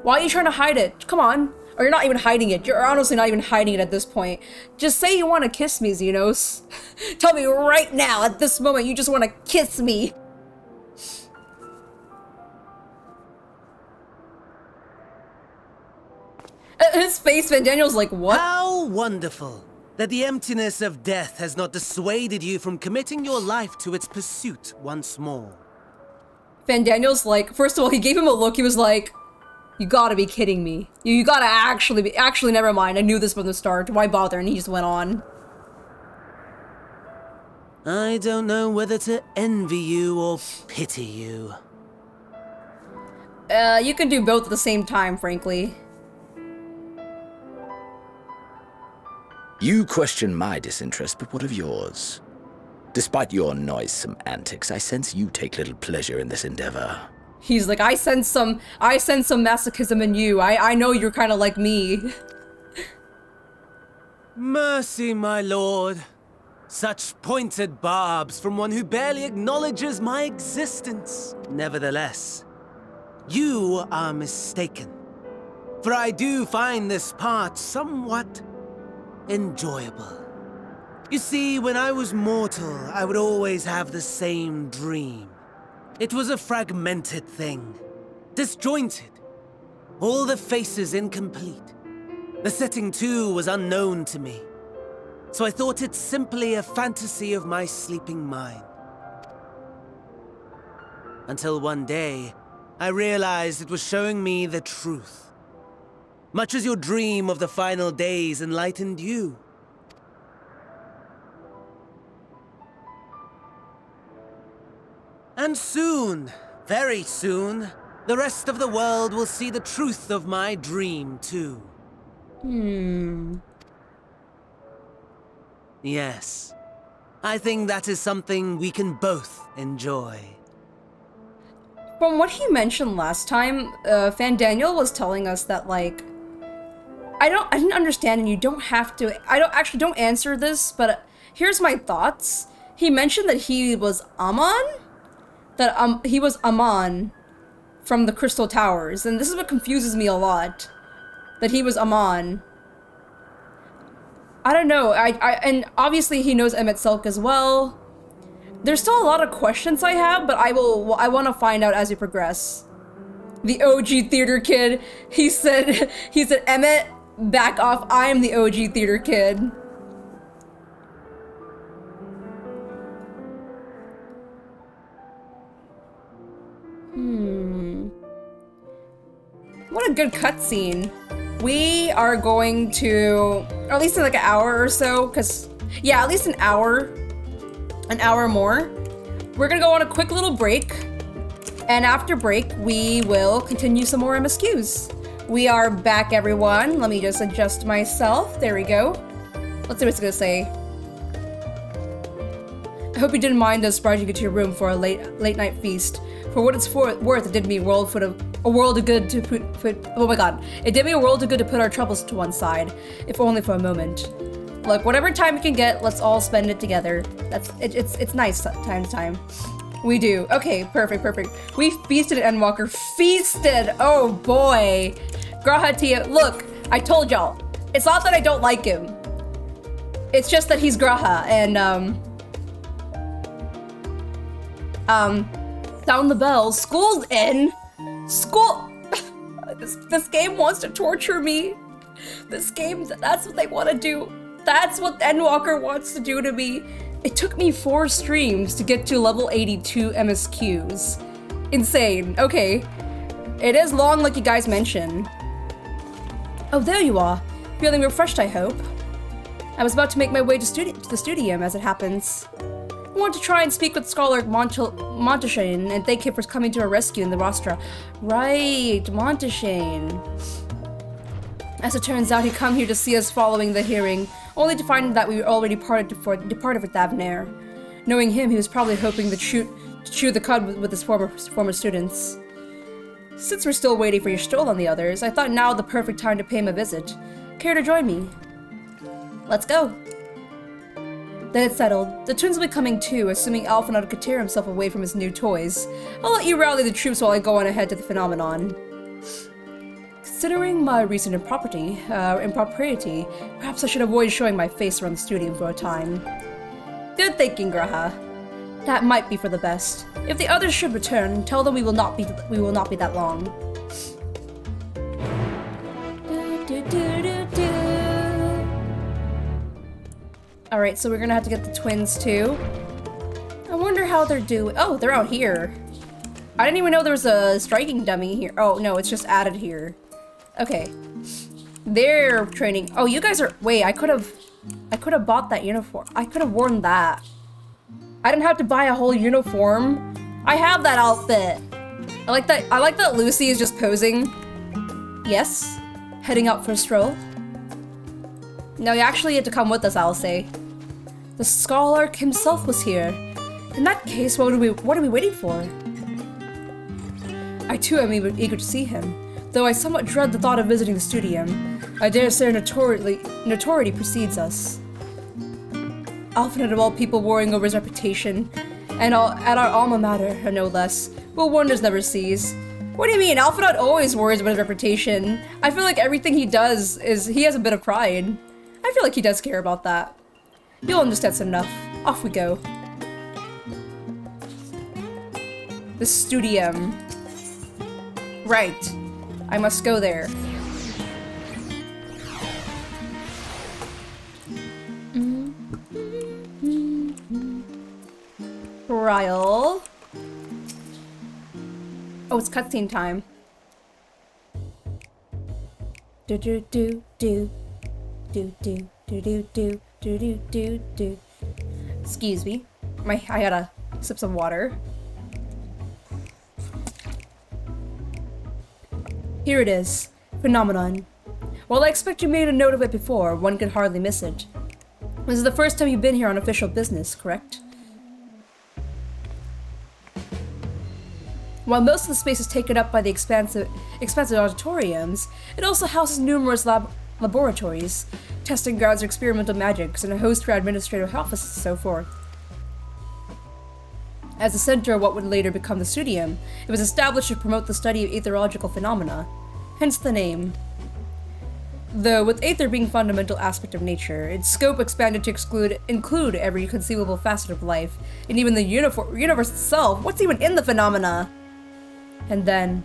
[SPEAKER 1] Why are you trying to hide it? Come on. Or you're not even hiding it. You're honestly not even hiding it at this point. Just say you want to kiss me, Xenos. Tell me right now, at this moment, you just want to kiss me. His face, Van Daniel's like, what?
[SPEAKER 18] How wonderful that the emptiness of death has not dissuaded you from committing your life to its pursuit once more.
[SPEAKER 1] Van Daniel's like, first of all, he gave him a look. He was like, you gotta be kidding me. You gotta actually, never mind. I knew this from the start. Why bother? And he just went on.
[SPEAKER 18] I don't know whether to envy you or pity you.
[SPEAKER 1] You can do both at the same time, frankly.
[SPEAKER 19] You question my disinterest, but what of yours? Despite your noisome antics, I sense you take little pleasure in this endeavor.
[SPEAKER 1] He's like, I sense some masochism in you. I know you're kind of like me.
[SPEAKER 18] Mercy, my lord. Such pointed barbs from one who barely acknowledges my existence. Nevertheless, you are mistaken. For I do find this part somewhat enjoyable. You see, when I was mortal, I would always have the same dream. It was a fragmented thing, disjointed, all the faces incomplete. The setting too was unknown to me, so I thought it simply a fantasy of my sleeping mind. Until one day, I realized it was showing me the truth. Much as your dream of the final days enlightened you. And soon, very soon, the rest of the world will see the truth of my dream too. Yes, I think that is something we can both enjoy.
[SPEAKER 1] From what he mentioned last time, Van Daniel was telling us that, like, I didn't understand, and you don't have to, don't answer this, but here's my thoughts. He mentioned that he was Amon? That he was Amon from the Crystal Towers, and this is what confuses me a lot. That he was Amon. I don't know, and obviously he knows Emmett Selk as well. There's still a lot of questions I have, but I want to find out as we progress. The OG theater kid. He said, Emmett, back off. I'm the OG theater kid. What a good cutscene. We are going to, or at least in like an hour or so, because, yeah, at least an hour more. We're gonna go on a quick little break, and after break, we will continue some more MSQs. We are back, everyone. Let me just adjust myself. There we go. Let's see what it's gonna say. I hope you didn't mind us barging into your room for a late night feast. For what it's worth, it did me a world of good to put oh my god. It did me a world of good to put our troubles to one side, if only for a moment. Look, whatever time we can get, let's all spend it together. It's nice time to time. We do. Okay, perfect. We feasted at Endwalker. Feasted! Oh boy. Graha Tia, look, I told y'all. It's not that I don't like him. It's just that he's Graha, and sound the bell. School's in. School. This game wants to torture me. This game, that's what they want to do. That's what Endwalker wants to do to me. It took me 4 streams to get to level 82 MSQs. Insane. Okay. It is long like you guys mentioned. Oh, there you are. Feeling refreshed, I hope. I was about to make my way to the studio, as it happens. I want to try and speak with Scholar Monteshane and thank him for coming to our rescue in the Rostra. Right, Monteshane. As it turns out, he come here to see us following the hearing, only to find that we were already departed with Avner. Knowing him, he was probably hoping to chew the cud with his former students. Since we're still waiting for your stroll on the others, I thought now the perfect time to pay him a visit. Care to join me? Let's go. Then it's settled. The twins will be coming too, assuming Alphinaud could tear himself away from his new toys. I'll let you rally the troops while I go on ahead to the phenomenon. Considering my recent impropriety, perhaps I should avoid showing my face around the studio for a time. Good thinking, Graha. That might be for the best. If the others should return, tell them we will not be that long. Alright, so we're gonna have to get the twins too. I wonder how they're doing. Oh, they're out here. I didn't even know there was a striking dummy here. Oh, no, it's just added here. Okay. They're training. Oh, you guys are. Wait, I could have bought that uniform. I could have worn that. I didn't have to buy a whole uniform. I have that outfit. I like that Lucy is just posing. Yes. Heading out for a stroll. No, you actually had to come with us, I'll say. The Scholar himself was here. In that case, what are we waiting for? I too am eager to see him, though I somewhat dread the thought of visiting the studio. I dare say notoriety precedes us. Alphinaud of all people worrying over his reputation, and at our alma mater, no less, will wonders never cease. What do you mean? Alphinaud always worries about his reputation. I feel like everything he does is he has a bit of pride. I feel like he does care about that. You'll understand soon enough. Off we go. The studio. Right. I must go there. Trial. Oh, it's cutscene time. Do do do do do do do do do do do do do. Excuse me. I gotta sip some water. Here it is. Phenomenon. While I expect you made a note of it before, one could hardly miss it. This is the first time you've been here on official business, correct? While most of the space is taken up by the expansive auditoriums, it also houses numerous laboratories, testing grounds for experimental magics, and a host for administrative offices and so forth. As the center of what would later become the studium, it was established to promote the study of aetherological phenomena, hence the name. Though, with aether being a fundamental aspect of nature, its scope expanded to include every conceivable facet of life, and even the universe itself. What's even in the phenomena? And then,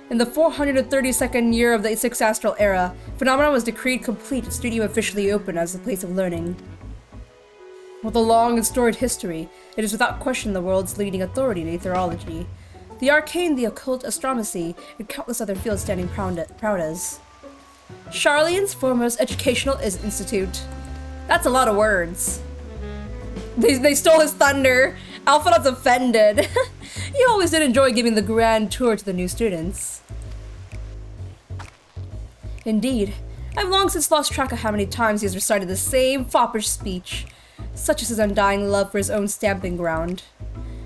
[SPEAKER 1] In the 432nd year of the 6th Astral Era, Phenomenon was decreed complete and studio officially opened as the place of learning. With a long and storied history, it is without question the world's leading authority in aetherology. The arcane, the occult, astronomy, and countless other fields standing proud as. Charlian's foremost educational institute. That's a lot of words. They stole his thunder. Alphinaud's offended. He always did enjoy giving the grand tour to the new students. Indeed, I've long since lost track of how many times he has recited the same foppish speech, such as his undying love for his own stamping ground.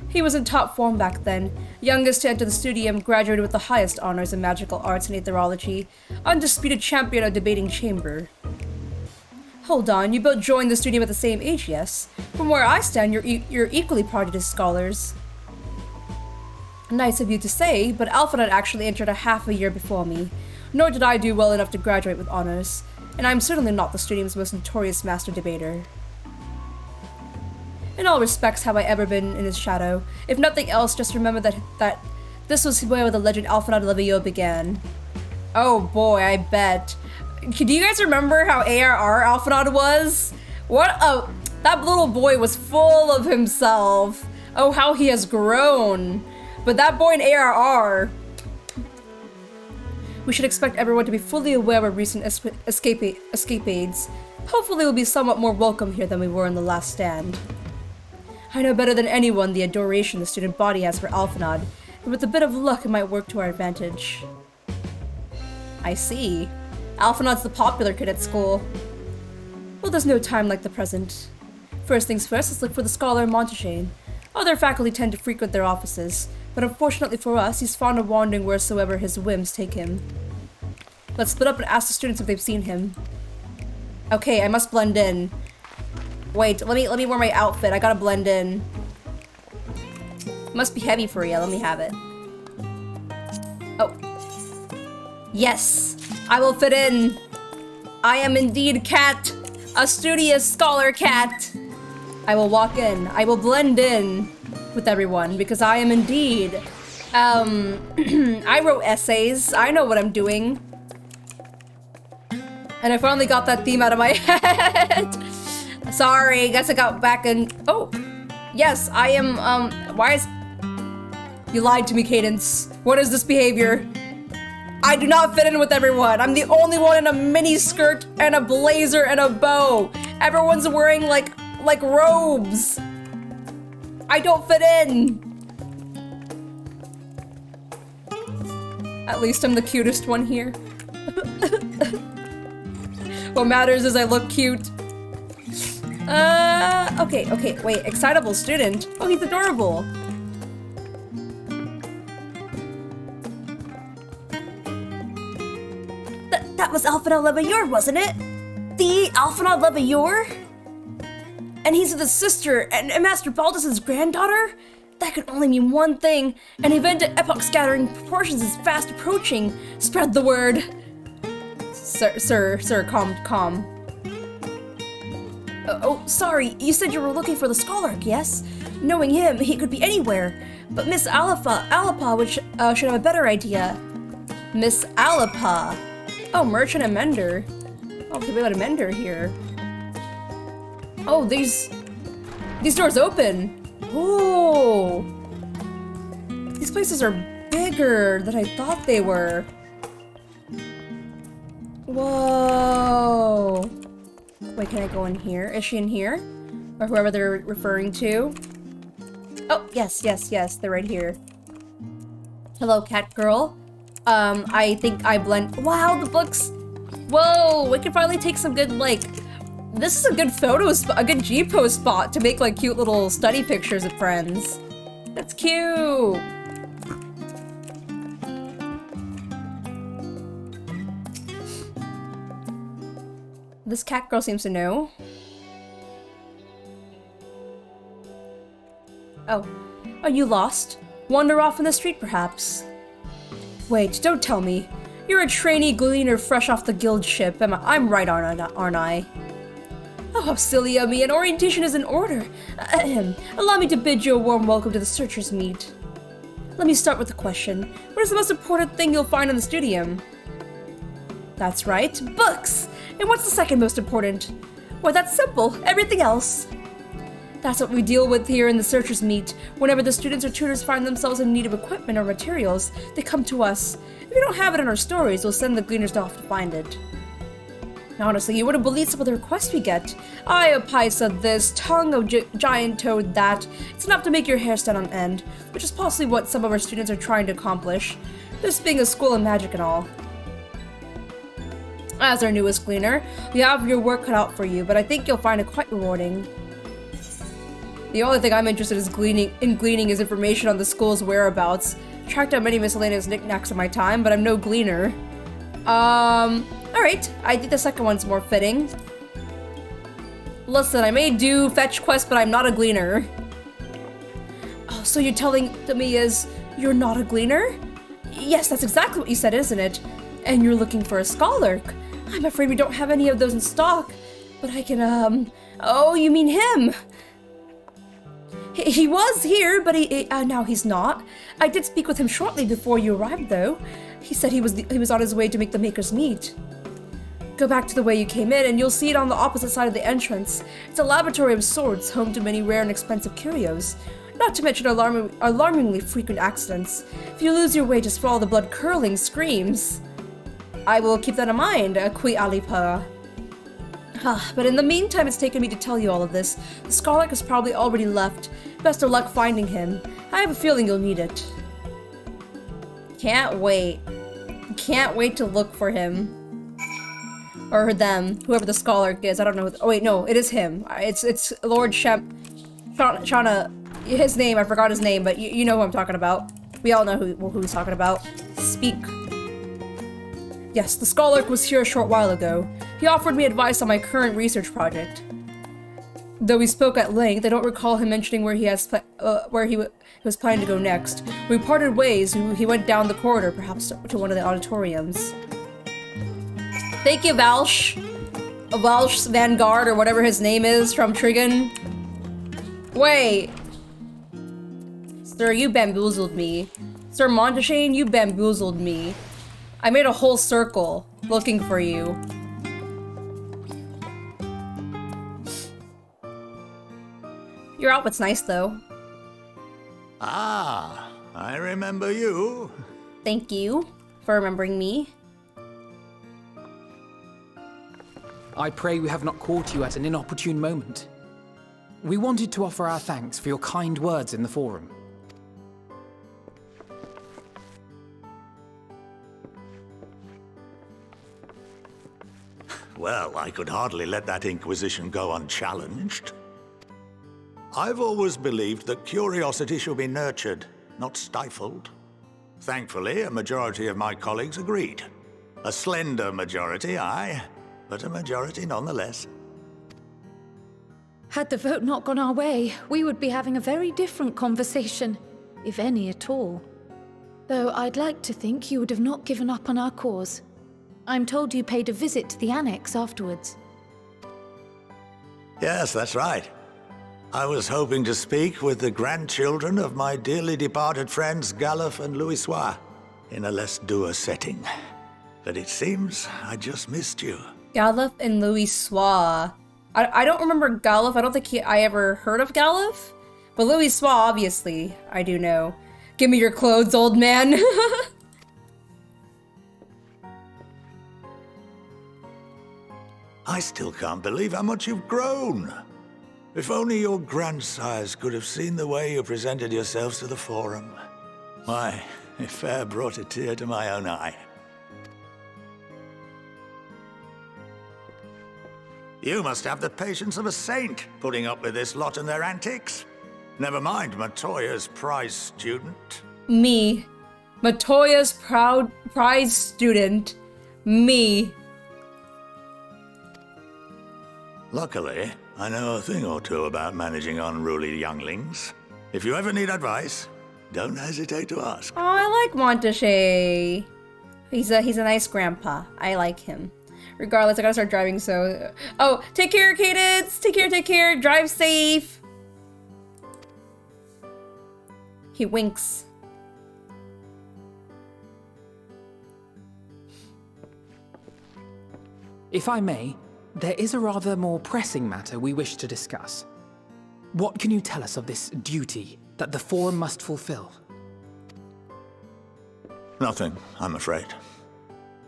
[SPEAKER 1] He was in top form back then, youngest to enter the studium, graduated with the highest honors in magical arts and aetherology, undisputed champion of debating chamber. Hold on, you both joined the studium at the same age, yes? From where I stand, you're equally prodigious scholars. Nice of you to say, but Alphinaud actually entered a half a year before me, nor did I do well enough to graduate with honors, and I'm certainly not the studium's most notorious master debater. In all respects have I ever been in his shadow. If nothing else, just remember that this was where the legend Alphinaud Leviot began. Oh boy, I bet. Do you guys remember how ARR Alphinaud was? That little boy was full of himself. Oh, how he has grown. But that boy in ARR... We should expect everyone to be fully aware of recent escapades. Hopefully we'll be somewhat more welcome here than we were in the last stand. I know better than anyone the adoration the student body has for Alphinaud, and with a bit of luck it might work to our advantage. I see. Alphinaud's the popular kid at school. Well, there's no time like the present. First things first, let's look for the scholar Montaigne. Other faculty tend to frequent their offices, but unfortunately for us, he's fond of wandering wheresoever his whims take him. Let's split up and ask the students if they've seen him. Okay, I must blend in. Wait, let me wear my outfit. I gotta blend in. Must be heavy for you. Let me have it. Oh. Yes! I will fit in! I am indeed Cat! A studious scholar cat! I will walk in. I will blend in with everyone because I am indeed... I wrote essays. I know what I'm doing. And I finally got that theme out of my head! Sorry, guess I got back in... Oh! Yes, I am, why is... You lied to me, Cadence. What is this behavior? I do not fit in with everyone. I'm the only one in a mini skirt and a blazer and a bow. Everyone's wearing like robes. I don't fit in. At least I'm the cutest one here. What matters is I look cute. Okay, wait, excitable student. Oh, he's adorable. That was Alphinaud Leviot, wasn't it? The Alphinaud Leviot? And he's the sister and Master Baldus's granddaughter? That could only mean one thing. An event at epoch-scattering proportions is fast approaching. Spread the word. Sir, calm. Oh, sorry, you said you were looking for the scholar, yes? Knowing him, he could be anywhere. But Miss Alapa should have a better idea. Miss Alapa. Oh, merchant and mender. Okay, we got a mender here. Oh, these doors open. Oh. These places are bigger than I thought they were. Whoa. Wait, can I go in here? Is she in here? Or whoever they're referring to? Oh, yes, they're right here. Hello, cat girl. I think I blend- Wow, the books! Whoa, we can finally take some good, like... This is a good photo spot, a good G-pose spot to make, like, cute little study pictures of friends. That's cute! This cat girl seems to know. Oh. Are you lost? Wander off in the street, perhaps? Wait, don't tell me. You're a trainee gleaner fresh off the guild ship. I'm right, aren't I? Oh, how silly of me. An orientation is in order. Allow me to bid you a warm welcome to the Searcher's Meet. Let me start with a question. What is the most important thing you'll find in the studium? That's right, books! And what's the second most important? Well, that's simple. Everything else. That's what we deal with here in the Searchers Meet. Whenever the students or tutors find themselves in need of equipment or materials, they come to us. If we don't have it in our stories, we'll send the gleaners off to find it. Honestly, you wouldn't believe some of the requests we get. Eye of Paisa this, tongue of giant toad that. It's enough to make your hair stand on end, which is possibly what some of our students are trying to accomplish. This being a school of magic and all. As our newest gleaner, you have your work cut out for you, but I think you'll find it quite rewarding. The only thing I'm interested in gleaning is information on the school's whereabouts. Tracked down many miscellaneous knickknacks in my time, but I'm no gleaner. Alright, I think the second one's more fitting. Listen, I may do fetch quests, but I'm not a gleaner. Oh, so you're telling me is you're not a gleaner? Yes, that's exactly what you said, isn't it? And you're looking for a scholar. I'm afraid we don't have any of those in stock, but I can, oh, you mean him? He was here, but now he's not. I did speak with him shortly before you arrived, though. He said he was on his way to make the makers meet. Go back to the way you came in, and you'll see it on the opposite side of the entrance. It's a laboratory of sorts, home to many rare and expensive curios. Not to mention alarmingly frequent accidents. If you lose your way, just follow the blood-curdling screams. I will keep that in mind, Kui Alipa. But in the meantime, it's taken me to tell you all of this. The scholar has probably already left. Best of luck finding him. I have a feeling you'll need it. Can't wait. Can't wait to look for him. Or them. Whoever the scholar is. I don't know. Oh wait, no. It is him. It's Lord Shauna. His name. I forgot his name, but you know who I'm talking about. We all know who he's talking about. Speak. Yes, the scholar was here a short while ago. He offered me advice on my current research project. Though we spoke at length, I don't recall him mentioning where he was planning to go next. We parted ways. He went down the corridor, perhaps to one of the auditoriums. Thank you, Valsh Vanguard, or whatever his name is, from Trigon. Wait. Sir, you bamboozled me. Sir Monteshane, you bamboozled me. I made a whole circle looking for you. Your outfit's nice, though.
[SPEAKER 20] Ah, I remember you.
[SPEAKER 1] Thank you for remembering me.
[SPEAKER 4] I pray we have not caught you at an inopportune moment. We wanted to offer our thanks for your kind words in the forum.
[SPEAKER 20] Well, I could hardly let that Inquisition go unchallenged. I've always believed that curiosity should be nurtured, not stifled. Thankfully, a majority of my colleagues agreed. A slender majority, aye, but a majority nonetheless.
[SPEAKER 2] Had the vote not gone our way, we would be having a very different conversation, if any at all. Though I'd like to think you would have not given up on our cause. I'm told you paid a visit to the annex afterwards.
[SPEAKER 20] Yes, that's right. I was hoping to speak with the grandchildren of my dearly departed friends Galuf and Louisoix in a less dour setting. But it seems I just missed you.
[SPEAKER 1] Galuf and Louisoix. I don't remember Galuf. I don't think I ever heard of Galuf. But Louisoix, obviously, I do know. Give me your clothes, old man.
[SPEAKER 20] I still can't believe how much you've grown. If only your grandsires could have seen the way you presented yourselves to the Forum. Why, it fair brought a tear to my own eye. You must have the patience of a saint, putting up with this lot and their antics. Never mind Matoya's prize student.
[SPEAKER 1] Me. Matoya's prize student. Me.
[SPEAKER 20] Luckily, I know a thing or two about managing unruly younglings. If you ever need advice, don't hesitate to ask.
[SPEAKER 1] Oh, I like Montache. He's a nice grandpa. I like him. Regardless, I gotta start driving, so... Oh, take care, Cadence! Take care! Drive safe! He winks.
[SPEAKER 4] If I may, there is a rather more pressing matter we wish to discuss. What can you tell us of this duty that the Forum must fulfill?
[SPEAKER 20] Nothing, I'm afraid.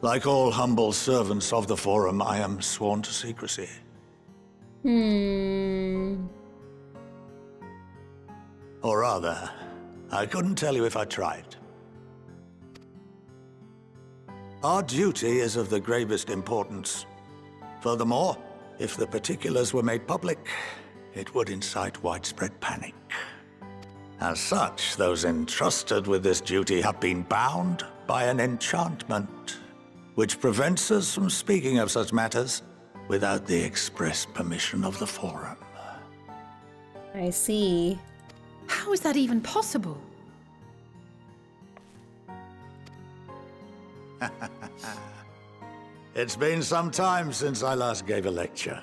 [SPEAKER 20] Like all humble servants of the Forum, I am sworn to secrecy. Or rather, I couldn't tell you if I tried. Our duty is of the gravest importance. Furthermore, if the particulars were made public, it would incite widespread panic. As such, those entrusted with this duty have been bound by an enchantment, which prevents us from speaking of such matters without the express permission of the Forum.
[SPEAKER 1] I see.
[SPEAKER 17] How is that even possible?
[SPEAKER 20] It's been some time since I last gave a lecture.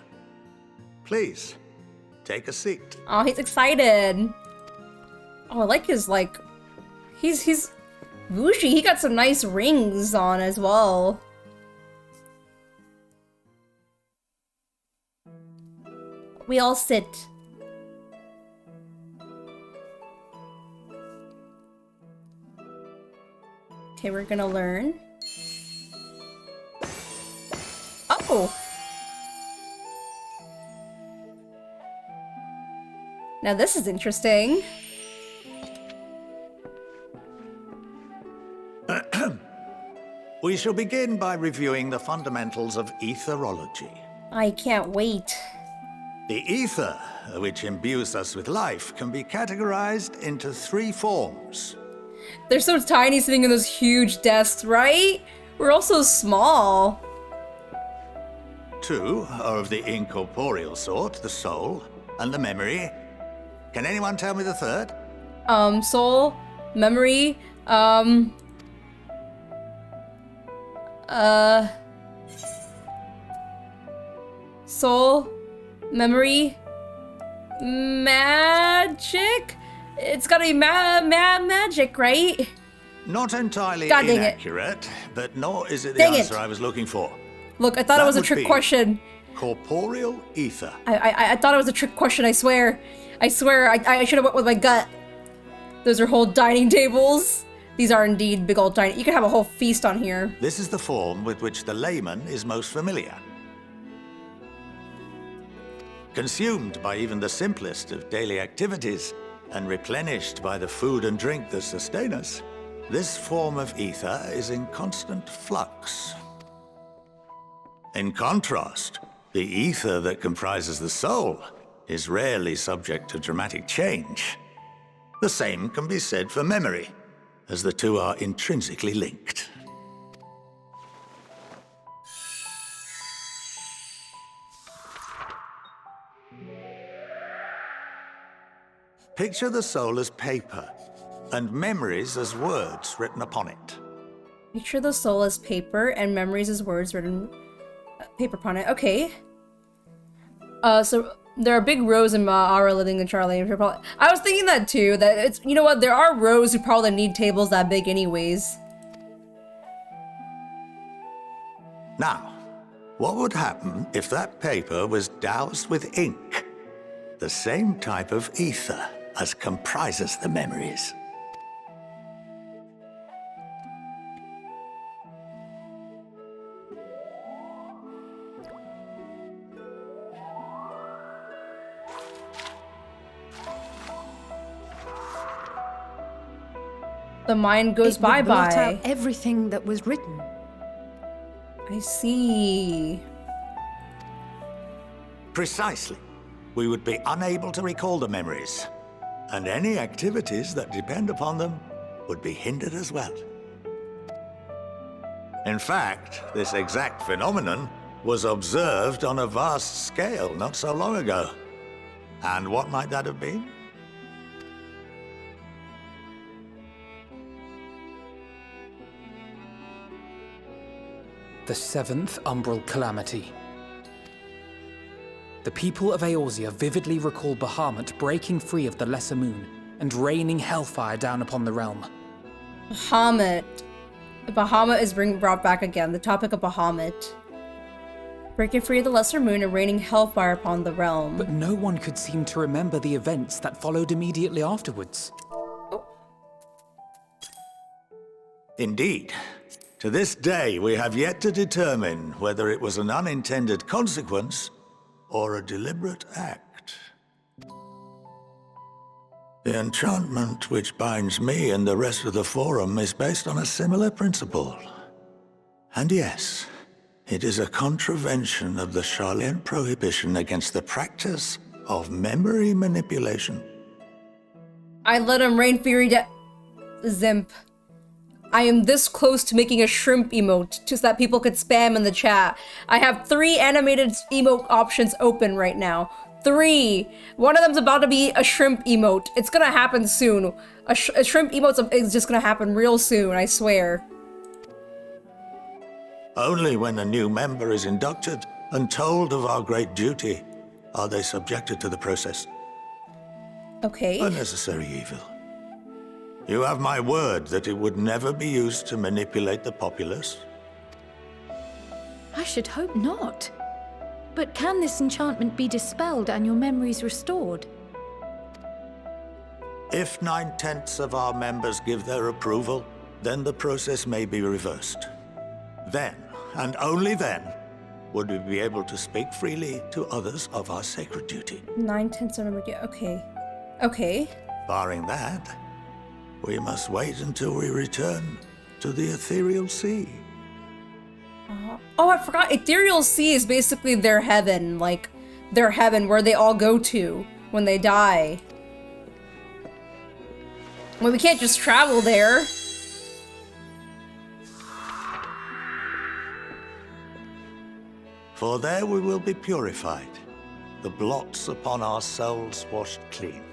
[SPEAKER 20] Please, take a seat.
[SPEAKER 1] Oh, he's excited. Oh, I like his, like... He's Wuxi. He got some nice rings on as well. We all sit. Okay, we're gonna learn. Oh! Now this is interesting.
[SPEAKER 20] We shall begin by reviewing the fundamentals of etherology.
[SPEAKER 1] I can't wait.
[SPEAKER 20] The ether, which imbues us with life, can be categorized into 3 forms.
[SPEAKER 1] They're so tiny sitting in those huge desks, right? We're all so small.
[SPEAKER 20] 2 are of the incorporeal sort, the soul and the memory. Can anyone tell me the third?
[SPEAKER 1] Soul, memory, soul, memory, magic? It's gotta be magic, right?
[SPEAKER 20] Not entirely
[SPEAKER 1] God dang it.
[SPEAKER 20] inaccurate, but nor is it the
[SPEAKER 1] Dang it.
[SPEAKER 20] answer I was looking for.
[SPEAKER 1] Look, I thought
[SPEAKER 20] That
[SPEAKER 1] it was a
[SPEAKER 20] would
[SPEAKER 1] trick
[SPEAKER 20] be
[SPEAKER 1] question.
[SPEAKER 20] Corporeal ether.
[SPEAKER 1] I thought it was a trick question, I swear. I swear, I should have went with my gut. Those are whole dining tables. These are indeed big old dining. You could have a whole feast on here.
[SPEAKER 20] This is the form with which the layman is most familiar. Consumed by even the simplest of daily activities, and replenished by the food and drink that sustain us, this form of ether is in constant flux. In contrast, the ether that comprises the soul is rarely subject to dramatic change. The same can be said for memory, as the two are intrinsically linked. Picture the soul as paper, and memories as words written upon it.
[SPEAKER 1] Picture the soul as paper and memories as words written paper upon it. Okay. So there are big rows in our living in Charlie. I was thinking that too. That it's, you know what? There are rows who probably need tables that big anyways.
[SPEAKER 20] Now, what would happen if that paper was doused with ink? The same type of ether as comprises the memories.
[SPEAKER 1] The mind goes
[SPEAKER 17] It would blot
[SPEAKER 1] bye-bye.
[SPEAKER 17] out everything that was written.
[SPEAKER 1] I see.
[SPEAKER 20] Precisely. We would be unable to recall the memories, and any activities that depend upon them would be hindered as well. In fact, this exact phenomenon was observed on a vast scale not so long ago. And what might that have been?
[SPEAKER 4] The 7th Umbral Calamity. The people of Eorzea vividly recall Bahamut breaking free of the Lesser Moon and raining hellfire down upon the realm.
[SPEAKER 1] Bahamut. Bahamut is brought back again. The topic of Bahamut. breaking free of the Lesser Moon and raining hellfire upon the realm.
[SPEAKER 4] But no one could seem to remember the events that followed immediately afterwards.
[SPEAKER 20] Indeed. To this day, we have yet to determine whether it was an unintended consequence or a deliberate act. The enchantment which binds me and the rest of the Forum is based on a similar principle. And yes, it is a contravention of the Charlian prohibition against the practice of memory manipulation.
[SPEAKER 1] I let him rain fury Zimp. I am this close to making a shrimp emote just that people could spam in the chat. I have 3 animated emote options open right now. 3. One of them's about to be a shrimp emote. It's gonna happen soon. A shrimp emote is just gonna happen real soon, I swear.
[SPEAKER 20] Only when a new member is inducted and told of our great duty are they subjected to the process.
[SPEAKER 1] Okay.
[SPEAKER 20] Unnecessary evil. You have my word that it would never be used to manipulate the populace.
[SPEAKER 2] I should hope not. But can this enchantment be dispelled and your memories restored?
[SPEAKER 20] If 9/10 of our members give their approval, then the process may be reversed. Then, and only then, would we be able to speak freely to others of our sacred duty.
[SPEAKER 1] 9/10 of them, okay. Okay.
[SPEAKER 20] Barring that, we must wait until we return to the Ethereal Sea.
[SPEAKER 1] Oh, I forgot. Ethereal Sea is basically their heaven, like, their heaven where they all go to when they die. Well, we can't just travel there.
[SPEAKER 20] For there we will be purified, the blots upon our souls washed clean.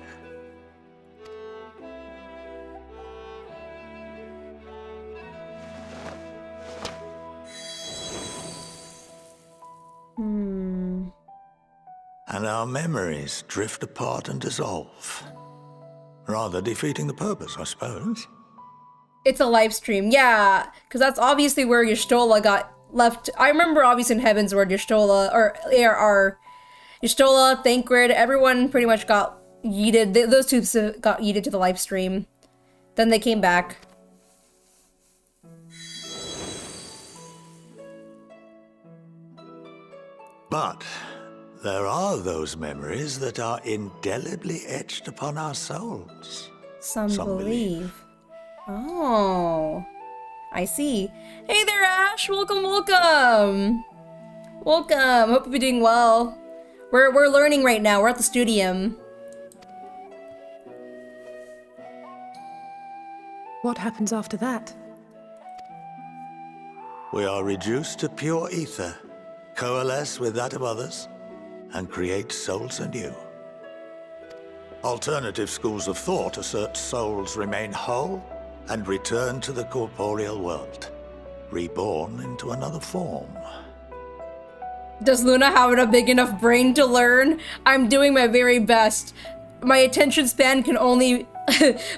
[SPEAKER 20] And our memories drift apart and dissolve. Rather defeating the purpose, I suppose.
[SPEAKER 1] It's a live stream, yeah, because that's obviously where Y'shtola got left. I remember obviously in Heavens where Y'shtola, or ARR, Y'shtola, Thancred, everyone pretty much got yeeted. Those two got yeeted to the live stream. Then they came back.
[SPEAKER 20] But there are those memories that are indelibly etched upon our souls.
[SPEAKER 1] Some believe. Oh, I see. Hey there, Ash. Welcome, welcome. Welcome. Hope you're doing well. We're learning right now. We're at the studium.
[SPEAKER 17] What happens after that?
[SPEAKER 20] We are reduced to pure ether, coalesce with that of others, and create souls anew. Alternative schools of thought assert souls remain whole and return to the corporeal world, reborn into another form.
[SPEAKER 1] Does Luna have a big enough brain to learn? I'm doing my very best. My attention span can only...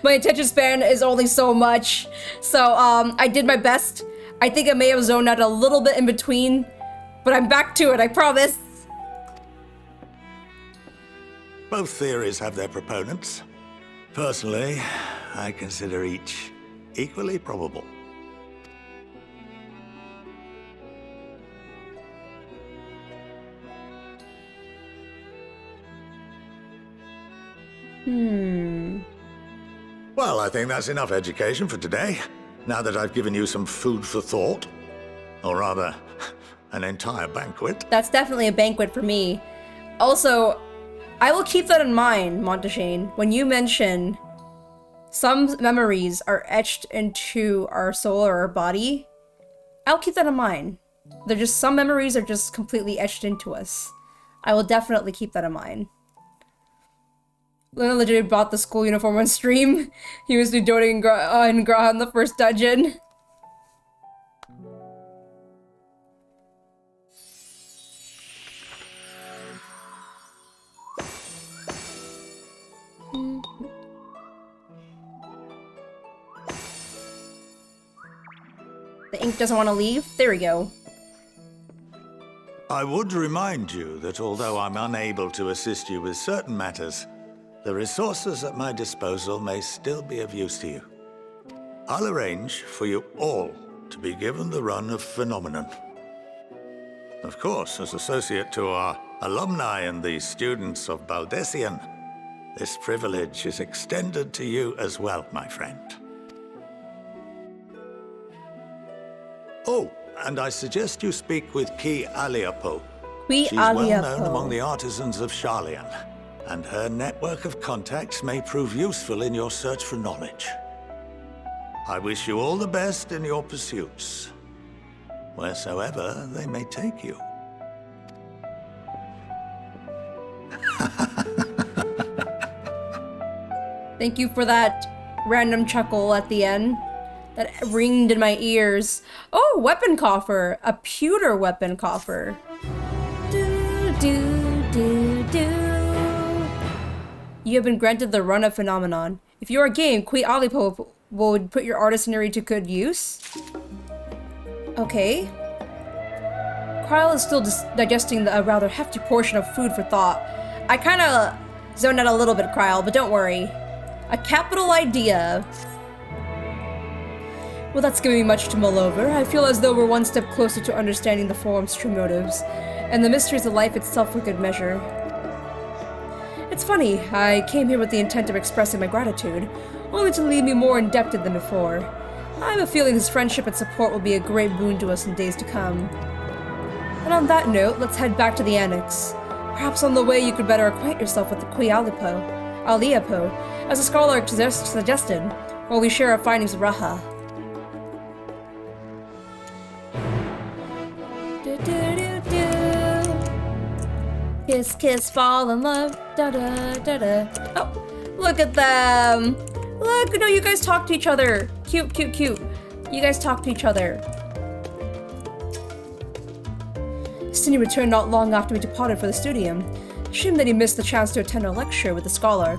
[SPEAKER 1] my attention span is only so much. So, I did my best. I think I may have zoned out a little bit in between, but I'm back to it, I promise.
[SPEAKER 20] Both theories have their proponents. Personally, I consider each equally probable. Well, I think that's enough education for today, now that I've given you some food for thought. Or rather, an entire banquet.
[SPEAKER 1] That's definitely a banquet for me. Also, I will keep that in mind, Monteshane, when you mention some memories are etched into our soul or our body. I'll keep that in mind. They're just, some memories are just completely etched into us. I will definitely keep that in mind. Luna legitimately bought the school uniform on stream. He was doting in Graha in the first dungeon. The ink doesn't want to leave. There we go.
[SPEAKER 20] I would remind you that although I'm unable to assist you with certain matters, the resources at my disposal may still be of use to you. I'll arrange for you all to be given the run of Phenomenon. Of course, as associate to our alumni and the students of Baldessian, this privilege is extended to you as well, my friend. Oh, and I suggest you speak with Ki Aliapo. She's well known among the artisans of Sharlayan, and her network of contacts may prove useful in your search for knowledge. I wish you all the best in your pursuits, wheresoever they may take you.
[SPEAKER 1] Thank you for that random chuckle at the end. That ringed in my ears. Oh, weapon coffer. A pewter weapon coffer. Do, do, do, do. You have been granted the run of Phenomenon. If you are game, Qui Alipo will put your artisanry to good use. Okay. Kyle is still digesting a rather hefty portion of food for thought. I kind of zoned out a little bit, Kyle, but don't worry. A capital idea. Well, that's giving me much to mull over. I feel as though we're one step closer to understanding the forum's true motives, and the mysteries of life itself for good measure. It's funny, I came here with the intent of expressing my gratitude, only to leave me more indebted than before. I have a feeling his friendship and support will be a great boon to us in days to come. And on that note, let's head back to the annex. Perhaps on the way you could better acquaint yourself with the Qui Aliapo, as the scholar suggested, while we share our findings with Raha. Kiss, kiss, fall in love, da da da da. Oh, look at them! Look, no, you guys talk to each other. Cute, cute, cute. You guys talk to each other. Cindy returned not long after we departed for the studium. Shame that he missed the chance to attend a lecture with the scholar.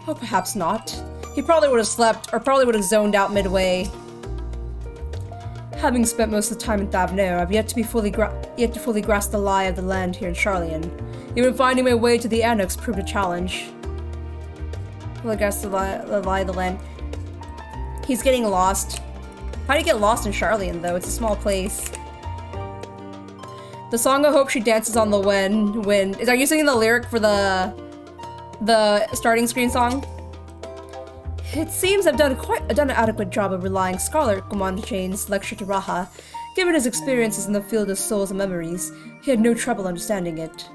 [SPEAKER 1] Or perhaps not. He probably would have slept, or probably would have zoned out midway. Having spent most of the time in Thavno, I've yet to fully grasp the lie of the land here in Sharlayan. Even finding my way to the annex proved a challenge. Fully grasp the lie of the land. He's getting lost. How do you get lost in Sharlayan, though? It's a small place. The song I hope she dances on the wind. Are you singing the lyric for the starting screen song? It seems I've done an adequate job of relying Scholar Commander Chain's lecture to Raha. Given his experiences in the field of souls and memories, he had no trouble understanding it.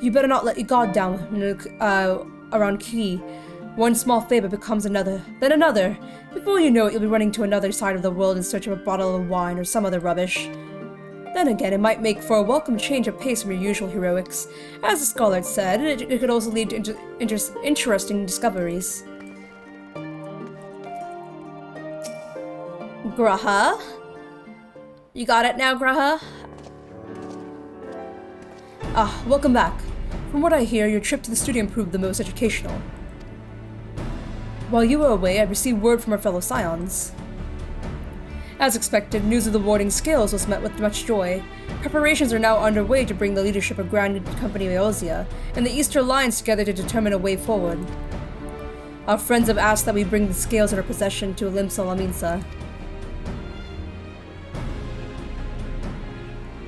[SPEAKER 1] You better not let your guard down around Ki. One small favor becomes another, then another. Before you know it, you'll be running to another side of the world in search of a bottle of wine or some other rubbish. Then again, it might make for a welcome change of pace from your usual heroics. As the scholar had said, it could also lead to interesting discoveries. Graha? You got it now, Graha? Ah, welcome back. From what I hear, your trip to the studio proved the most educational. While you were away, I received word from our fellow scions. As expected, news of the warding scales was met with much joy. Preparations are now underway to bring the leadership of Grand Company Eosia and the Eastern Alliance together to determine a way forward. Our friends have asked that we bring the scales in our possession to Limsa Laminsa.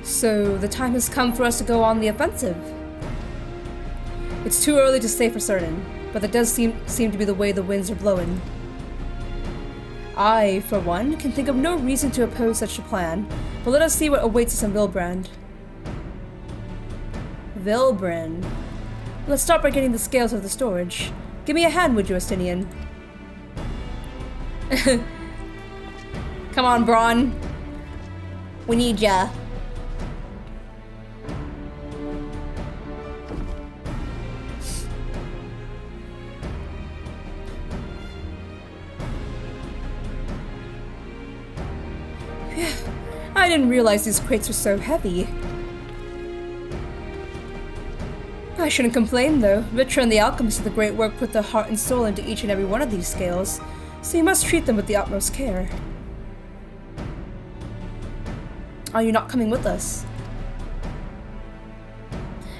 [SPEAKER 1] So, the time has come for us to go on the offensive. It's too early to say for certain, but that does seem to be the way the winds are blowing. I, for one, can think of no reason to oppose such a plan, but let us see what awaits us in Vilbrand. Vilbrand. Let's start by getting the scales of the storage. Give me a hand, would you, Estinian? Come on, Braun. We need ya. I didn't realize these crates were so heavy. I shouldn't complain, though. Vtra and the alchemists of the great work put their heart and soul into each and every one of these scales, so you must treat them with the utmost care. Are you not coming with us?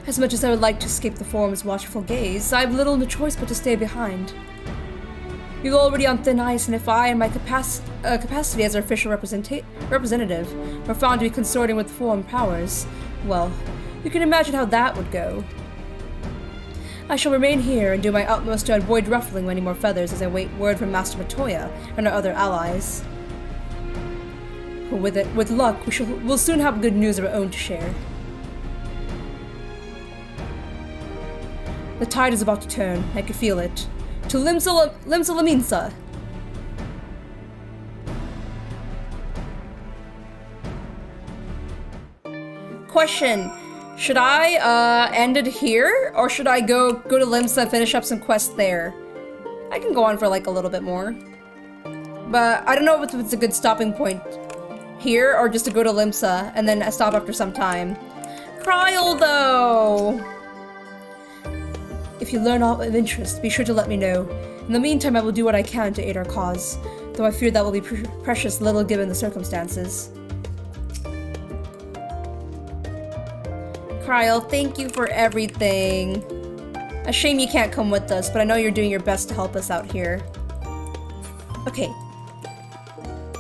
[SPEAKER 1] As much as I would like to escape the Forum's watchful gaze, I have little no choice but to stay behind. You're already on thin ice, and if I, in my capacity as our official representative, were found to be consorting with foreign powers, well, you can imagine how that would go. I shall remain here and do my utmost to avoid ruffling any more feathers as I wait word from Master Matoya and our other allies. With luck, we'll soon have good news of our own to share. The tide is about to turn. I can feel it. To Limsa. Question. Should I end it here? Or should I go to Limsa and finish up some quests there? I can go on for like a little bit more. But I don't know if it's a good stopping point here or just to go to Limsa and then stop after some time. Kryl though! If you learn all of interest, be sure to let me know. In the meantime, I will do what I can to aid our cause, though I fear that will be precious little given the circumstances. Kryl, thank you for everything. A shame you can't come with us, but I know you're doing your best to help us out here. Okay.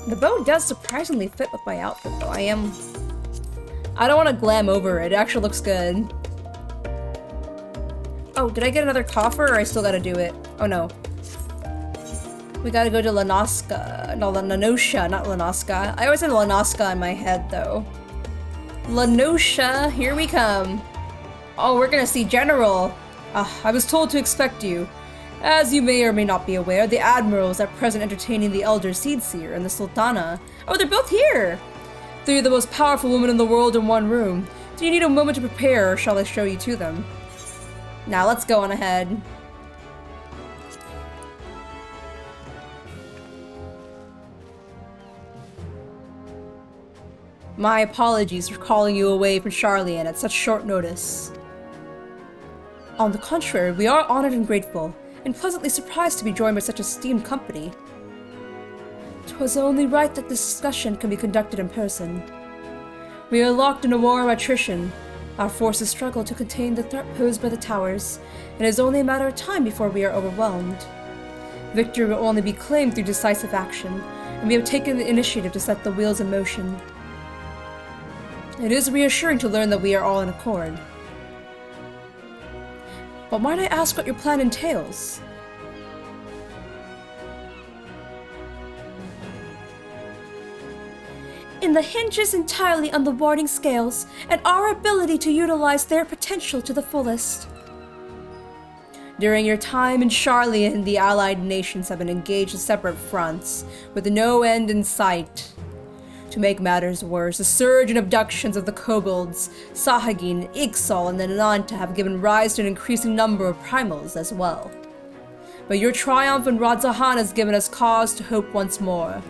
[SPEAKER 1] The bow does surprisingly fit with my outfit, though. I don't want to glam over it. It actually looks good. Oh, did I get another coffer, or I still gotta do it? Oh, no. We gotta go to Lanoska. No, Lanosha, not Lanoska. I always said Lanoska in my head, though. Lanosha, here we come. Oh, we're gonna see General. I was told to expect you. As you may or may not be aware, the Admiral is at present entertaining the Elder Seedseer and the Sultana. Oh, they're both here! Three of the most powerful women in the world in one room. Do you need a moment to prepare, or shall I show you to them? Now, let's go on ahead. My apologies for calling you away from Charlian at such short notice. On the contrary, we are honored and grateful, and pleasantly surprised to be joined by such esteemed company. 'Twas only right that this discussion can be conducted in person. We are locked in a war of attrition. Our forces struggle to contain the threat posed by the towers, and it is only a matter of time before we are overwhelmed. Victory will only be claimed through decisive action, and we have taken the initiative to set the wheels in motion. It is reassuring to learn that we are all in accord. But might I ask what your plan entails? In the hinges entirely on the warding scales and our ability to utilize their potential to the fullest. During your time in Charlian, the allied nations have been engaged in separate fronts, with no end in sight. To make matters worse, the surge in abductions of the kobolds, Sahagin, Ixal, and the Nanta have given rise to an increasing number of primals as well. But your triumph in RADS-AT-HAN has given us cause to hope once more.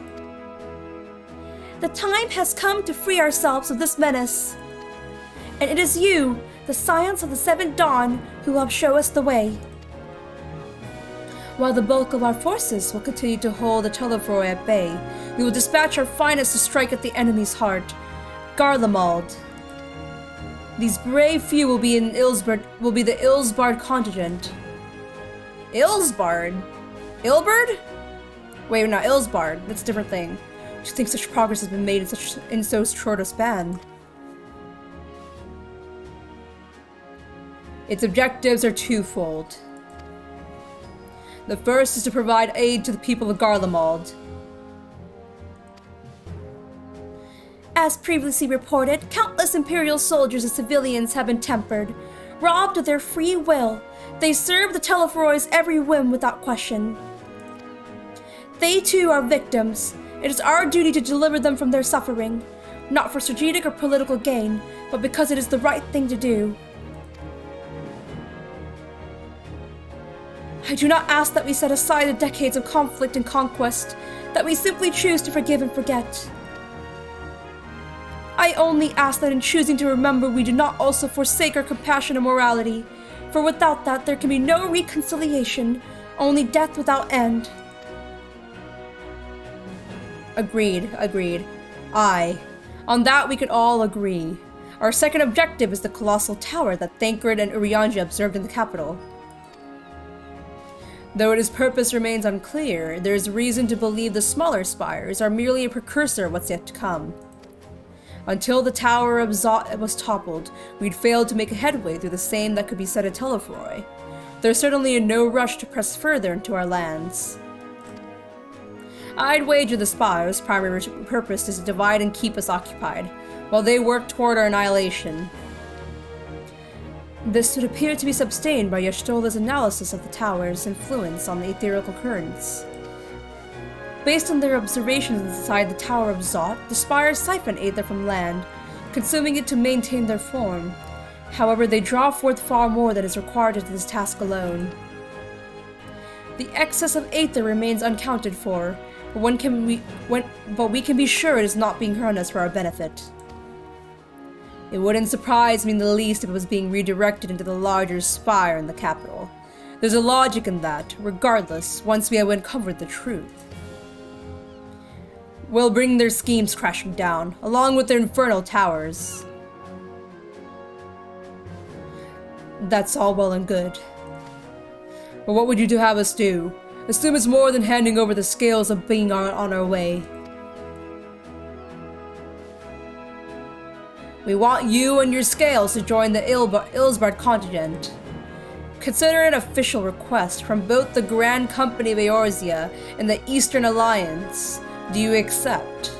[SPEAKER 1] The time has come to free ourselves of this menace. And it is you, the Scions of the Seventh Dawn, who will show us the way. While the bulk of our forces will continue to hold the Telefroy at bay, we will dispatch our finest to strike at the enemy's heart, Garlimald. These brave few will be the Ilsbard contingent. Ilsbard? Ilberd? Wait, not Ilsbard. That's a different thing. Do you think such progress has been made in so short a span? Its objectives are twofold. The first is to provide aid to the people of Garlimald. As previously reported, countless Imperial soldiers and civilians have been tempered. Robbed of their free will, they serve the Telefroy's every whim without question. They too are victims. It is our duty to deliver them from their suffering, not for strategic or political gain, but because it is the right thing to do. I do not ask that we set aside the decades of conflict and conquest, that we simply choose to forgive and forget. I only ask that in choosing to remember, we do not also forsake our compassion and morality, for without that there can be no reconciliation, only death without end. Agreed. I On that we can all agree. Our second objective is the colossal tower that Thancred and Urianger observed in the capital. Though its purpose remains unclear, there is reason to believe the smaller spires are merely a precursor of what's yet to come. Until the Tower of Zot was toppled, we'd failed to make a headway through the same that could be said at Telefroy. There's certainly no rush to press further into our lands. I'd wager the spires' primary purpose is to divide and keep us occupied, while they work toward our annihilation. This would appear to be sustained by Y'shtola's analysis of the tower's influence on the etherical currents. Based on their observations inside the Tower of Zot, the spires siphon aether from land, consuming it to maintain their form. However, they draw forth far more than is required of this task alone. The excess of aether remains unaccounted for, but we can be sure it is not being harnessed for our benefit. It wouldn't surprise me in the least if it was being redirected into the larger spire in the capital. There's a logic in that, regardless, once we have uncovered the truth. We'll bring their schemes crashing down, along with their infernal towers. That's all well and good. But what would you have us do? Assume it's more than handing over the scales of being on our way. We want you and your scales to join the Ilsbard contingent. Consider an official request from both the Grand Company of Eorzea and the Eastern Alliance. Do you accept?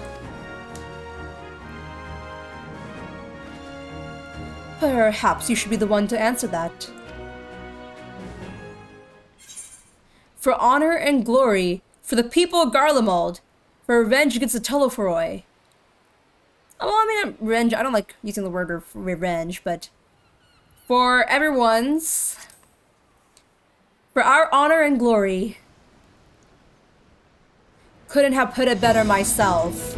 [SPEAKER 1] Perhaps you should be the one to answer that. For honor and glory, for the people of Garlimald, for revenge against the Telefroy. Well, I mean, revenge, I don't like using the word revenge, but for everyone's, for our honor and glory. Couldn't have put it better myself.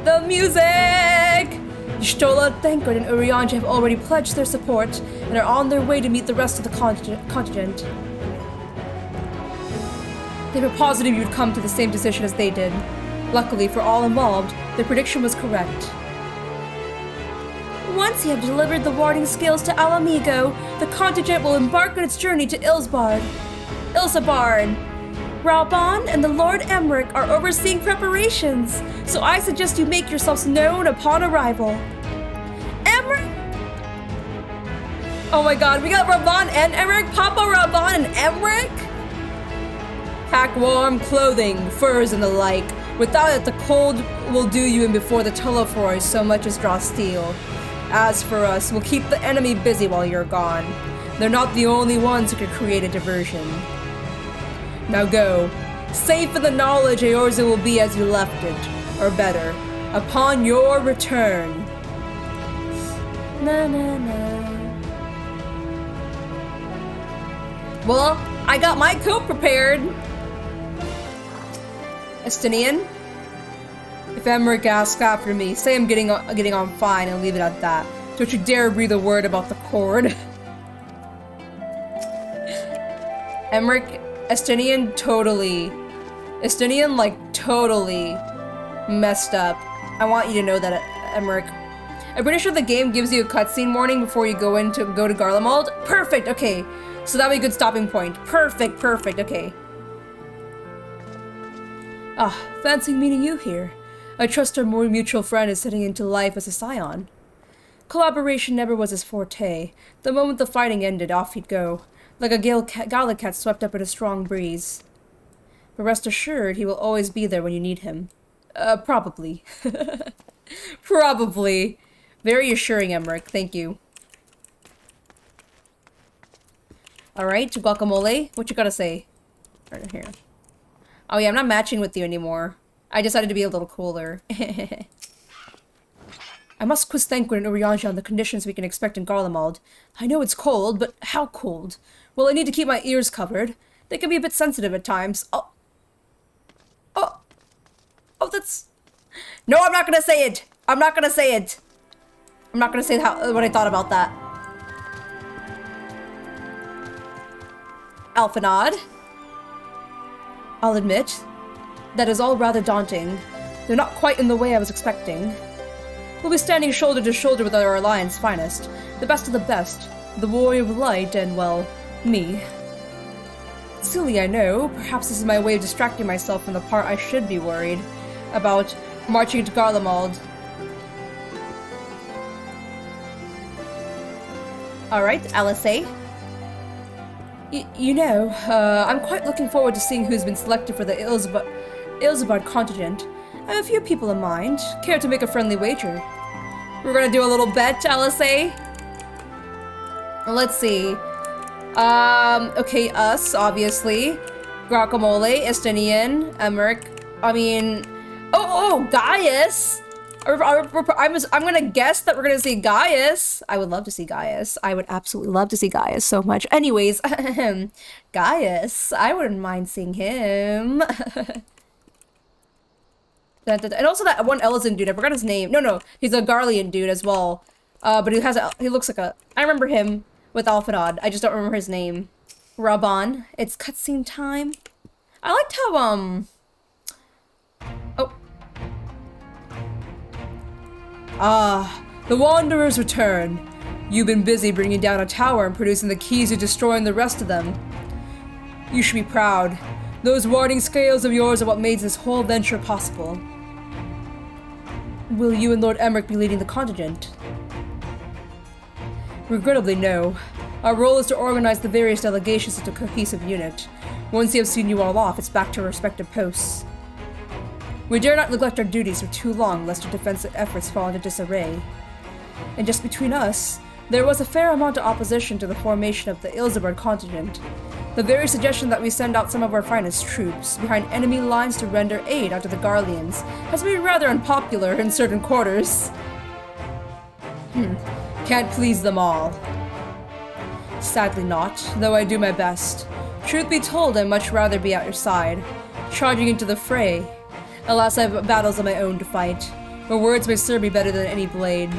[SPEAKER 1] The music! Y'shtola, Thancred, and Urianger have already pledged their support and are on their way to meet the rest of the contingent. They were positive you'd come to the same decision as they did. Luckily for all involved, their prediction was correct. Once you have delivered the warding scales to Alamigo, the contingent will embark on its journey to Ilsbard. Raban and the Lord Emmerich are overseeing preparations, so I suggest you make yourselves known upon arrival. Emmerich? Oh my god, we got Raban and Emmerich? Papa Raban and Emmerich? Pack warm clothing, furs, and the like. Without it, the cold will do you in before the Telefroy so much as draw steel. As for us, we'll keep the enemy busy while you're gone. They're not the only ones who could create a diversion. Now go. Safe in the knowledge Eorzea will be as you left it, or better, upon your return. Na na na. Well, I got my coat prepared. Estinian? If Emmerich asks after me, say I'm getting on fine and leave it at that. Don't you dare breathe a word about the cord. Emmerich, Estinian like totally messed up. I want you to know that, Emmerich. I'm pretty sure the game gives you a cutscene warning before you go to Garlimald. Perfect, okay. So that'll be a good stopping point. Perfect, okay. Ah, fancy meeting you here. I trust our more mutual friend is setting into life as a scion. Collaboration never was his forte. The moment the fighting ended, off he'd go, like a gallicat swept up in a strong breeze. But rest assured, he will always be there when you need him. Probably. Probably. Very assuring, Emmerich. Thank you. Alright, guacamole. What you gotta say? Right here. Oh yeah, I'm not matching with you anymore. I decided to be a little cooler. I must quiz Thancred and Urianger on the conditions we can expect in Garlimald. I know it's cold, but how cold? Well, I need to keep my ears covered. They can be a bit sensitive at times. Oh, that's... No, I'm not gonna say it! I'm not gonna say it! I'm not gonna say what I thought about that. Alphanod. I'll admit, that is all rather daunting. They're not quite in the way I was expecting. We'll be standing shoulder to shoulder with our alliance finest, the best of the best, the warrior of light, and, well, me. Silly, I know. Perhaps this is my way of distracting myself from the part I should be worried about, marching to GARLIMALD. Alright, LSA. You know, I'm quite looking forward to seeing who's been selected for the Ilsabard contingent. I have a few people in mind. Care to make a friendly wager? We're gonna do a little bet, LSA. Let's see. Okay, us, obviously. Guacamole, Estinian, Emmerich. I mean... Oh, Gaius! I'm gonna guess that we're gonna see Gaius. I would love to see Gaius. I would absolutely love to see Gaius so much. Anyways, Gaius. I wouldn't mind seeing him. And also that one Ellison dude, I forgot his name. No, he's a Garlian dude as well. But he looks like a... I remember him with Alphanod. I just don't remember his name. Raban. It's cutscene time. I liked how, the Wanderers return. You've been busy bringing down a tower and producing the keys to destroying the rest of them. You should be proud. Those warding scales of yours are what made this whole venture possible. Will you and Lord Emmerich be leading the contingent? Regrettably, no. Our role is to organize the various delegations into a cohesive unit. Once you have seen you all off, it's back to our respective posts. We dare not neglect our duties for too long, lest our defensive efforts fall into disarray. And just between us, there was a fair amount of opposition to the formation of the Ilsabard contingent. The very suggestion that we send out some of our finest troops behind enemy lines to render aid onto the Garlians has been rather unpopular in certain quarters. Can't please them all. Sadly not, though I do my best. Truth be told, I'd much rather be at your side, charging into the fray. Alas, I have battles of my own to fight, where words may serve me better than any blade.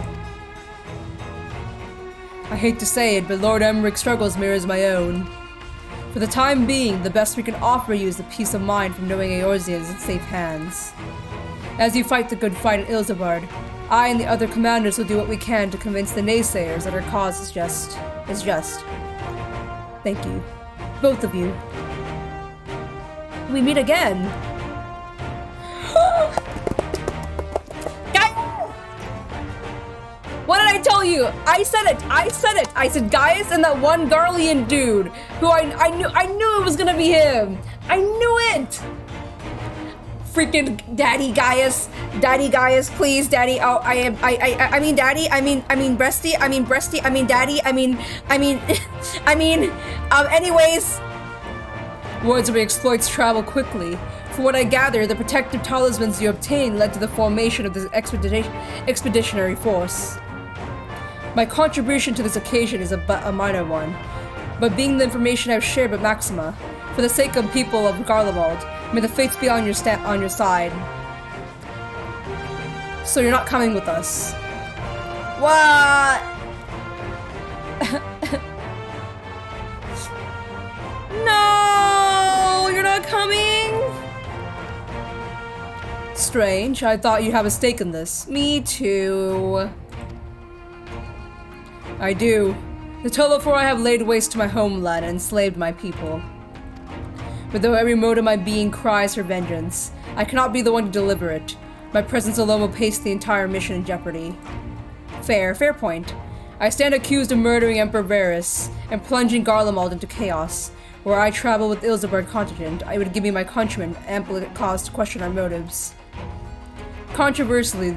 [SPEAKER 1] I hate to say it, but Lord Emmerich's struggles mirrors my own. For the time being, the best we can offer you is the peace of mind from knowing Eorzea is in safe hands. As you fight the good fight at Ilsabard, I and the other commanders will do what we can to convince the naysayers that our cause is just. Thank you. Both of you. We meet again! What did I tell you? I said it! I said Gaius and that one Garlian dude who I knew it was gonna be him! I knew it! Freaking Daddy Gaius, please, Daddy. Oh, I mean Daddy, I mean Breasty, I mean Daddy, anyways. Words of exploits travel quickly. From what I gather, the protective talismans you obtained led to the formation of this expeditionary force. My contribution to this occasion is a minor one, but being the information I've shared with Maxima, for the sake of people of GARLIMALD, may the fates be on your side. So you're not coming with us. What? No, you're not coming? Strange, I thought you'd have a stake in this. Me too. I do. The Telefore I have laid waste to my homeland and enslaved my people. But though every mode of my being cries for vengeance, I cannot be the one to deliver it. My presence alone will place the entire mission in jeopardy. Fair point. I stand accused of murdering Emperor Varus and plunging GARLIMALD into chaos. Were I travel with Ilsabard contingent, I would give me my countrymen ample cause to question our motives. Conversely,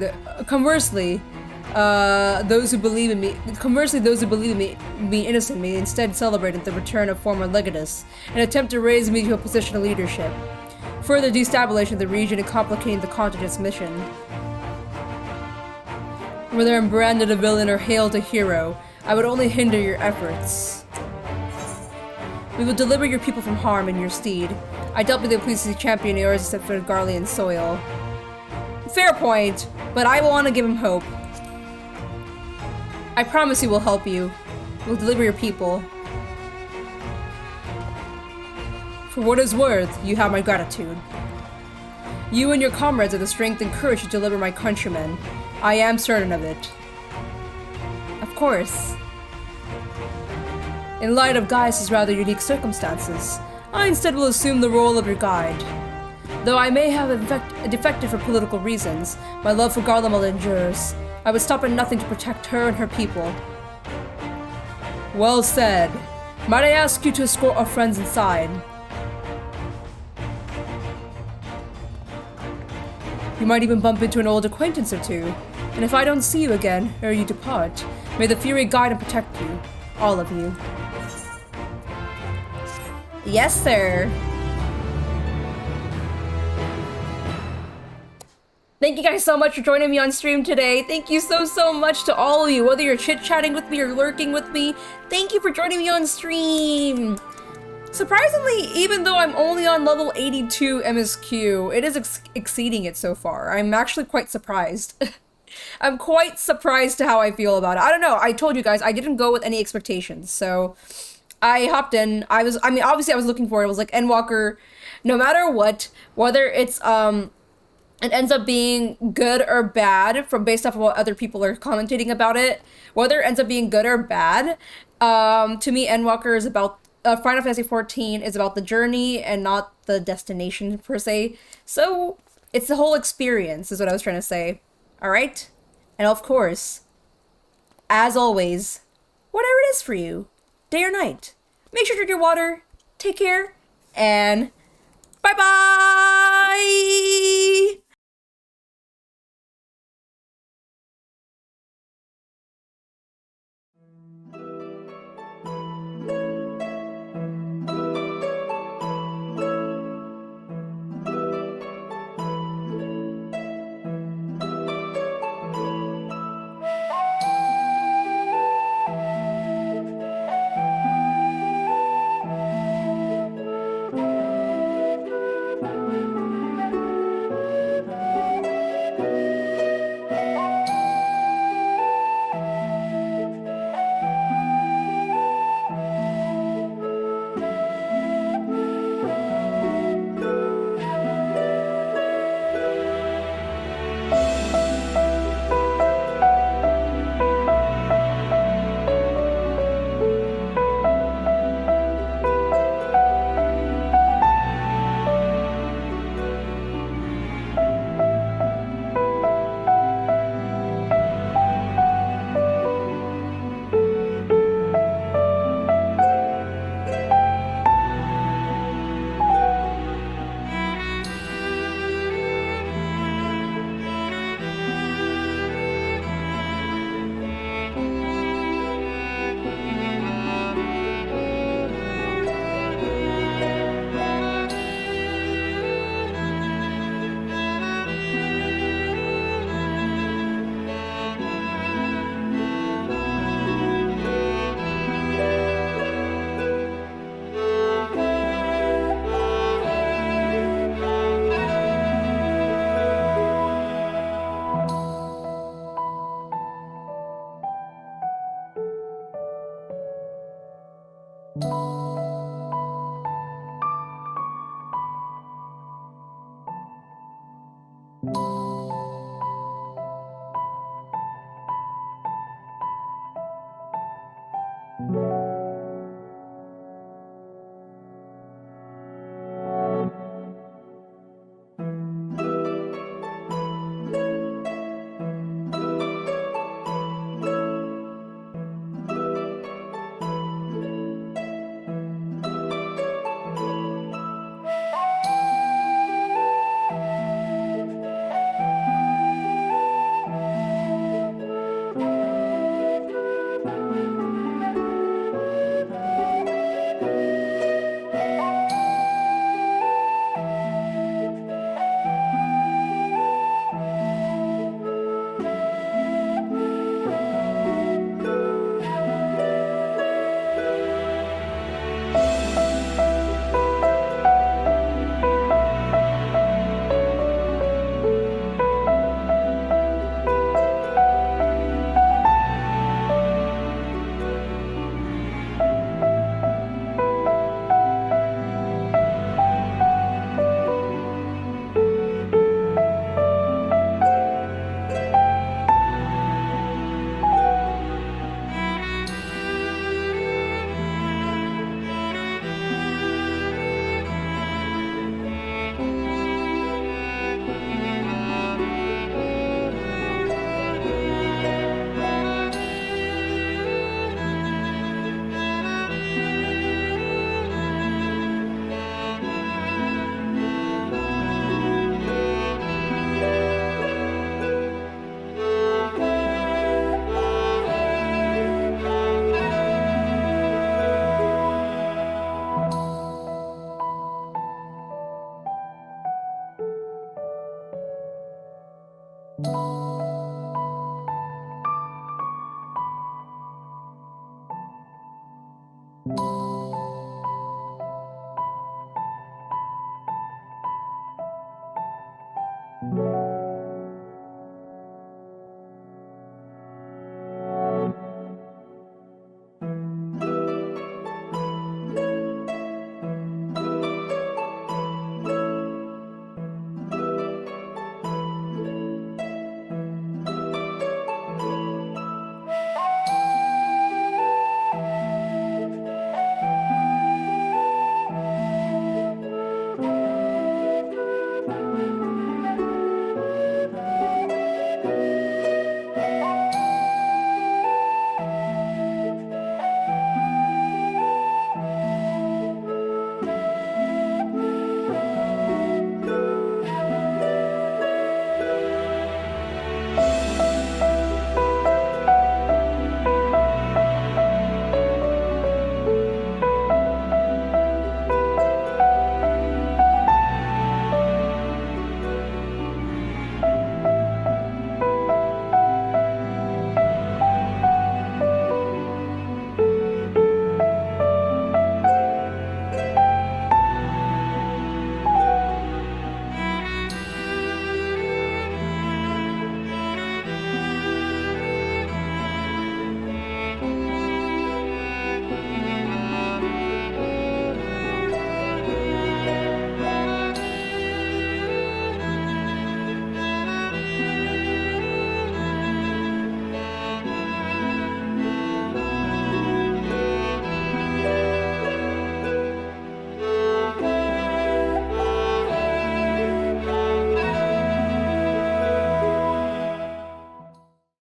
[SPEAKER 1] those who believe in me innocent may instead celebrate the return of former legatus and attempt to raise me to a position of leadership, further destabilizing the region and complicating the contingent's mission. Whether I'm branded a villain or hailed a hero, I would only hinder your efforts. We will deliver your people from harm in your stead. I doubt they'll please to champion yours except for Garlian soil. Fair point, but I want to give him hope. I promise we will help you. We'll deliver your people. For what it's worth, you have my gratitude. You and your comrades have the strength and courage to deliver my countrymen. I am certain of it. Of course. In light of Gaius' rather unique circumstances, I instead will assume the role of your guide. Though I may have defected for political reasons, my love for GARLIMALD endures. I would stop at nothing to protect her and her people. Well said. Might I ask you to escort our friends inside? You might even bump into an old acquaintance or two. And if I don't see you again, ere you depart, may the Fury guide and protect you. All of you. Yes, sir. Thank you guys so much for joining me on stream today. Thank you so much to all of you, whether you're chit-chatting with me or lurking with me. Thank you for joining me on stream. Surprisingly, even though I'm only on level 82 MSQ, it is exceeding it so far. I'm actually quite surprised. I'm quite surprised to how I feel about it. I don't know, I told you guys, I didn't go with any expectations, so I hopped in. I mean, obviously I was looking for it. It was like Endwalker, no matter what, whether it's, it ends up being good or bad from based off of what other people are commentating about it. Whether it ends up being good or bad, to me, Endwalker is about Final Fantasy XIV is about the journey and not the destination per se. So it's the whole experience, is what I was trying to say. All right, and of course, as always, whatever it is for you, day or night, make sure to drink your water. Take care, and bye bye.